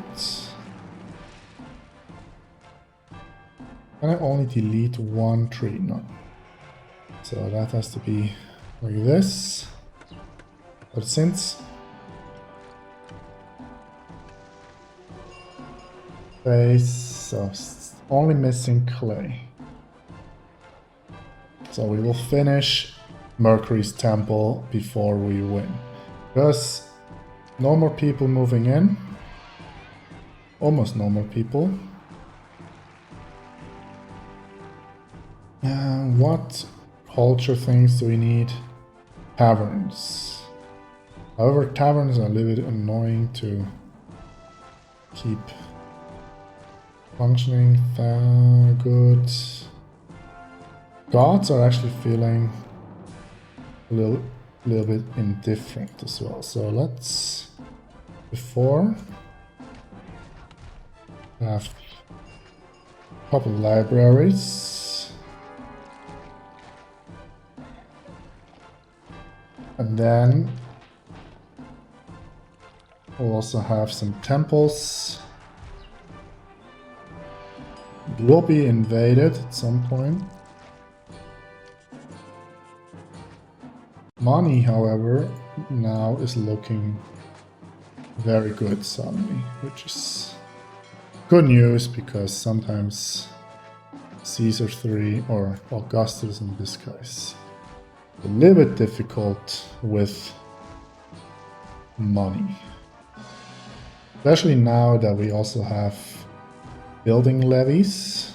Can I only delete 1 tree? No. So that has to be like this. But since base, so only missing clay. So we will finish Mercury's temple before we win. Because no more people moving in. Almost no more people. What culture things do we need? Taverns. However, taverns are a little bit annoying to keep functioning. Good. Gods are actually feeling a little bit indifferent as well. So let's, before, have a couple libraries. And then we'll also have some temples. It will be invaded at some point. Money, however, now is looking very good suddenly, which is good news because sometimes Caesar 3 or Augustus in this case a little bit difficult with money. Especially now that we also have building levies.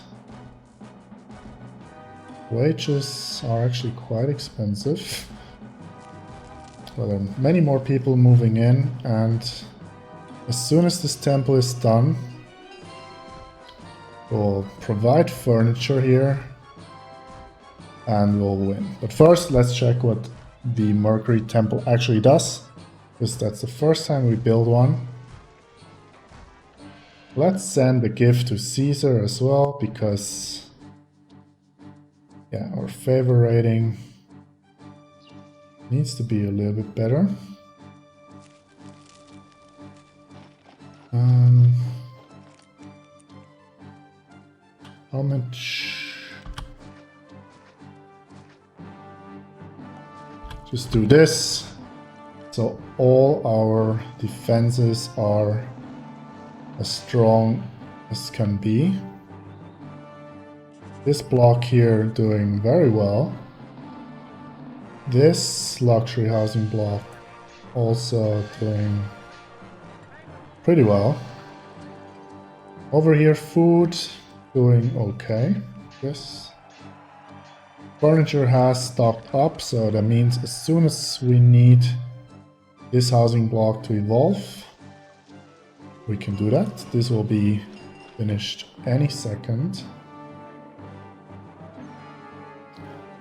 Wages are actually quite expensive. Well, there are many more people moving in, and as soon as this temple is done, we'll provide furniture here and we'll win. But first, let's check what the Mercury temple actually does, because that's the first time we build one. Let's send the gift to Caesar as well, because yeah, our favor rating needs to be a little bit better. How much? Just do this. So all our defenses are as strong as can be. This block here doing very well. this luxury housing block also doing pretty well. Over here, food doing okay. Yes. Furniture has stocked up, so that means as soon as we need this housing block to evolve, we can do that. This will be finished any second.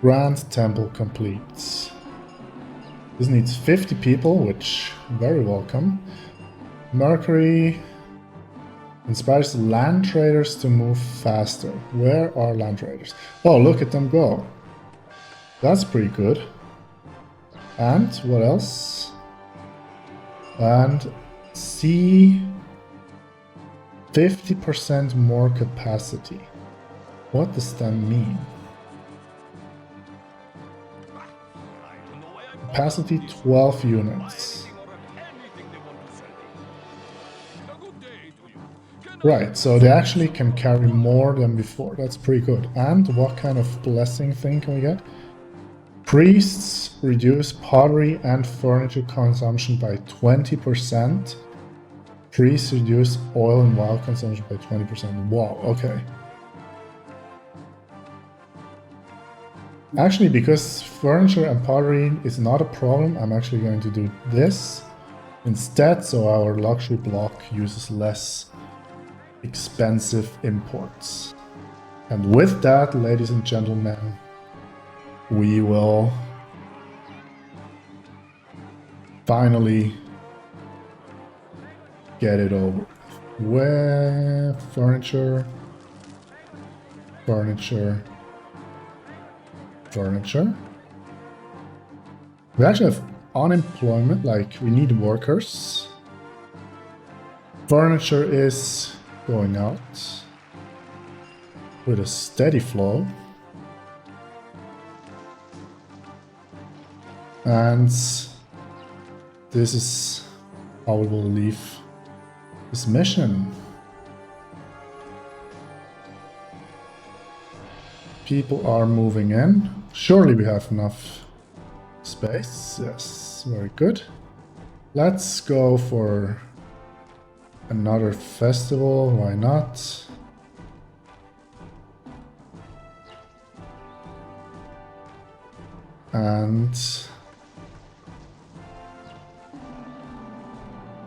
Grand Temple complete. This needs 50 people, which very welcome. Mercury inspires land traders to move faster. Where are land traders? Oh, look at them go. That's pretty good. And what else? And see 50% more capacity. What does that mean? Capacity 12 units. Right, so they actually can carry more than before. That's pretty good. And what kind of blessing thing can we get? Priests reduce pottery and furniture consumption by 20%. Priests reduce oil and wine consumption by 20%. Wow, okay. Actually, because furniture and pottery is not a problem, I'm actually going to do this instead, so our luxury block uses less expensive imports. And with that, ladies and gentlemen, we will finally get it over. Where furniture. We actually have unemployment, like we need workers. Furniture is going out with a steady flow. And this is how we will leave this mission. People are moving in. Surely we have enough space. Yes, very good. Let's go for another festival. Why not? And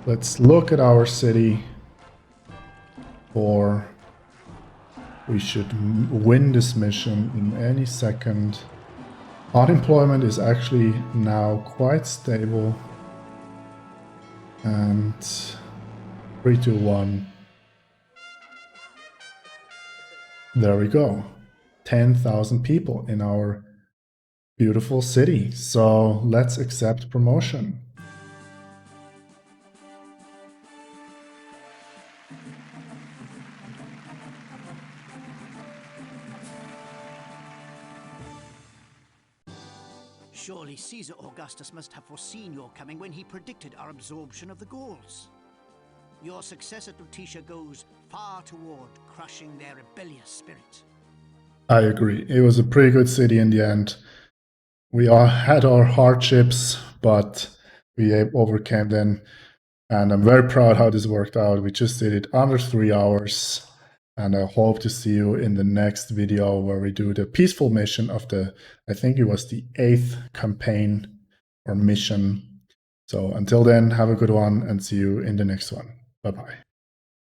let's look at our city, or we should win this mission in any second. Unemployment is actually now quite stable. And 3, 2, 1. There we go. 10,000 people in our beautiful city. So let's accept promotion. Surely Caesar Augustus must have foreseen your coming when he predicted our absorption of the Gauls. Your success at Lutetia goes far toward crushing their rebellious spirit. I agree. It was a pretty good city in the end. We all had our hardships, but we overcame them. And I'm very proud how this worked out. We just did it under 3 hours. And I hope to see you in the next video where we do the peaceful mission of the, I think it was the 8th campaign or mission. So until then, have a good one and see you in the next one. Bye-bye.